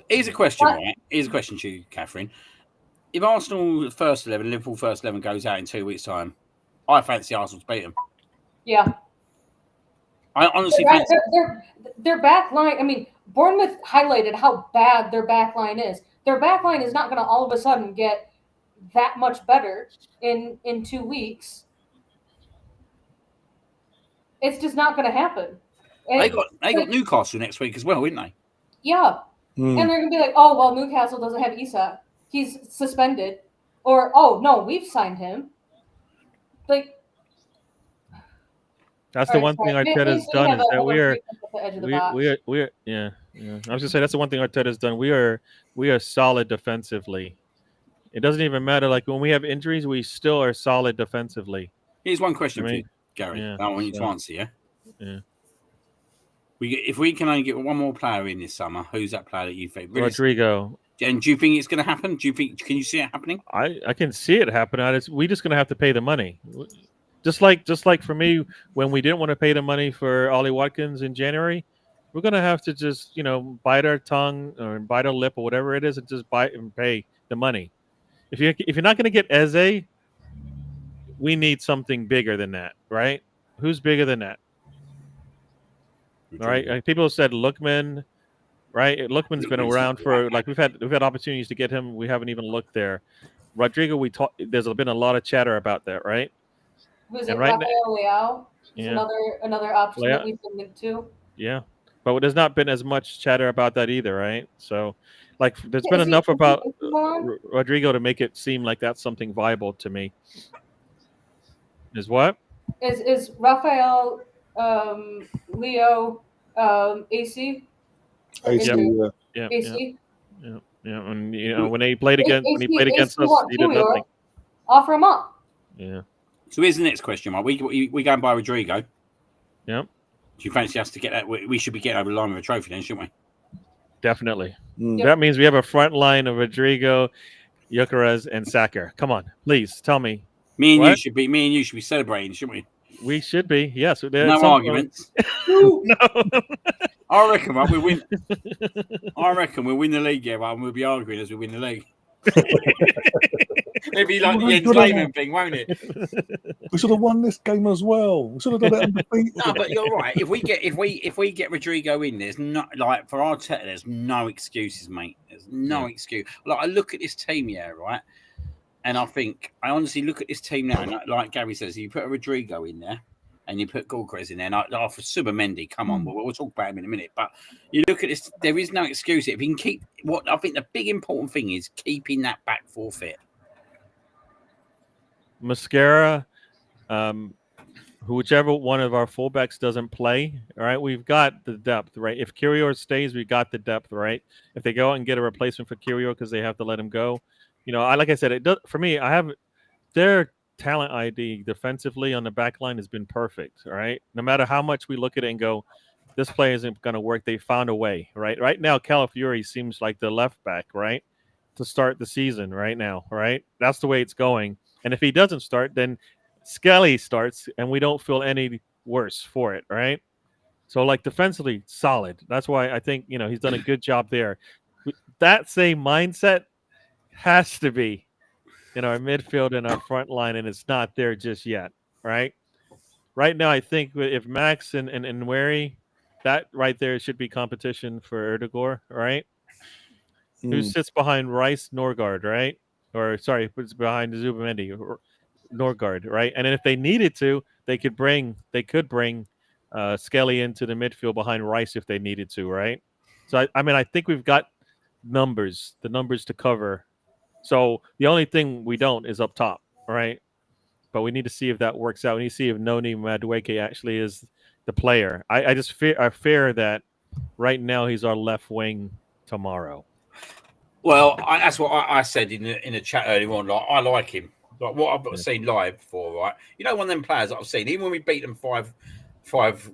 Here's a question, right? Here's a question to you, Catherine. If Arsenal first 11, Liverpool first 11 goes out in 2 weeks' time, I fancy Arsenal to beat them. Yeah. I honestly fancy their back line. I mean, Bournemouth highlighted how bad their back line is. Their back line is not going to all of a sudden get that much better in 2 weeks. It's just not going to happen. And they got Newcastle next week as well, didn't they? Yeah. And they're going to be like, oh, well, Newcastle doesn't have Isak. He's suspended. Or, oh, no, we've signed him. Like, that's the one thing Arteta's done is that we're yeah. I was gonna say that's the one thing Arteta's done. We are solid defensively. It doesn't even matter. Like when we have injuries, we still are solid defensively. Here's one question for you, Gary. I want you to answer. Yeah. If we can only get one more player in this summer, who's that player that you think? Rodrigo. And do you think it's going to happen? Can you see it happening? I can see it happening. We're just going to have to pay the money. Just like for me, when we didn't want to pay the money for Ollie Watkins in January, we're going to have to just, bite our tongue or bite our lip or whatever it is and just bite and pay the money. If you're not going to get Eze, we need something bigger than that, right? Who's bigger than that? All right. People have said Lookman, right? Lookman's been around for we've had opportunities to get him. We haven't even looked there. Rodrigo, there's been a lot of chatter about that, right? Was it Rafael Leao? Another option that we've been linked to. Yeah, but there's not been as much chatter about that either, right? So, there's been enough about Rodrigo to make it seem like that's something viable to me. Is what? Is Rafael Leo AC? AC, yeah. AC. Yeah. And when he played against us, he did nothing. Offer him up. Yeah. So here's the next question, Mike. We going by Rodrigo. Yep. Do you fancy us to get that? We should be getting over the line with a trophy then, shouldn't we? Definitely. That means we have a front line of Rodrigo, Gyökeres, and Saka. Come on, please tell me. Me and you should be celebrating, shouldn't we? We should be. Yes. No arguments. No. I reckon, right, we win. I reckon we'll win the league, and we'll be arguing as we win the league. It'd be like the Jens Lehmann thing, won't it? We should have won this game as well. We should have done it undefeated. No, but you're right. If we get Rodrigo in, there's not for Arteta, there's no excuses, mate. There's no excuse. I look at this team, right? And I think I honestly look at this team now, and like Gary says, you put a Rodrigo in there, and you put Gorkres in there, and for Subamendi, come on, we'll talk about him in a minute. But you look at this, there is no excuse. If he can keep what I think the big important thing is keeping that back four fit. Mascara, whichever one of our fullbacks doesn't play, all right, we've got the depth, right? If Kyrgios stays, we got the depth, right? If they go out and get a replacement for Kyrgios because they have to let him go, like I said, it does for me. I have their talent ID defensively on the back line has been perfect, all right? No matter how much we look at it and go, this play isn't going to work, they found a way, right? Right now, Calafiori seems like the left back, right, to start the season right now, right? That's the way it's going. And if he doesn't start, then Skelly starts, and we don't feel any worse for it, right? So, like, defensively, solid. That's why I think, he's done a good job there. That same mindset has to be in our midfield and our front line, and it's not there just yet, right? Right now, I think if Max and Wary, that right there should be competition for Erdegaard, right? Who sits behind Rice, Norgard, right? Or, sorry, who's behind Zubamendi, Norgard, right? And then if they needed to, they could bring Skelly into the midfield behind Rice if they needed to, right? So, I think we've got the numbers to cover. So the only thing we don't is up top, right? But we need to see if that works out. We need to see if Noni Madueke actually is the player. I fear that right now he's our left wing tomorrow. Well, that's what I said in the chat earlier on. Like, I like him. Like what I've seen live before, right? One of them players that I've seen, even when we beat them 5-0,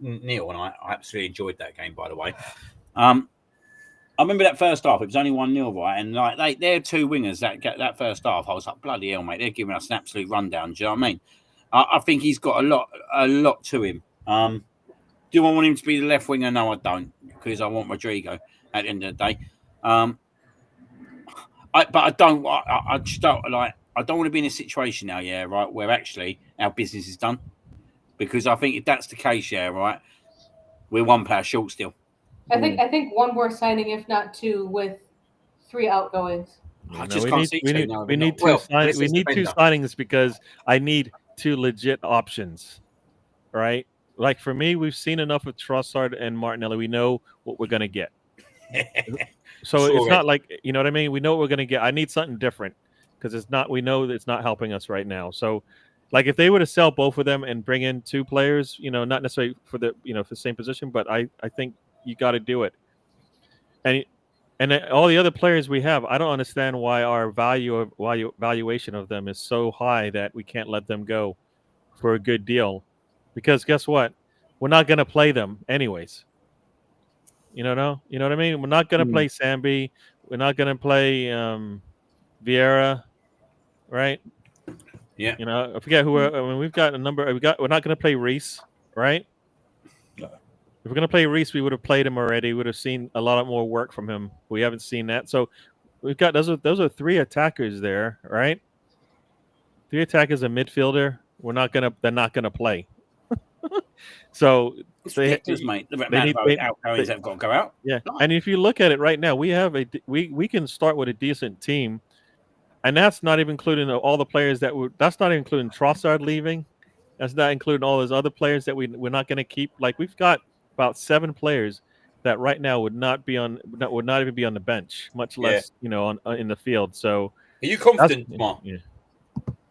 and I absolutely enjoyed that game, by the way. I remember that first half. It was only 1-0, right? And like they're two wingers that first half. I was like, bloody hell, mate! They're giving us an absolute rundown. Do you know what I mean? I think he's got a lot to him. Do I want him to be the left winger? No, I don't, because I want Rodrigo at the end of the day. I don't want to be in a situation now, right, where actually our business is done. Because I think if that's the case, right, we're one player short still. I think one more signing, if not two, with 3 outgoings. I just can't see two now. We need two signings because I need 2 legit options, right? Like for me, we've seen enough of Trossard and Martinelli. We know what we're going to get. So it's not like, you know what I mean? We know what we're going to get. I need something different because we know that it's not helping us right now. So like if they were to sell both of them and bring in 2 players, not necessarily for the same position, but I think you got to do it. And all the other players we have, I don't understand why our valuation of them is so high that we can't let them go for a good deal. Because guess what? We're not going to play them anyways. You know what I mean? We're not going to play Sambi. We're not going to play Vieira, right? Yeah. I forget who. We've got a number. We're not going to play Reese, right? No. If we're going to play Reese, we would have played him already. We would have seen a lot more work from him. We haven't seen that. So we've got those are 3 attackers there, right? 3 attackers, a midfielder. They're not gonna play. So mate. Outgoings have got to go out. Yeah, and if you look at it right now, we have we can start with a decent team, and that's not even including all the players that's not even including Trossard leaving. That's not including all those other players that we're not going to keep. Like we've got about 7 players that right now would not even be on the bench, much less in the field. So are you confident, Mark? Yeah.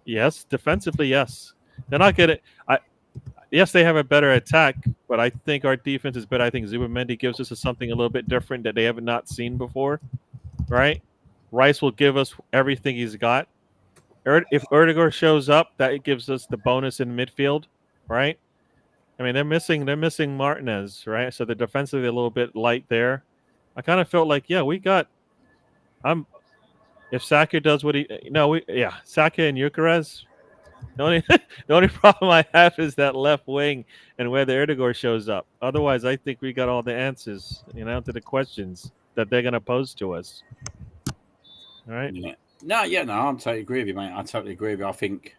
Yes, defensively, yes. They're not going to. Yes, they have a better attack, but I think our defense is better. I think Zubamendi gives us something a little bit different that they have not seen before, right? Rice will give us everything he's got. If Erdegaard shows up, that gives us the bonus in midfield, right? I mean, they're missing Martinez, right? So they're defensively a little bit light there. I kind of felt like, we got. If Saka does what Saka and Gyökeres. The only problem I have is that left wing and whether Erdegaard shows up. Otherwise, I think we got all the answers, to the questions that they're going to pose to us. All right. Yeah. No, I totally agree with you, mate. I totally agree with you. I think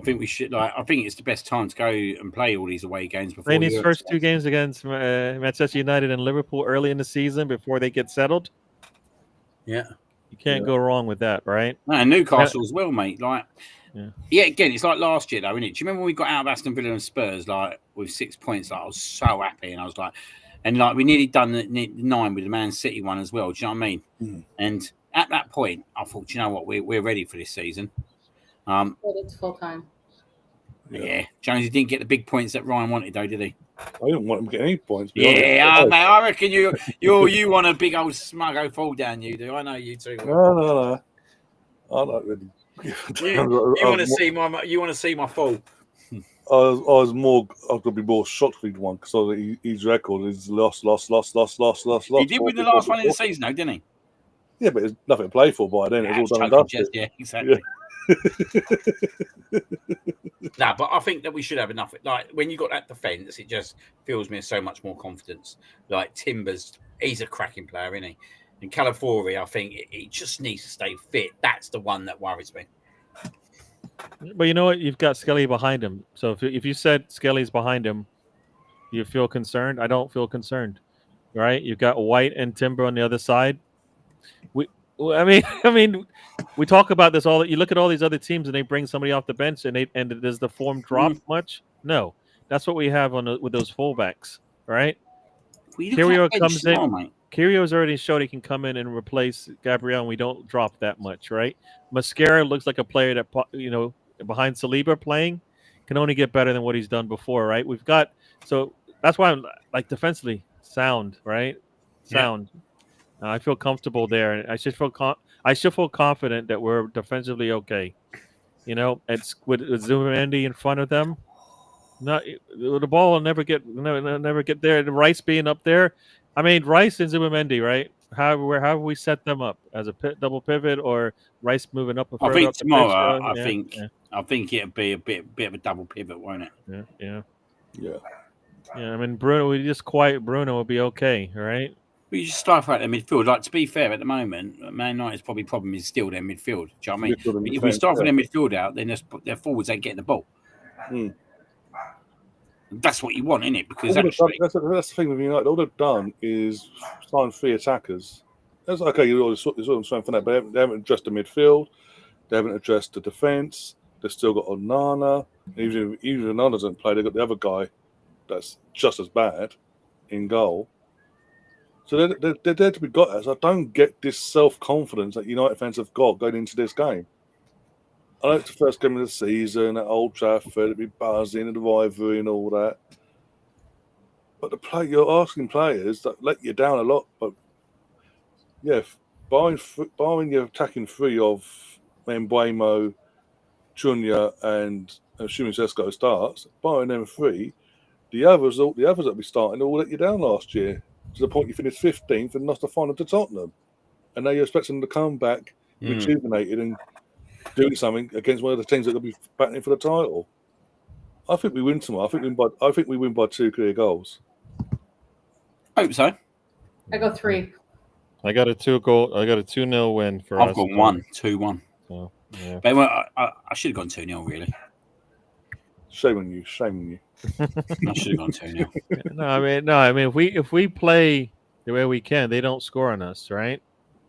we should. I think it's the best time to go and play all these away games before. Playing these first 2 games against Manchester United and Liverpool early in the season before they get settled. Yeah. You can't go wrong with that, right? No, Newcastle as well, mate. Like, yeah, again, it's like last year, though, isn't it? Do you remember when we got out of Aston Villa and Spurs, like with 6 points? Like, I was so happy, and I was like, and like we nearly done the 9 with the Man City one as well. Do you know what I mean? Mm. And at that point, I thought, do you know what, we're ready for this season. But it's full time. Yeah, Jonesy didn't get the big points that Ryan wanted, though, did he? I didn't want him to get any points. Yeah, mate, I reckon you want a big old smuggo fall down. You do. I know you too. No. I don't really. You want to see my fall. I was gonna be more shocked with one because his record is lost. He did win the last one in the season, though, didn't he? Yeah, but there's nothing to play for by then. Yeah, it's all done and dusted. Yeah, exactly. No, but I think that we should have enough. Like when you got that defence, it just fills me with so much more confidence. Like Timbers, he's a cracking player, isn't he? And Calafiori, I think he just needs to stay fit. That's the one that worries me. But you know what? You've got Skelly behind him. So if you said Skelly's behind him, you feel concerned? I don't feel concerned, right? You've got White and Timber on the other side. I mean, we talk about this all. You look at all these other teams, and they bring somebody off the bench, and does the form drop much? No, that's what we have with those fullbacks, right? Kirio comes in. Kirio's already showed he can come in and replace Gabriel, and we don't drop that much, right? Mascara looks like a player that behind Saliba playing can only get better than what he's done before, right? So that's why I'm like defensively sound, right? Sound. Yeah. I feel comfortable there, and I should feel confident that we're defensively okay. You know, it's with Zubimendi in front of them. The ball will never get there. The Rice being up there, I mean Rice and Zubimendi, right? How have we set them up as a double pivot or Rice moving up? I think tomorrow. I think it'll be a bit of a double pivot, won't it? Yeah. I mean Bruno, we just quiet Bruno will be okay, right? But you just start out the midfield. Like, to be fair, at the moment, Man United's probably problem is still their midfield. Do you know what I mean? If we start from their midfield out, then their forwards ain't getting the ball. That's what you want, isn't it? Because that's the thing with United. All they've done is sign 3 attackers. That's okay. You're sort of saying for that, but they haven't addressed the midfield. They haven't addressed the defence. They've still got Onana. Even if Onana doesn't play, they've got the other guy that's just as bad in goal. So they're there to be got at. So I don't get this self-confidence that United fans have got going into this game. I know it's the first game of the season at Old Trafford, it'd be buzzing and the rivalry and all that. But you're asking players that let you down a lot. But yeah, barring your attacking 3 of Mbeumo, Chunya, and assuming Sesko starts, barring them 3, the others that'll be starting all let you down last year. To the point you finished 15th and lost the final to Tottenham. And now you're expecting them to come back rejuvenated and doing something against one of the teams that will be battling for the title. I think we win tomorrow. I think we win by 2 clear goals. Hope so. I go 3. I got a 2-0 win for us. I've got 2-1. So, yeah. But I should have gone 2-0 really. Shame on you. I should have gone 2-0. No, I mean if we play the way we can, they don't score on us, right?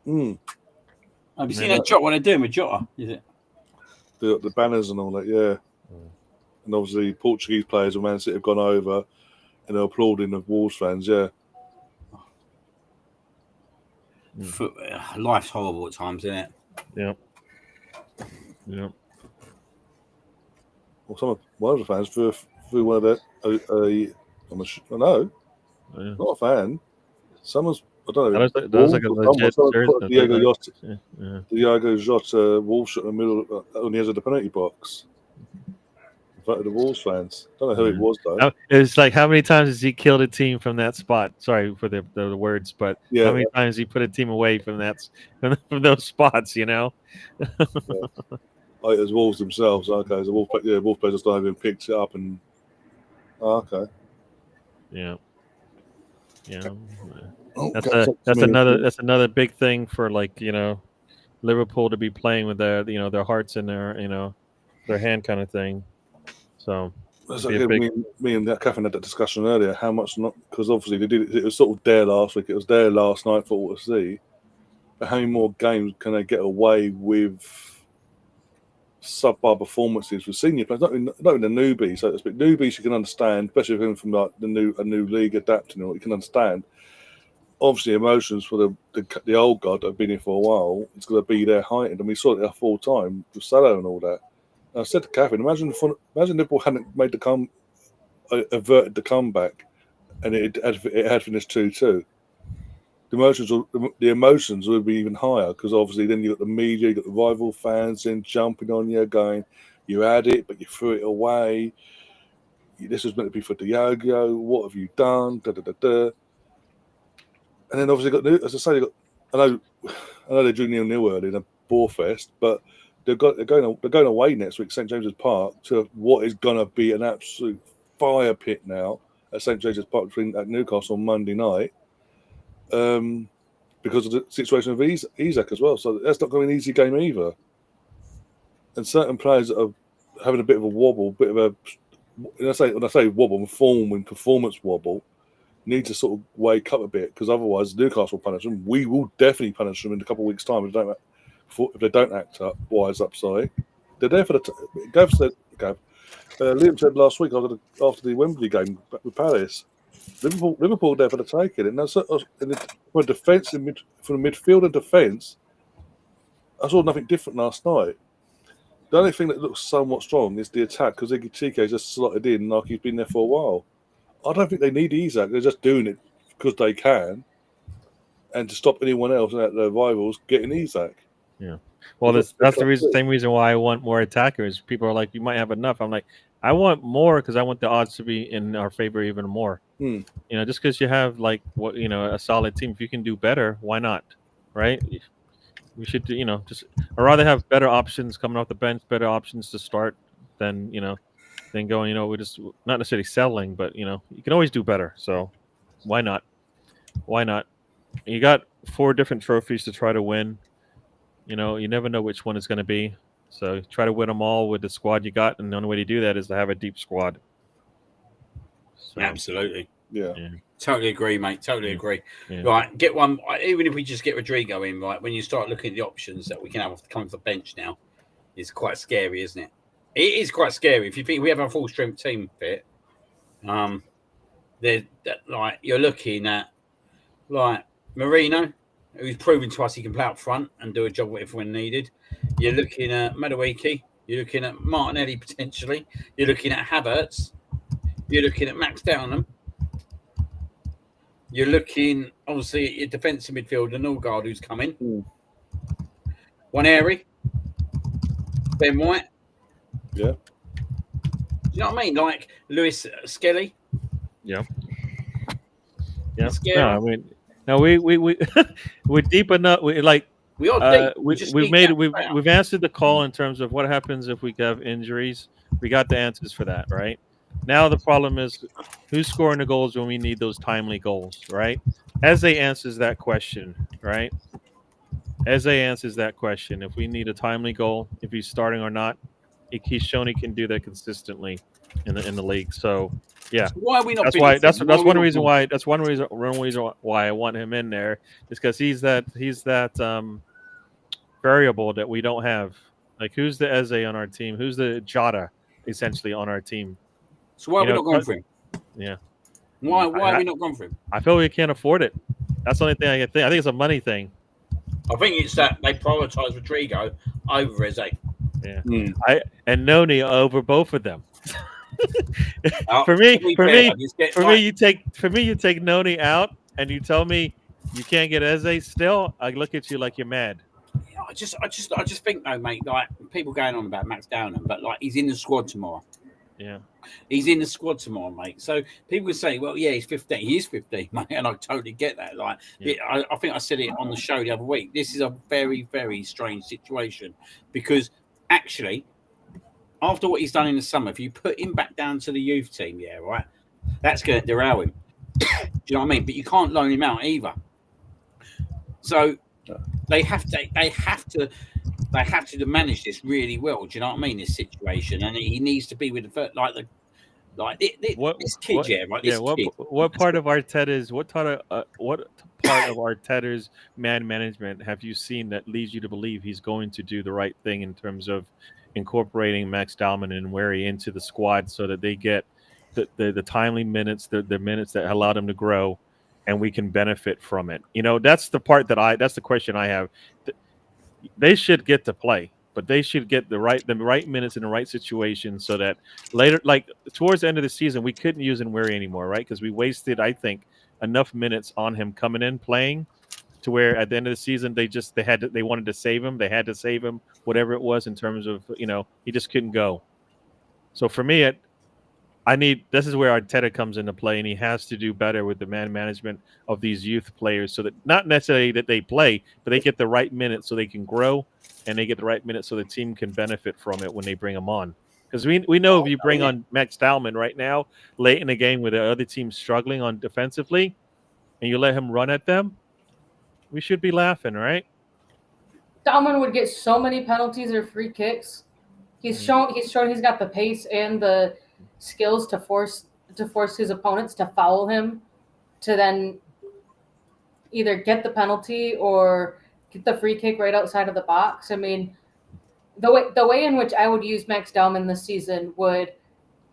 Have you seen that Jota? What they're doing with Jota? Is it the banners and all that? Yeah. And obviously Portuguese players of Man City have gone over and they're applauding the Wolves fans. Yeah. Life's horrible at times, isn't it? Yeah. Well, some of one of the fans through one of their not a fan. Someone's I don't know. That's like a legit Diogo Jota Wolves shot in the middle on the edge of the penalty box. In front of the Wolves fans. Don't know who it was though. It's like how many times has he killed a team from that spot? Sorry for the words, but how many times he put a team away from from those spots? You know. Like as Wolves themselves. Okay, so Wolves players just not even picked it up and. Okay. Yeah. That's another big thing for Liverpool to be playing with their hearts in their hand kind of thing. So me and Catherine had that discussion earlier. How much not? Because obviously they did it was sort of there last week. It was there last night for all to see. how many more games can they get away with subpar performances with senior players? Not in the newbies, so to speak. Newbies you can understand, especially if you're from like a new league adapting, or you can understand. Obviously, emotions for the old guard that have been here for a while, it's going to be there heightened, and we saw it at full time with Salah and all that. And I said to Catherine, imagine Liverpool hadn't made averted the comeback, and it had finished 2-2. The emotions would be even higher, because obviously then you got the media, you got the rival fans in jumping on you, going, "You had it, but you threw it away. This was meant to be for Diogo. What have you done?" Da, da, da, da. And then obviously as I say, I know they're doing 0-0 early in a bore fest, but they're going away next week, St James's Park, to what is going to be an absolute fire pit now at St James's Park at Newcastle on Monday night. Because of the situation of Isak as well. So that's not going to be an easy game either. And certain players that are having a bit of a wobble, when I say wobble, form and performance wobble, need to sort of wake up a bit, because otherwise Newcastle will punish them. We will definitely punish them in a couple of weeks' time if they don't act up, wise up, sorry. They're there for Gav said, Liam said last week after the Wembley game with Palace, Liverpool there for the taking. And that's from defence, from the midfield and defence, I saw nothing different last night. The only thing that looks somewhat strong is the attack, because Iggy just slotted in like he's been there for a while. I don't think they need Isak. They're just doing it because they can, and to stop anyone else and their rivals getting Isak. Yeah. Well, that's the same reason why I want more attackers. People are like, you might have enough. I'm like, I want more, because I want the odds to be in our favor even more. You know, just because you have a solid team, if you can do better, why not? Right? We should do, I'd rather have better options coming off the bench, better options to start than going, we're just not necessarily selling, but you can always do better. So why not? Why not? You got 4 different trophies to try to win. You never know which one it's going to be. So try to win them all with the squad you got, and the only way to do that is to have a deep squad. So, absolutely. Yeah. Totally agree, mate. Totally agree. Yeah. Right, get one. Even if we just get Rodrigo in, right, when you start looking at the options that we can have coming off the bench now, it's quite scary, isn't it? It is quite scary. If you think we have a full strength team fit, you're looking at like Marino, who's proven to us he can play up front and do a job when needed. You're looking at Madueke. You're looking at Martinelli potentially. You're looking at Havertz. You're looking at Max Downham. You're looking, obviously, at your defensive midfield and Norgard, who's coming. Waneri. Ben White. Yeah. Do you know what I mean? Like Lewis Skelly. Yeah. Yeah. No, I mean, no, we we're deep enough. We've answered the call in terms of what happens if we have injuries. We got the answers for that, right? Now the problem is who's scoring the goals when we need those timely goals, right? Eze answers that question, right? Eze answers that question. If we need a timely goal, if he's starting or not, he's shown he can do that consistently in the league. So yeah, why are we not? That's one reason why I want him in there, is because he's that variable that we don't have. Like, who's the Eze on our team? Who's the Jota essentially on our team? So why are we not going for him? Yeah. Why are we not going for him? I feel we can't afford it. That's the only thing I can think. I think it's a money thing. I think it's that they prioritise Rodrigo over Eze. Yeah. And Noni over both of them. For me, you take Noni out and you tell me you can't get Eze still. I look at you like you're mad. I just think though, mate. Like, people going on about Max Downham, but like, he's in the squad tomorrow. Yeah, he's in the squad tomorrow, mate. So people can say, well, yeah, he's 15. He is 15, mate, and I totally get that. Like, I think I said it on the show the other week. This is a very, very strange situation, because actually, after what he's done in the summer, if you put him back down to the youth team, right, that's going to derail him. Do you know what I mean? But you can't loan him out either. So they have to manage this really well. Do you know what I mean? This situation, and he needs to be with Like this kid, right? This What kid. what part of Arteta's what part of Arteta's man management have you seen that leads you to believe he's going to do the right thing in terms of incorporating Max Dalman and Wary into the squad so that they get the timely minutes, the minutes that allow them to grow, and we can benefit from it. That's the part that's the question I have. They should get to play, but they should get the right minutes in the right situation so that later, like towards the end of the season, we couldn't use Nweri anymore, right? Because we wasted, I think, enough minutes on him coming in playing to where at the end of the season they wanted to save him. They had to save him, whatever it was in terms of he just couldn't go. So for me, this is where Arteta comes into play, and he has to do better with the man management of these youth players so that not necessarily that they play, but they get the right minutes so they can grow, and they get the right minutes so the team can benefit from it when they bring them on. Because we know if you bring on Max Dalman right now, late in the game where the other team's struggling on defensively, and you let him run at them, we should be laughing, right? Dalman would get so many penalties or free kicks. He's shown he's got the pace and the skills to force his opponents to foul him, to then either get the penalty or get the free kick right outside of the box. I mean, the way in which I would use Max Dalman this season would,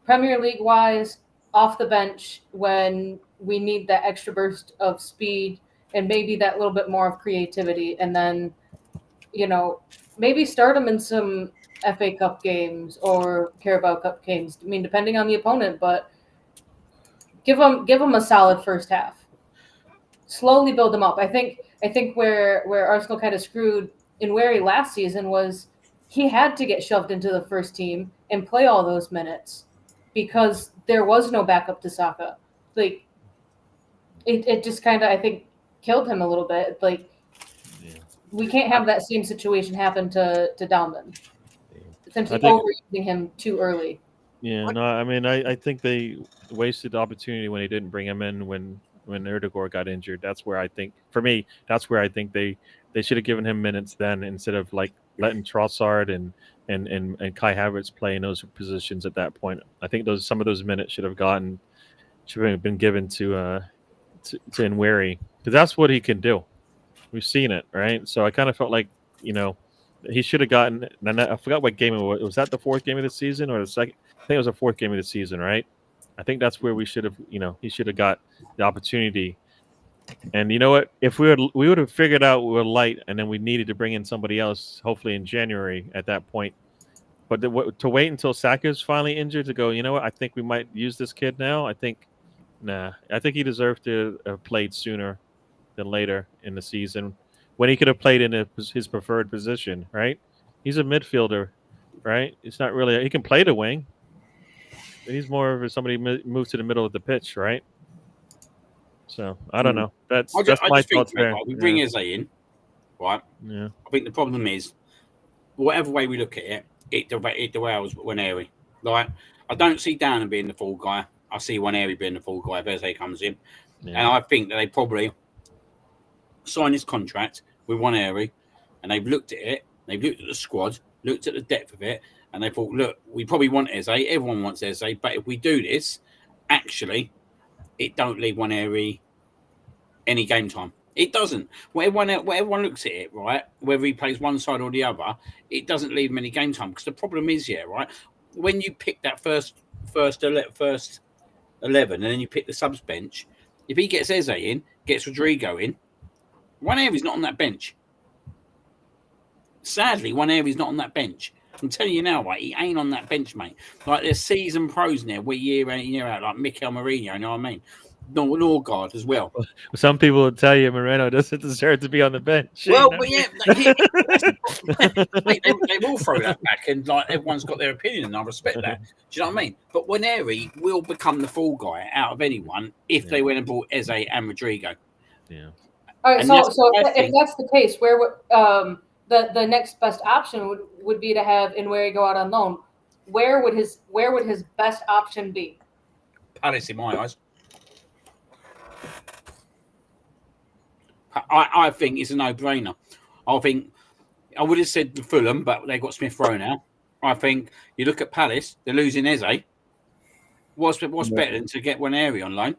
Premier League wise, off the bench when we need that extra burst of speed and maybe that little bit more of creativity, and then maybe start him in some FA Cup games or Carabao Cup games. I mean, depending on the opponent, but give him a solid first half. Slowly build them up. I think where Arsenal kind of screwed Nweri last season was he had to get shoved into the first team and play all those minutes because there was no backup to Saka. Like it just kind of, I think, killed him a little bit. Like we can't have that same situation happen to Dalman. Essentially overusing him too early. Yeah, no, I mean, I think they wasted the opportunity when they didn't bring him in when Erdegaard got injured. That's where I think, for me, they should have given him minutes then instead of like letting Trossard and Kai Havertz play in those positions at that point. I think some of those minutes should have been given to Nweri because that's what he can do. We've seen it, right? So I kind of felt like he should have gotten. And I forgot what game it was. Was that the fourth game of the season or the second? I think it was the fourth game of the season, right? I think that's where we should have. He should have got the opportunity. And you know what? If we would have figured out we were light, and then we needed to bring in somebody else, hopefully in January at that point. But to wait until Saka's finally injured to go, you know what? I think we might use this kid now. I think he deserved to have played sooner than later in the season when he could have played in his preferred position, right? He's a midfielder, right? It's not really he can play the wing. But he's more of somebody moves to the middle of the pitch, right? So I don't know. That's my thoughts there. We bring Eze in, right? Yeah. I think the problem is, whatever way we look at it derails Waneri. Like I don't see Dan being the fall guy. I see Waneri being the fall guy if Eze comes in, and I think that they probably sign his contract with Waneri, and they've looked at it. They've looked at the squad, looked at the depth of it, and they thought, look, we probably want Eze. Everyone wants Eze, but if we do this, actually, it don't leave Waneri any game time. It doesn't. When everyone looks at it, right, whether he plays one side or the other, it doesn't leave him any game time. Because the problem is, right, when you pick that first 11 and then you pick the subs bench, if he gets Eze in, gets Rodrigo in, Waneri's not on that bench. Sadly, Waneri's not on that bench. I'm telling you now, right, he ain't on that bench, mate. Like, there's seasoned pros now, year in, year out, like Mikel Mourinho, you know what I mean? Norgard as well. Some people will tell you Moreno doesn't deserve to be on the bench. Well, but yeah, they will throw that back, and like everyone's got their opinion, and I respect that. Do you know what I mean? But Waneri will become the fall guy out of anyone if they went and bought Eze and Rodrigo. Yeah. All right. So if that's the case, where would the next best option would be to have Nweri go out on loan? Where would his best option be? Palace, in my eyes. I think it's a no-brainer. I would have said Fulham, but they got Smith Rowe now. I think you look at Palace, they're losing Eze. What's better than to get one area on loan?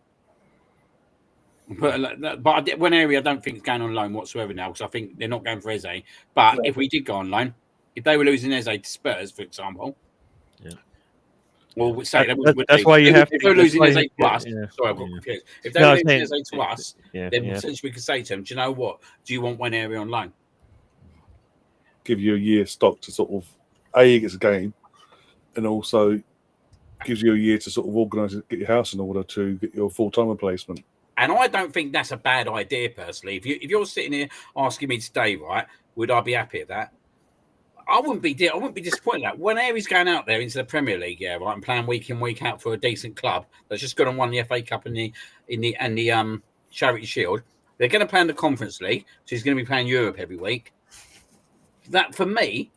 But one area I don't think is going on loan whatsoever now, because I think they're not going for Eze. But if we did go on loan, if they were losing Eze to Spurs, for example, well, we say that's why you have. If they were losing Eze to us, yeah, sorry, I got confused. If they were losing Eze to us, then essentially we could say to them, "Do you know what? Do you want one area on loan?" Give you a year's stock to sort of he gets a game, and also gives you a year to sort of organise it, get your house in order to get your full-time replacement. And I don't think that's a bad idea, personally. If you're sitting here asking me today, right, would I be happy with that? I wouldn't be disappointed. That when Harry's going out there into the Premier League, right, and playing week in week out for a decent club that's just gone and won the FA Cup and the Charity Shield, they're going to play in the Conference League, so he's going to be playing Europe every week. That for me,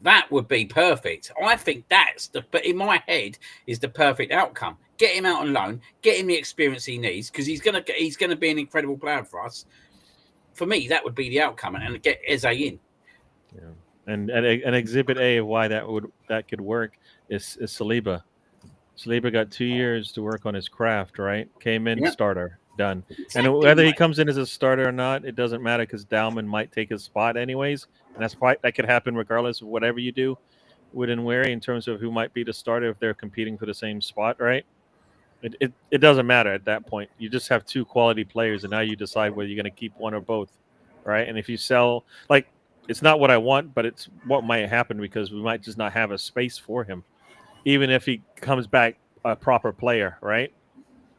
that would be perfect. I think but in my head is the perfect outcome. Get him out on loan, get him the experience he needs, because he's gonna be an incredible player for us. For me, that would be the outcome, and get Eze in. Yeah, and Exhibit A of why that could work is Saliba. Saliba got 2 years to work on his craft. Right, came in starter, done. Exactly, and whether he comes in as a starter or not, it doesn't matter, because Dalman might take his spot anyways, and that could happen regardless of whatever you do with Nweri in terms of who might be the starter if they're competing for the same spot, right? It doesn't matter at that point. You just have two quality players, and now you decide whether you're going to keep one or both, right? And if you sell, like, it's not what I want, but it's what might happen, because we might just not have a space for him, even if he comes back a proper player, right?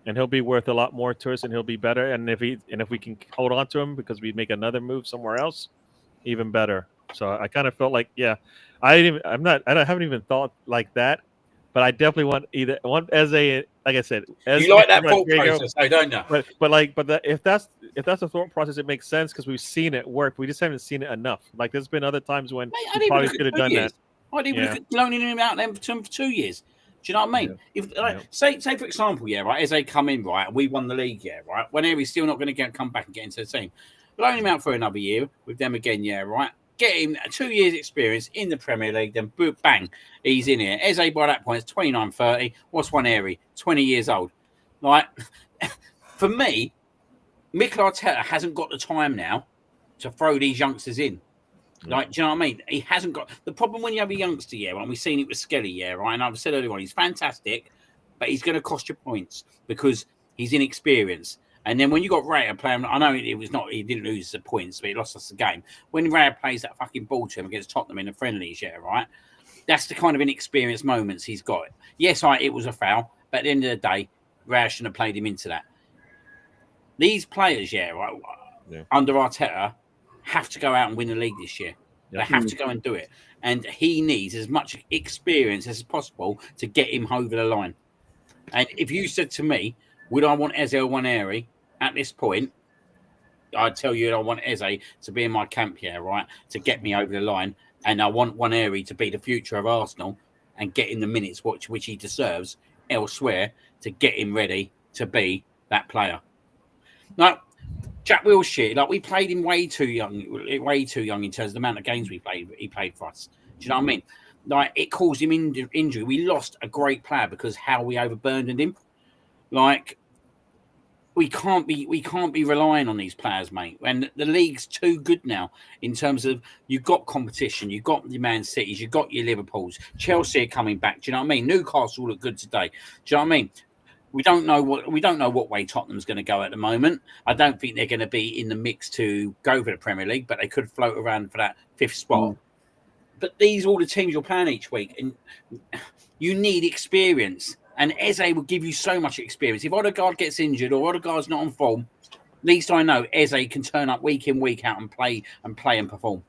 And he'll be worth a lot more to us, and he'll be better. And if we can hold on to him because we make another move somewhere else, even better. So I kind of felt like, I haven't even thought like that, but I definitely want Eze. Like I said, you like that thought process, though, don't you? But if that's a thought process, it makes sense, because we've seen it work. We just haven't seen it enough. Like, there's been other times when we probably could have done that. I didn't look at loaning him out there for 2 years. Do you know what I mean? Yeah. Say for example, right, Eze come in, right, and we won the league, right, when Harry's still not going to come back and get into the team. Loan him out for another year with them again, right? Get him 2 years experience in the Premier League, then bang, he's in here. Eze by that point is 29, 30. What's one Harry? 20 years old. Like, for me, Mikel Arteta hasn't got the time now to throw these youngsters in. Like, do you know what I mean? He hasn't got the problem when you have a youngster, and we've seen it with Skelly, right? And I've said earlier on, he's fantastic, but he's going to cost you points because he's inexperienced. And then when you got Raya playing, I know he didn't lose the points, but he lost us the game. When Raya plays that fucking ball to him against Tottenham in the friendlies, right? That's the kind of inexperienced moments he's got. Yes, it was a foul, but at the end of the day, Raya shouldn't have played him into that. These players, right, under Arteta, have to go out and win the league this year. They have to go and do it. And he needs as much experience as possible to get him over the line. And if you said to me, would I want Eze or Nwaneri at this point, I'd tell you I want Eze to be in my camp here, right, to get me over the line. And I want Nwaneri to be the future of Arsenal and get in the minutes which he deserves elsewhere to get him ready to be that player. Now, Jack Wilshere, like, we played him way too young in terms of the amount of games he played for us. Do you know what I mean? Like, it caused him injury. We lost a great player because how we overburdened him. Like, we can't be relying on these players, mate. And the league's too good now in terms of you've got competition, you've got your Man Cities, you've got your Liverpools, Chelsea are coming back. Do you know what I mean? Newcastle look good today. Do you know what I mean? We don't know what way Tottenham's going to go at the moment. I don't think they're going to be in the mix to go for the Premier League, but they could float around for that 5th spot. But these are all the teams you're playing each week, and you need experience. And Eze will give you so much experience. If Odegaard gets injured or Odegaard's not on form, at least I know Eze can turn up week in, week out and play and perform.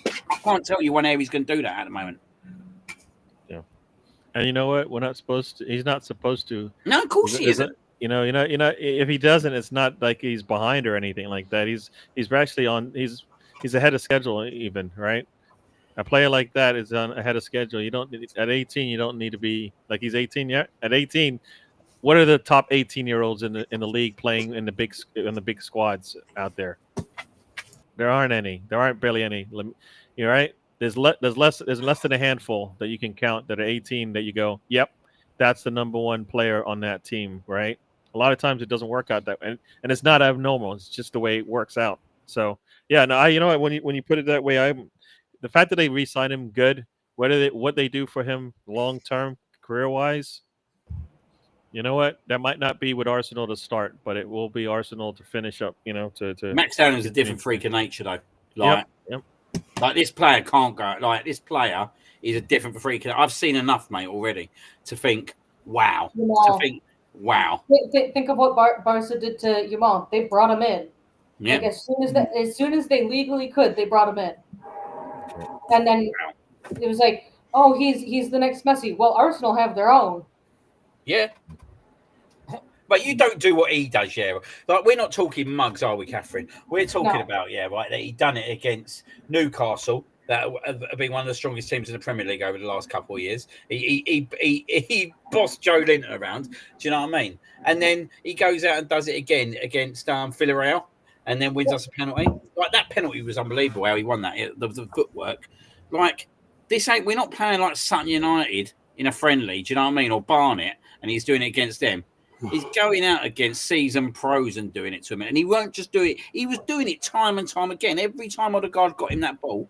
I can't tell you when Harry's going to do that at the moment. Yeah. And you know what? He's not supposed to. No, of course he isn't. If he doesn't, it's not like he's behind or anything like that. He's actually he's ahead of schedule even, right? A player like that is ahead of schedule. At 18, you don't need to be like he's 18 yet. At 18, what are the top 18-year-olds in the league playing in the big squads out there? There aren't any. There aren't barely any. You're right. There's less than a handful that you can count that are 18 that you go, yep, that's the number one player on that team, right? A lot of times it doesn't work out that way, and it's not abnormal. It's just the way it works out. So yeah, no, you know what, when you put it that way, the fact that they re-signed him, good. What they do for him long term, career wise, you know what, that might not be with Arsenal to start, but it will be Arsenal to finish up. To Max Down is a different freak of nature, though. Yep. Like this player can't go. Like this player is a different freak. I've seen enough, mate, already to think, wow. Think of what Barca did to Yamal. They brought him in. Yeah. Like as soon as they legally could, they brought him in. And then it was like, oh, he's the next Messi. Well, Arsenal have their own. Yeah. But you don't do what he does, yeah. Like we're not talking mugs, are we, Catherine? We're talking about, right, that he done it against Newcastle. That have been one of the strongest teams in the Premier League over the last couple of years. He bossed Joe Linton around. Do you know what I mean? And then he goes out and does it again against Villarreal, and then wins us a penalty. Like that penalty was unbelievable. How he won that, the footwork. Like this ain't. We're not playing like Sutton United in a friendly. Do you know what I mean? Or Barnet, and he's doing it against them. He's going out against seasoned pros and doing it to him, and he won't just do it. He was doing it time and time again. Every time Odegaard got him that ball,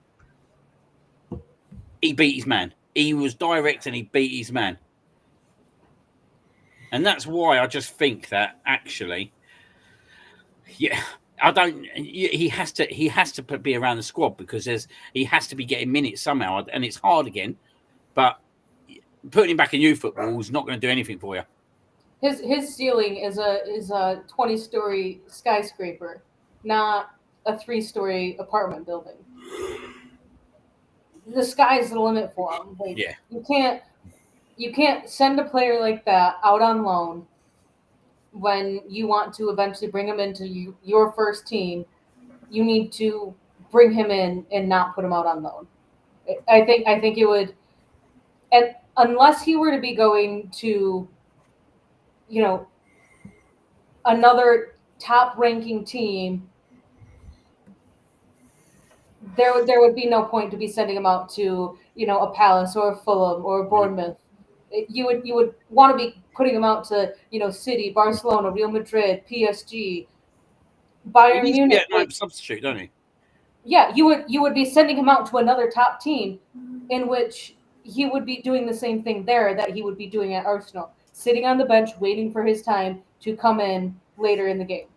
he beat his man. He was direct and he beat his man. And that's why I just think that actually, yeah, I don't. He has to be around the squad because he has to be getting minutes somehow, and it's hard again. But putting him back in youth football is not going to do anything for you. His ceiling is a 20-story skyscraper, not a 3-story apartment building. The sky's the limit for him. Like, yeah. You can't send a player like that out on loan when you want to eventually bring him into your first team. You need to bring him in and not put him out on loan. I think it would, and unless he were to be going to, another top-ranking team, there would be no point to be sending him out to a Palace or a Fulham or a Bournemouth. You would want to be putting him out to City, Barcelona, Real Madrid, PSG, Bayern Munich. Substitute, don't he? Yeah, you would be sending him out to another top team, in which he would be doing the same thing there that he would be doing at Arsenal, sitting on the bench waiting for his time to come in later in the game.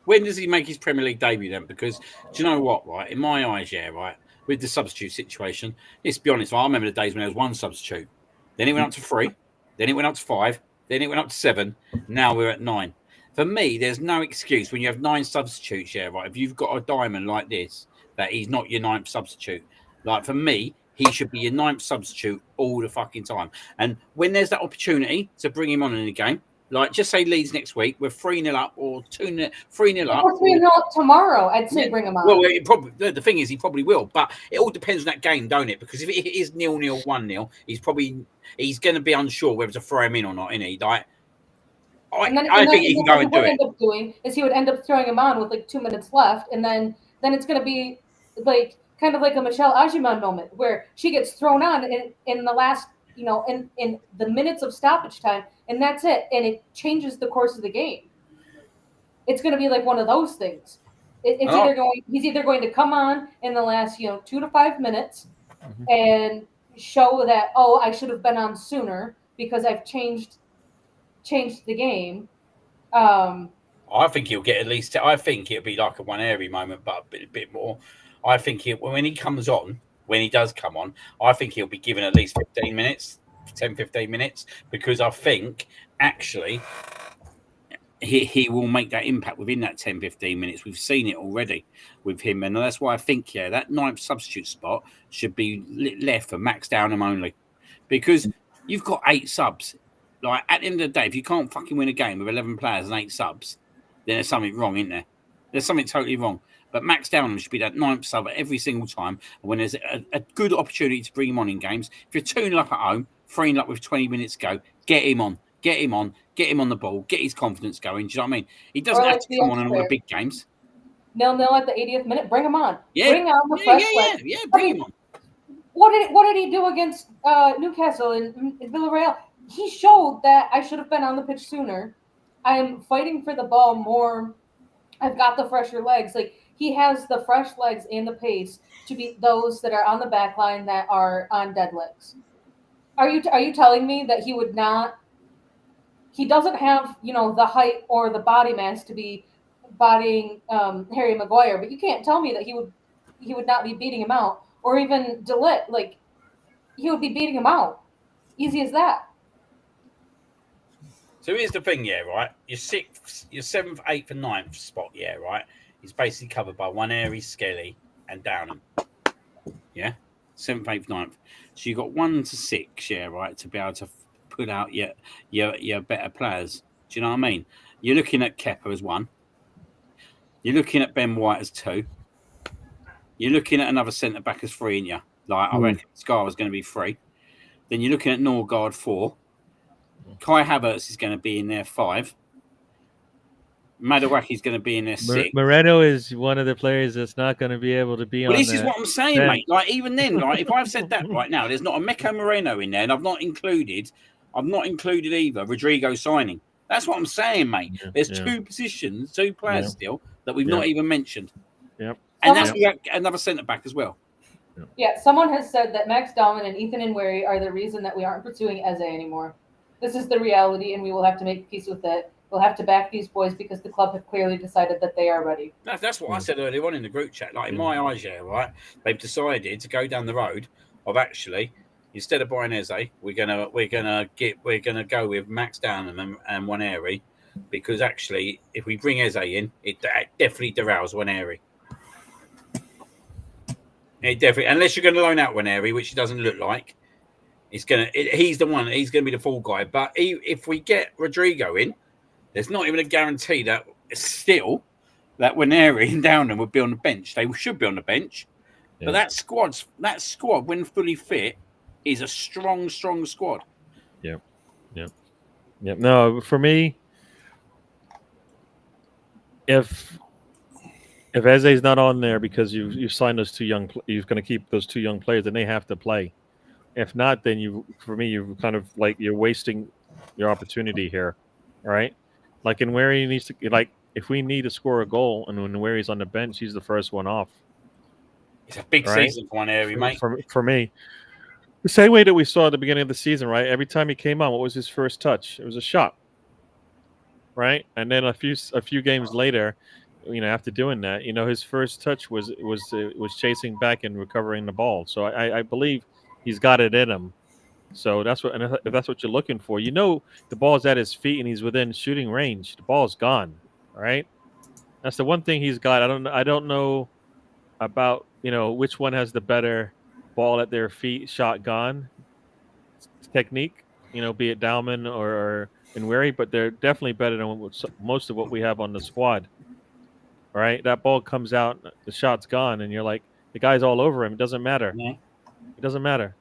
When does he make his Premier League debut then? Because do you know what, right? In my eyes, right, with the substitute situation, let's be honest, I remember the days when there was one substitute. Then it went up to 3, then it went up to 5, then it went up to 7. Now we're at 9. For me, there's no excuse when you have 9 substitutes, right? If you've got a diamond like this, that he's not your 9th substitute. Like for me, he should be your 9th substitute all the fucking time. And when there's that opportunity to bring him on in the game, like, just say Leeds next week, we're 3-0 up or 2-0, 3-0 up. Or 3-0 up tomorrow, I'd say bring him on. Well, the thing is, he probably will. But it all depends on that game, don't it? Because if it is 0-0, 1-0, he's going to be unsure whether to throw him in or not, isn't he? Like, I think he can go and do it. What he would end up doing is he would end up throwing him on with like 2 minutes left, and then it's going to be like kind of like a Michelle Ajiman moment where she gets thrown on in the last, in the minutes of stoppage time, and that's it, and it changes the course of the game. It's going to be like one of those things. He's either going to come on in the last 2 to 5 minutes and show that, oh, I should have been on sooner because I've changed the game. I think he'll get at least. I think it'll be like a one airy moment, but a bit more. I think when he comes on, when he does come on, I think he'll be given at least 15 minutes, 10-15 minutes, because I think actually he will make that impact within that 10-15 minutes. We've seen it already with him, and that's why I think that 9th substitute spot should be left for Max Downham only, because you've got 8 subs. Like at the end of the day, if you can't fucking win a game with 11 players and 8 subs, then there's something wrong, isn't there? There's something totally wrong. But Max Downham should be that 9th sub every single time. And when there's a good opportunity to bring him on in games, if you're 2-0 up at home, 3-0 up with 20 minutes to go, get him on the ball, get his confidence going. Do you know what I mean? He doesn't have to come on in all the big games. 0-0 at the 80th minute, bring him on. Yeah. Bring on the fresh legs. Bring him on. What did he do against Newcastle and Villarreal? he showed that I should have been on the pitch sooner. I am fighting for the ball more. I've got the fresher legs. Like he has the fresh legs and the pace to beat those that are on the back line that are on dead legs. Are you telling me that he would not? He doesn't have the height or the body mass to be bodying Harry Maguire, but you can't tell me that he would not be beating him out, or even Delit. Like he would be beating him out. Easy as that. So here's the thing, yeah, right? Your sixth, your seventh, eighth, and ninth spot, yeah, right, is basically covered by one Airy, Skelly, and Downham. Yeah, seventh, eighth, ninth. So you've got 1 to 6, yeah, right, to be able to put out your better players. Do you know what I mean? You're looking at Kepa as 1. You're looking at Ben White as 2. You're looking at another centre back as 3 in you. Like I reckon Scar is going to be 3. Then you're looking at Norgard 4. Kai Havertz is going to be in there 5. Madawaki's going to be in there 6. Moreno is one of the players that's not going to be able to be on. Well, this is what I'm saying, mate. Like even then, like if I've said that right now, there's not a Meco Moreno in there, and I've not included either Rodrigo signing. That's what I'm saying, mate. There's 2 positions, 2 players still that we've not even mentioned. Yep. And that's another centre back as well. Yeah, someone has said that Max Dahman and Ethan Nwaneri are the reason that we aren't pursuing Eze anymore. This is the reality, and we will have to make peace with it. We'll have to back these boys because the club have clearly decided that they are ready. That's what I said earlier on in the group chat. Like in my eyes, yeah, right. They've decided to go down the road of actually instead of buying Eze, we're gonna go with Max Downham and Nwaneri because actually, if we bring Eze in, it definitely derails Nwaneri. It definitely, unless you're going to loan out Nwaneri, which it doesn't look like. He's the one. He's going to be the fall guy. But if we get Rodrigo in, there's not even a guarantee that still that Nwaneri and Downham would be on the bench. They should be on the bench. Yeah. But that squad, when fully fit, is a strong squad. Yep. No, for me, if Eze's not on there because you signed those 2 young, you're going to keep those 2 young players, then they have to play. If not, then you're kind of like you're wasting your opportunity here, all right? Like Nwaneri needs to if we need to score a goal and when Nweri's on the bench, he's the first one off. It's a big season for Nwaneri, mate. For me, the same way that we saw at the beginning of the season, right? Every time he came on, what was his first touch? It was a shot, right? And then a few games later, after doing that, his first touch was chasing back and recovering the ball. So I believe he's got it in him. So if that's what you're looking for, the ball's at his feet and he's within shooting range. The ball's gone, right? That's the one thing he's got. I don't know about which one has the better ball at their feet shot gone technique. Be it Dahman or Nwaneri, but they're definitely better than most of what we have on the squad. Right, that ball comes out, the shot's gone, and you're like, the guy's all over him. It doesn't matter. Yeah. It doesn't matter.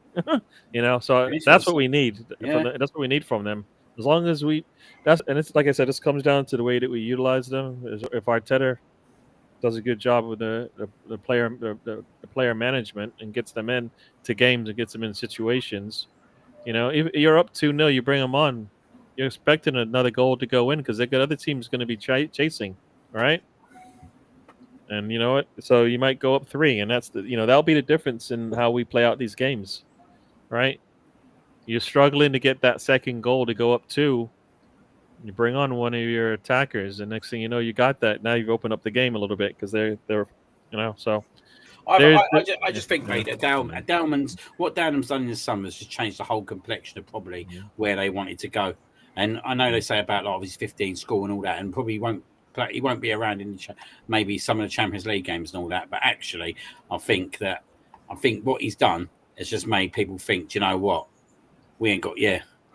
So that's what we need. Yeah. That's what we need from them. As long as it's like I said, this comes down to the way that we utilize them. If Arteta does a good job with the player management and gets them in to games and gets them in situations, if you're up 2-0, you bring them on. You're expecting another goal to go in because they got other teams going to be chasing, right? And you know what? So you might go up 3, and that's that'll be the difference in how we play out these games, right? You're struggling to get that second goal to go up 2. You bring on one of your attackers, and next thing you know, you got that. Now you've opened up the game a little bit because they're So I just think, mate, that what Downham's done in the summer has just changed the whole complexion of probably where they wanted to go. And I know they say about of his 15 score and all that, and probably he won't be around in maybe some of the Champions League games and all that. But actually, I think what he's done has just made people think, do you know what? We ain't got,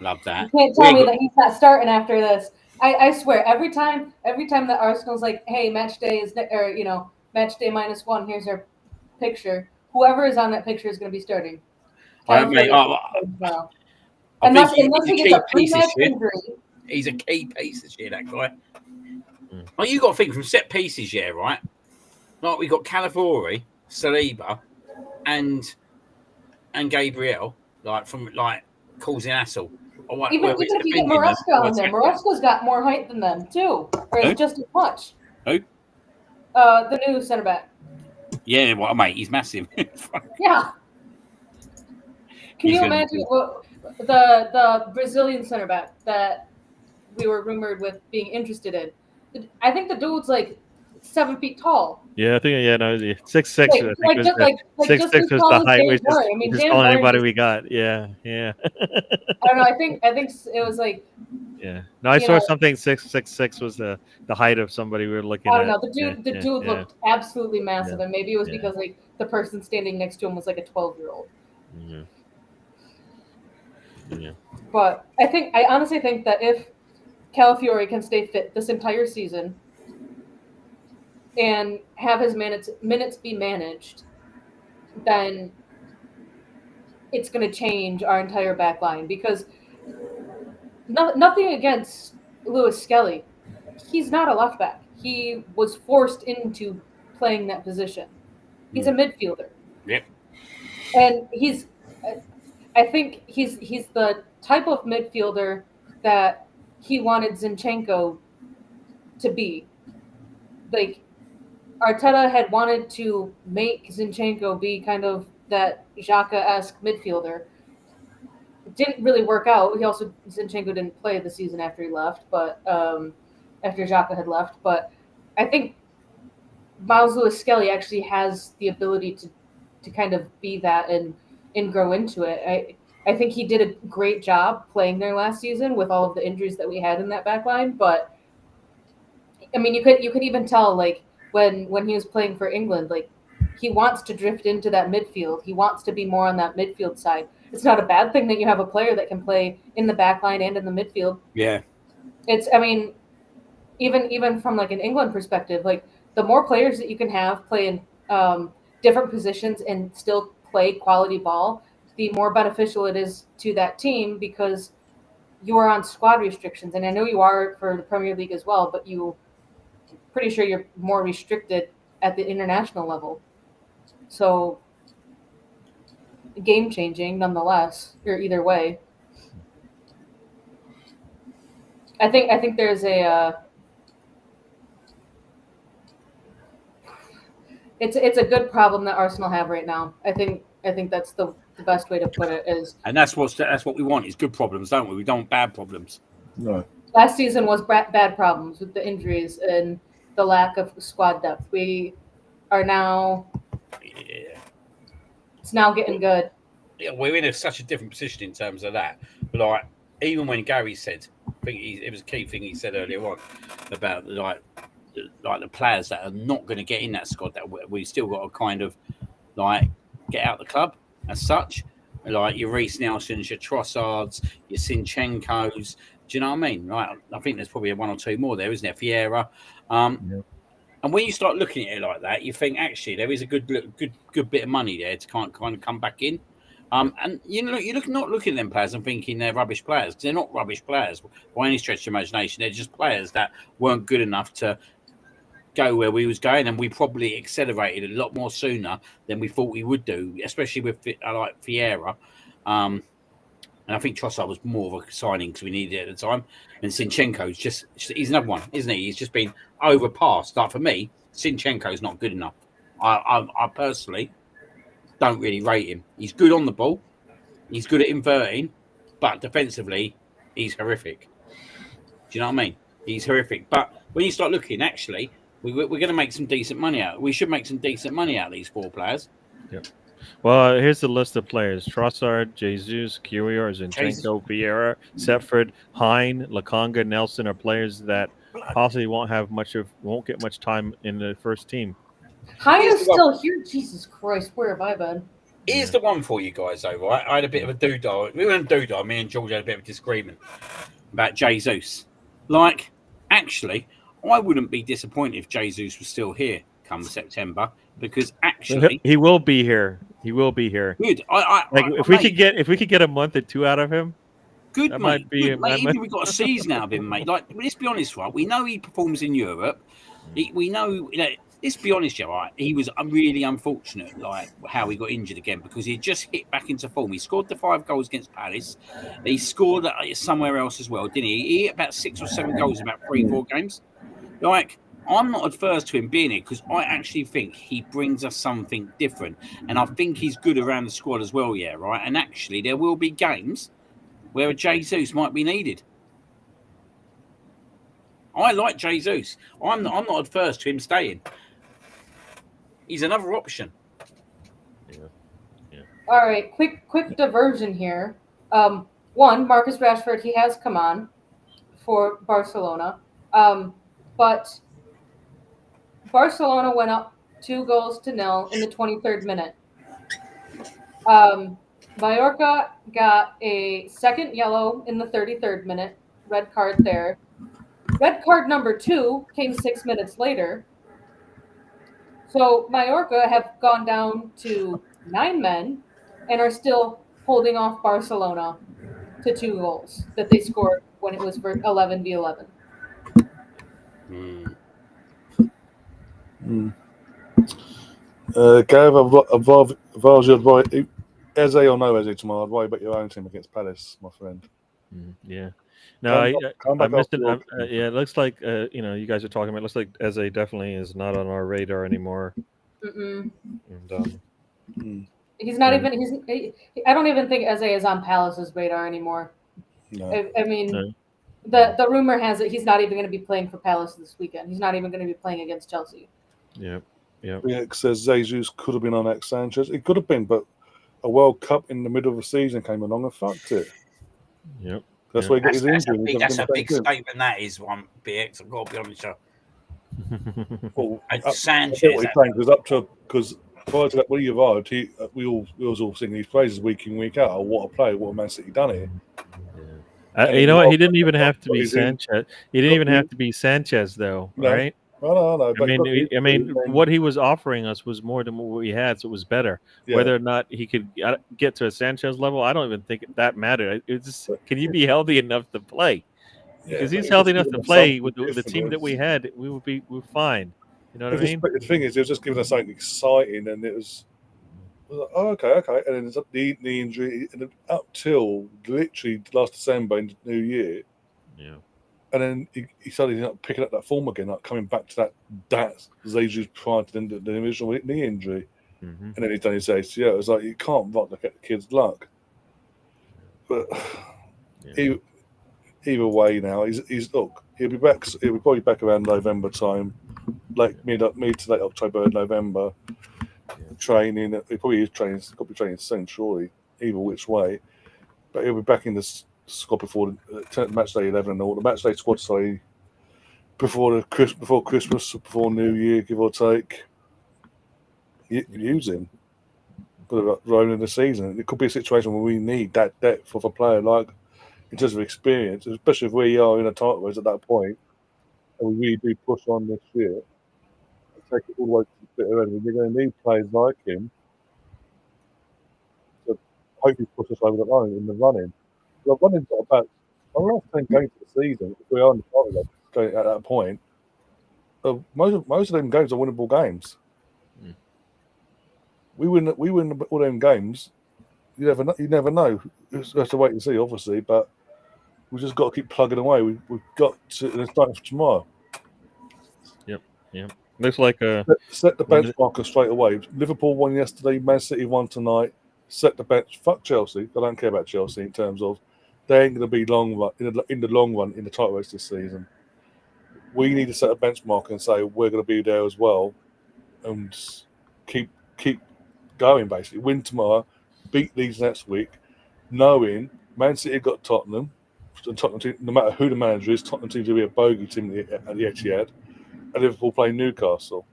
love that. You can't tell me that he's not starting after this. I swear, every time that Arsenal's like, hey, match day is, or match day -1, here's our picture. Whoever is on that picture is going to be starting. Unless he gets a pre-match injury. He's a key piece this year, that guy. Well, you got to think from set pieces, right? Like we got Calafiori, Saliba, and Gabriel, causing hassle. Even if you get Maresca on there, Maresca's got more height than them too, or is just as much. Who? The new center back. Yeah, well, mate, he's massive. Yeah. Can you imagine the Brazilian center back that we were rumored with being interested in? I think the dude's like 7 feet tall. Yeah, I think 6'6". Like, I think was 6'6" was the height. We just calling anybody we got. Yeah. I don't know. I think it was like. Yeah. No, I saw something 6'6" was the height of somebody we were looking at. I don't know. The dude looked absolutely massive, and maybe it was because like the person standing next to him was like a 12-year-old. Yeah. But I honestly think that if Calafiore can stay fit this entire season and have his minutes be managed, then it's going to change our entire back line, because nothing against Lewis Skelly. He's not a left back. He was forced into playing that position. He's a midfielder. Yep. And I think he's the type of midfielder that he wanted Zinchenko to be. Like, Arteta had wanted to make Zinchenko be kind of that Xhaka-esque midfielder. It didn't really work out. Zinchenko didn't play the season after he left, but after Xhaka had left. But I think Miles Lewis-Skelly actually has the ability to kind of be that and grow into it. I think he did a great job playing there last season with all of the injuries that we had in that back line. But I mean, you could even tell, like, when he was playing for England, like, he wants to drift into that midfield. He wants to be more on that midfield side. It's not a bad thing that you have a player that can play in the back line and in the midfield. Yeah. I mean, even from like an England perspective, like, the more players that you can have play in different positions and still play quality ball, the more beneficial it is to that team, because you are on squad restrictions. And I know you are for the Premier League as well, but pretty sure you're more restricted at the international level. So game changing nonetheless, or either way. I think there's it's a good problem that Arsenal have right now. I think that's the best way to put it is. And that's what we want, is good problems, don't we? We don't want bad problems. No. Last season was bad problems with the injuries and the lack of squad depth. We are now. Yeah. It's now getting good. Yeah, we're in such a different position in terms of that. But like, even when Gary said, I think it was a key thing he said earlier on about like the players that are not going to get in that squad, that we still got to kind of like get out the club as such. Like your Reece Nelsons, your Trossards, your Sinchenkos. Do you know what I mean? Right. I think there's probably one or two more there, isn't there? Fiera. And when you start looking at it like that, you think actually there is a good bit of money there to kind of come back in. And you're not looking at them players and thinking they're rubbish players, because they're not rubbish players by any stretch of imagination. They're just players that weren't good enough to go where we was going, and we probably accelerated a lot more sooner than we thought we would do, especially with like Fiera. And I think Trossard was more of a signing because we needed it at the time. And Sinchenko's he's another one, isn't he? He's just been overpassed. Like, for me, Sinchenko's not good enough. I personally don't really rate him. He's good on the ball. He's good at inverting, but defensively, he's horrific. Do you know what I mean? He's horrific. But when you start looking, actually, we're going to make some decent money out. We should make some decent money out of these four players. Yep. Well, here's the list of players: Trossard, Jesus, Kiwior, Zinchenko, Vieira, Setford, Hine, Lakanga, Nelson are players that possibly won't get much time in the first team. Hine is still here. Jesus Christ, where have I been? Here's the one for you guys, though, right? I had a bit of a doodah. We went doodah. Me and George had a bit of a disagreement about Jesus. Like, actually, I wouldn't be disappointed if Jesus was still here come September, because actually he will be here. He will be here. Good. If we could get a month or two out of him. Good, that mate. Might be, good, mate. Even we got a season out of him, mate. Like, let's be honest, right? We know he performs in Europe. We know let's be honest, yeah, right? He was really unfortunate, like how he got injured again, because he just hit back into form. He scored the 5 goals against Palace. He scored somewhere else as well, didn't he? He hit about 6 or 7 goals in about 3-4 games. Like, I'm not adverse to him being here because I actually think he brings us something different, and I think he's good around the squad as well. Yeah, right. And actually, there will be games where a Jesus might be needed. I like Jesus. I'm not adverse to him staying. He's another option. All right, quick diversion here. One, Marcus Rashford, he has come on for Barcelona, but Barcelona went up 2-0 in the 23rd minute. Mallorca got a second yellow in the 33rd minute, red card there. Red card number 2 came 6 minutes later. So Mallorca have gone down to 9 men and are still holding off Barcelona to 2 goals that they scored when it was for 11v11. Gav, I've advised Eze or no Eze tomorrow. I'd worry about your own team against Palace, my friend. Yeah. No, Come I back missed after it. Yeah, it looks like you guys are talking about. It looks like Eze definitely is not on our radar anymore. Mm-mm. And He's not even. I don't even think Eze is on Palace's radar anymore. No. I mean, No. the rumor has it he's not even going to be playing for Palace this weekend. He's not even going to be playing against Chelsea. Yeah. It says Jesus could have been on ex Sanchez. It could have been, but a World Cup in the middle of the season came along and fucked it. Yep. That's why he got his injury. That's a big statement. That is one BX. I've got to be honest. Well, Sanchez. Because prior to that, when he arrived, we was all singing his praises week in, week out. Oh, what a player! What a Man City done here. You know what? He didn't even have to be Sanchez. He didn't even have to be Sanchez, though, right? No. I mean, what he was offering us was more than what we had, so it was better. Yeah. Whether or not he could get to a Sanchez level, I don't even think that mattered. It's just, can you be healthy enough to play? Because he's healthy enough to play with the team that we had, we're fine. You know what I mean? The thing is, it was just giving us something exciting, and it was like, oh, okay. And then the injury, and up till literally last December into New Year. Yeah. And then he started picking up that form again, like coming back to that Jesus prior to the original knee injury. Mm-hmm. And then he's done his ACL. It was like, you can't look at the kid's luck. But either way now, he's look, he'll be back. He'll be probably back around November time, like mid to late October, November. Training. He probably is training. He's got to be training soon, surely, either which way. But he'll be back in the squad before the match day 11 and all. The match day squad say before Christmas, before New Year, give or take. Use him. Put it rolling in the season. It could be a situation where we need that depth of a player, like in terms of experience, especially if we are in a title race at that point, and we really do push on this year. Take it all the way to the bitter end. We're going to need players like him to hopefully push us over the line in the running. The running's got about the last 10 games of the season. If we are in the title race at that point, most of them games are winnable games. We win all them games. You never know. You have to wait and see, obviously, but we just got to keep plugging away. We've got to. And it's starting for tomorrow. Yep. Looks like set the benchmarker straight away. Liverpool won yesterday. Man City won tonight. Set the bench. Fuck Chelsea. I don't care about Chelsea in terms of they ain't going to be in the long run in the title race this season. We need to set a benchmark and say we're going to be there as well, and keep going. Basically, win tomorrow, beat Leeds next week, knowing Man City got Tottenham. Tottenham team, no matter who the manager is, Tottenham team to be a bogey team at the Etihad. And Liverpool play Newcastle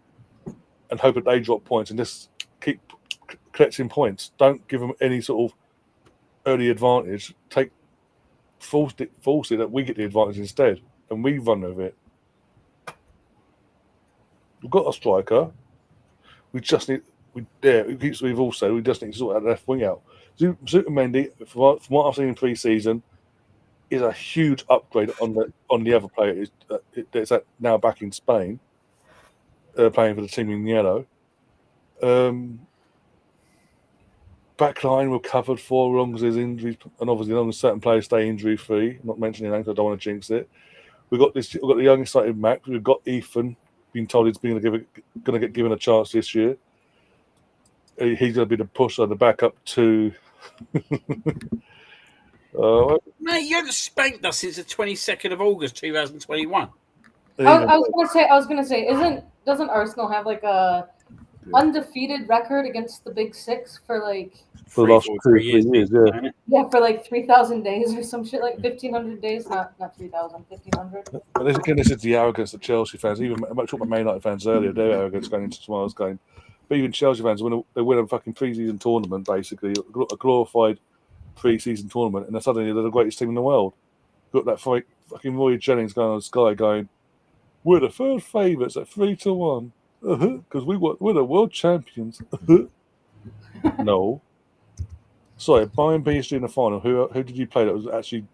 and hope that they drop points and just keep collecting points. Don't give them any sort of early advantage. Force it that we get the advantage instead and we run with it. We've got a striker. We just need. We've all said we just need to sort that left wing out. Zubimendi, from what I've seen in pre-season, is a huge upgrade on the other player that's now back in Spain. playing for the team in yellow. Backline were covered for as long as there's injuries, and obviously as long as certain players stay injury free. Not mentioning names, I don't want to jinx it. We've got the young excited Max. We've got Ethan being told he's going to get given a chance this year. He's going to be the pusher, the backup to. Mate, you haven't spanked us since the 22nd of August, 2021. I was gonna say, doesn't Arsenal have like a undefeated record against the Big Six for like for the last 2 or 3 years, yeah, for like 3,000 days or some shit, like 1,500 days, not 3,000, 1,500. But this is the arrogance of Chelsea fans. Even I talked about Man United fans earlier, their arrogance going into tomorrow's game. But even Chelsea fans, when they win a fucking pre-season tournament, basically a glorified pre-season tournament, and then suddenly they're the greatest team in the world. Got that fucking Roy Jennings going on Sky going, "We're the third favourites at 3-1 because we're the world champions." No. Sorry, Bayern PSG in the final. Who did you play that was actually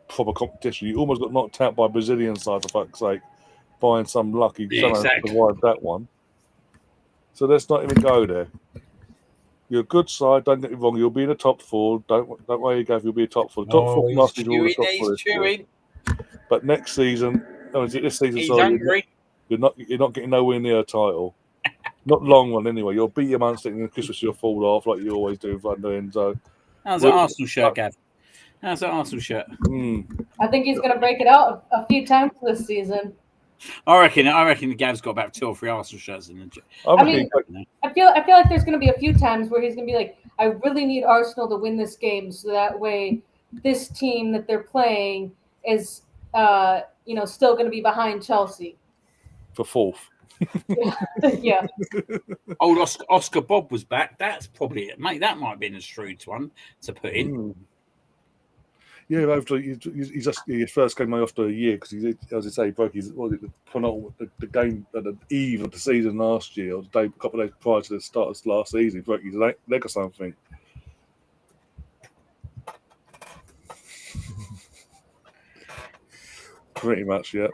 proper competition? You almost got knocked out by a Brazilian side, for fuck's sake, buying some lucky someone survived that one. So let's not even go there. You're a good side, don't get me wrong, you'll be in the top 4. Don't worry, Gav, you'll be a top 4. Top 4 last season, you'll be top 4 this year. But next season, this season, he's hungry. You're not getting nowhere near a title. Not long one anyway. You'll beat your Man City and Christmas you'll fall off like you always do with Van der Enzo. How's that Arsenal shirt, Gav? How's that Arsenal shirt? I think he's gonna break it out a few times this season. I reckon Gav's got about 2 or 3 Arsenal shirts in the gym. I feel like there's gonna be a few times where he's gonna be like, I really need Arsenal to win this game, so that way this team that they're playing is still gonna be behind Chelsea. For 4th. Yeah. Old Oscar Bob was back. That's probably it, mate. That might have been a shrewd one to put in. Yeah, after he's just his first game after a year because he, as I say, broke his the game at the eve of the season last year, or a couple of days prior to the start of last season. He broke his leg or something. Pretty much, yeah.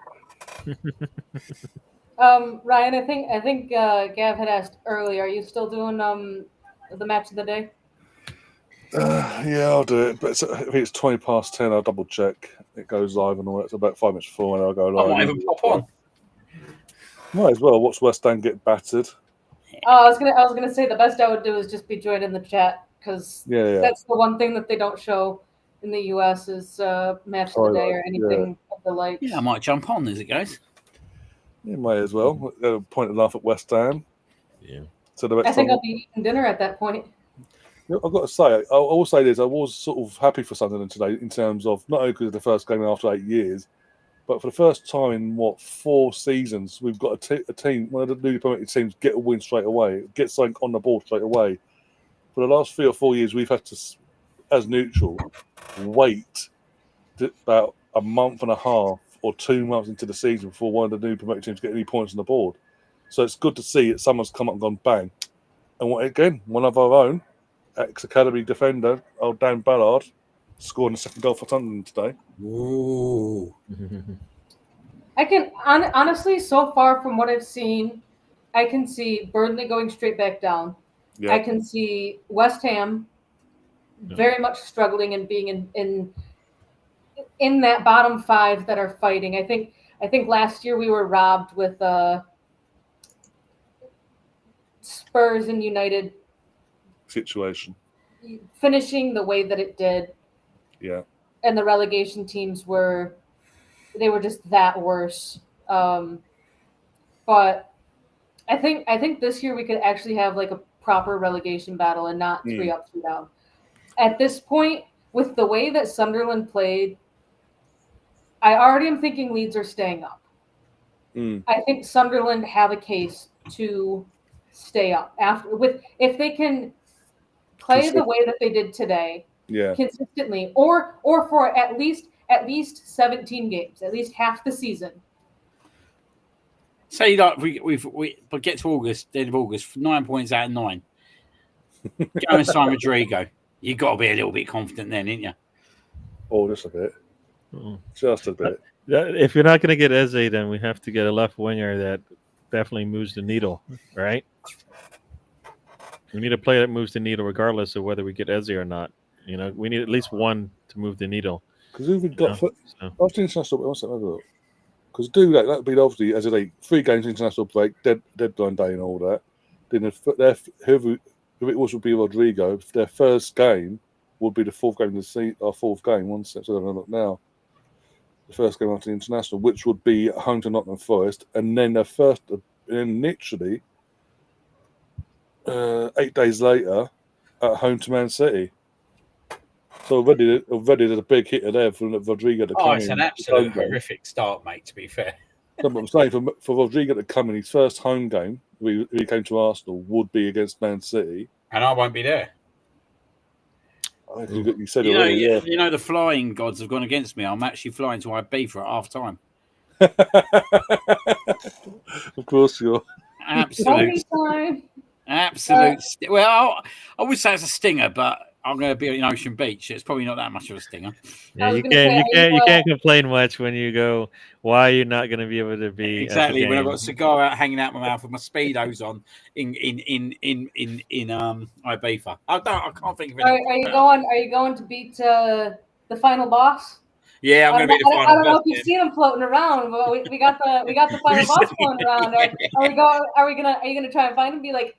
Ryan, I think Gav had asked earlier. Are you still doing the match of the day? Yeah, I'll do it. But if it's 20 past 10, I'll double check. It goes live and all that. It's about 5 minutes before, and I'll go live. I might even pop on. Might as well watch West Ham get battered. I was gonna say the best I would do is just be joining the chat because that's the one thing that they don't show in the US is match of the day or anything of the like. Yeah, I might jump on as it goes. You might as well. Point and laugh at West Ham. Yeah. So I think I'll be eating dinner at that point. I've got to say, I will say this: I was sort of happy for Sunderland today in terms of not only because of the first game after 8 years, but for the first time in 4 seasons, we've got a team, one of the newly promoted teams, get a win straight away, get something on the board straight away. For the last 3 or 4 years, we've had to, as neutral, wait about a month and a half or 2 months into the season before one of the new promoted teams get any points on the board. So it's good to see that someone's come up and gone bang. And one of our own, ex-academy defender, old Dan Ballard, scoring the second goal for Sunderland today. Ooh. I can honestly, so far from what I've seen, I can see Burnley going straight back down. Yeah. I can see West Ham very much struggling and being in that bottom 5 that are fighting. I think last year we were robbed with Spurs and United situation finishing the way that it did. Yeah. And the relegation teams were just that worse. But I think this year we could actually have like a proper relegation battle and not 3 up, 3 down. At this point, with the way that Sunderland played, I already am thinking Leeds are staying up. I think Sunderland have a case to stay up if they can play the way that they did today, consistently, or for at least 17 games, at least half the season. Say like we get to August, end of August, 9 points out of 9. Go and sign Rodrigo. You got to be a little bit confident then, ain't you? Oh, just a bit. Just a bit. If you're not going to get Eze, then we have to get a left winger that definitely moves the needle, right? We need a player that moves the needle, regardless of whether we get Eze or not. We need at least one to move the needle. Because who we You got know? So, after international? What's that? Because do that. That'd be obviously as a 3 games international break, deadline day, and all that. Then whoever it was would be Rodrigo. Their first game would be the 4th game of the season. Our 4th game. One step. So I'm look now. The first game after the international, which would be at home to Nottingham Forest, and then and literally 8 days later at home to Man City. So already there's a big hitter there for Rodrigo to come in. It's an absolute horrific start, mate, to be fair. No, but I'm saying for Rodrigo to come in, his first home game, when he came to Arsenal, would be against Man City. And I won't be there. You said already, yeah. You know, the flying gods have gone against me. I'm actually flying to Ibiza at half time. Of course you are. Absolute. Well, I would say it's a stinger, but I'm going to be in Ocean Beach. It's probably not that much of a stinger. Yeah, you can't complain much when you go. Why are you not going to be able to be exactly when I've got a cigar out hanging out my mouth with my speedos on in Ibiza? I can't think of it. Are you going to beat the final boss? Yeah, I'm going to be the final boss. I don't know if you've seen him floating around, but we got the final boss floating around. Are you gonna try and find him? And be like,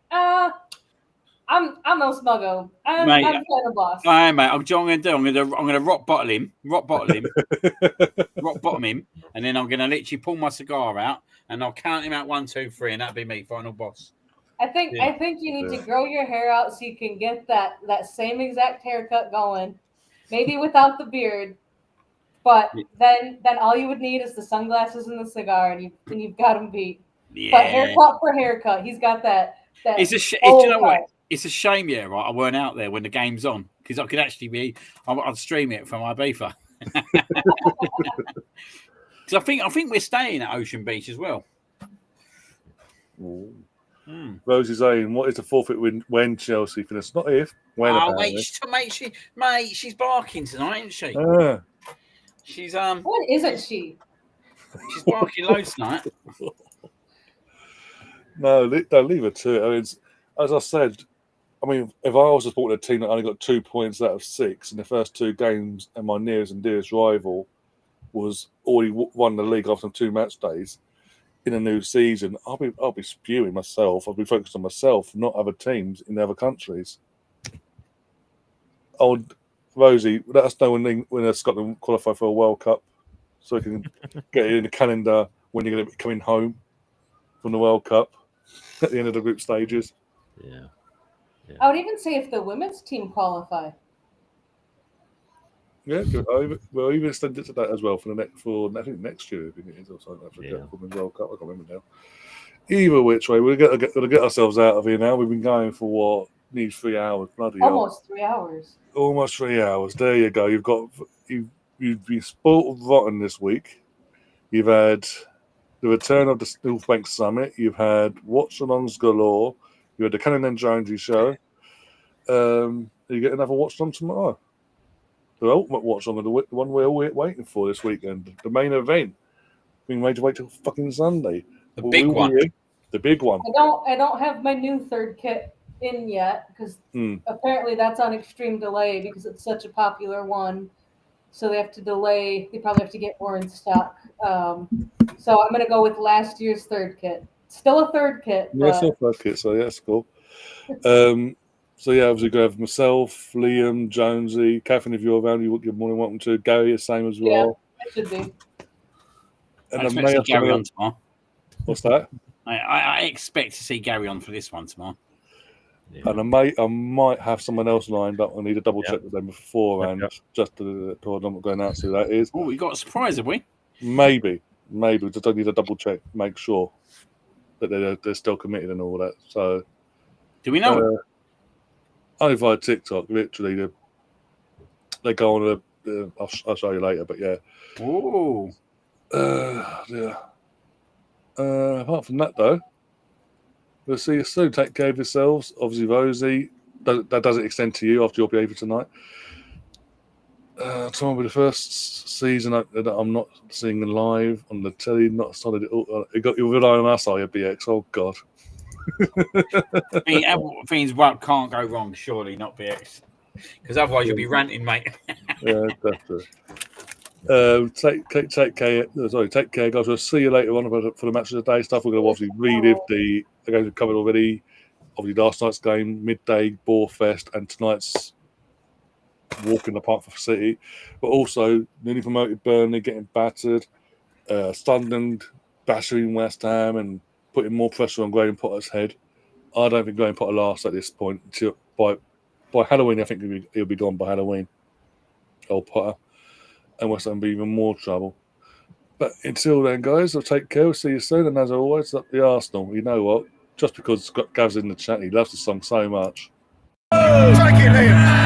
I'm no smuggo. I'm final boss. I am, mate. I'm going to rock bottom him, rock bottom him, and then I'm going to literally pull my cigar out and I'll count him out 1, 2, 3, and that'll be me, final boss. I think you need to grow your hair out so you can get that same exact haircut going, maybe without the beard. But then all you would need is the sunglasses and the cigar, and you've got him beat. Yeah. But haircut for haircut, he's got that. You know what? It's a shame, right? I weren't out there when the game's on because I could actually be. I'd stream it from Ibiza. Because I think we're staying at Ocean Beach as well. Rosie's saying, "What is the forfeit when Chelsea finish? Not if, when." Oh, mate, she's barking tonight, isn't she? She's When isn't she? She's barking loads tonight. No, don't leave her to it. I mean, as I said, if I was supporting a team that only got 2 points out of 6 in the first 2 games, and my nearest and dearest rival was already won the league after 2 match days in a new season, I'll be spewing myself. I'll be focused on myself, not other teams in other countries. Rosie, let us know when Scotland qualify for a World Cup, so we can get it in the calendar when you're going to be coming home from the World Cup at the end of the group stages. Yeah. I would even say if the women's team qualify. Yeah, we'll even extend it to that as well for I think next year. I think it is or something. I forget. Women's World Cup. I can't remember now. Either which way, we're going to get ourselves out of here now. We've been going for what? Needs 3 hours. Bloody almost 3 hours. Almost 3 hours. There you go. You've been spoiled rotten this week. You've had the return of the North Bank Summit. You've had watch-alongs galore. You had the Cannon and Jonesy show. You get another watch-along tomorrow. The ultimate watch-along, the one we're all waiting for this weekend. The main event. Being made to wait till fucking Sunday. The big one. The big one. I don't have my new third kit in yet because apparently that's on extreme delay because it's such a popular one. So they have to delay. They probably have to get more in stock. So I'm going to go with last year's third kit. Still a third kit. Yeah, still a third kit. So yeah, that's cool. So yeah, obviously go have myself, Liam, Jonesy, Catherine. If you're around, you're more than welcome to. Gary, the same as well. Yeah, it should be. And I expect to see Gary on tomorrow. What's that? I expect to see Gary on for this one tomorrow. Yeah. And I might have someone else lined up. I need to double check with them beforehand, just to I'm not going out to who that is. Oh, we got a surprise, have we? Maybe. Just I need to double check, make sure that they're still committed and all that. So, do we know? Only via TikTok, literally. They go on I'll show you later, but yeah. Oh. Yeah. Apart from that, though, we'll see you soon. Take care of yourselves. Obviously, Rosie, that doesn't extend to you after your behaviour tonight. Tomorrow will be the first season that I'm not seeing live on the telly. Not solid. You rely on us, are you, BX? Oh God. Things can't go wrong, surely, not BX. Because otherwise you'll be ranting, mate. Yeah, definitely. Take care. Take care, guys. We'll see you later on for the match of the day stuff. We're going to obviously relive the games we've covered already. Obviously, last night's game, midday, Boarfest, and tonight's walk in the park for City. But also, newly promoted Burnley getting battered, Sunderland battering West Ham and putting more pressure on Graham Potter's head. I don't think Graham Potter lasts at this point until by Halloween. I think he'll be gone by Halloween. Old Potter. And West Ham will be even more trouble. But until then, guys, I'll take care. We'll see you soon. And as always, up the Arsenal. You know what? Just because Gav's in the chat, he loves the song so much. Take it, Liam.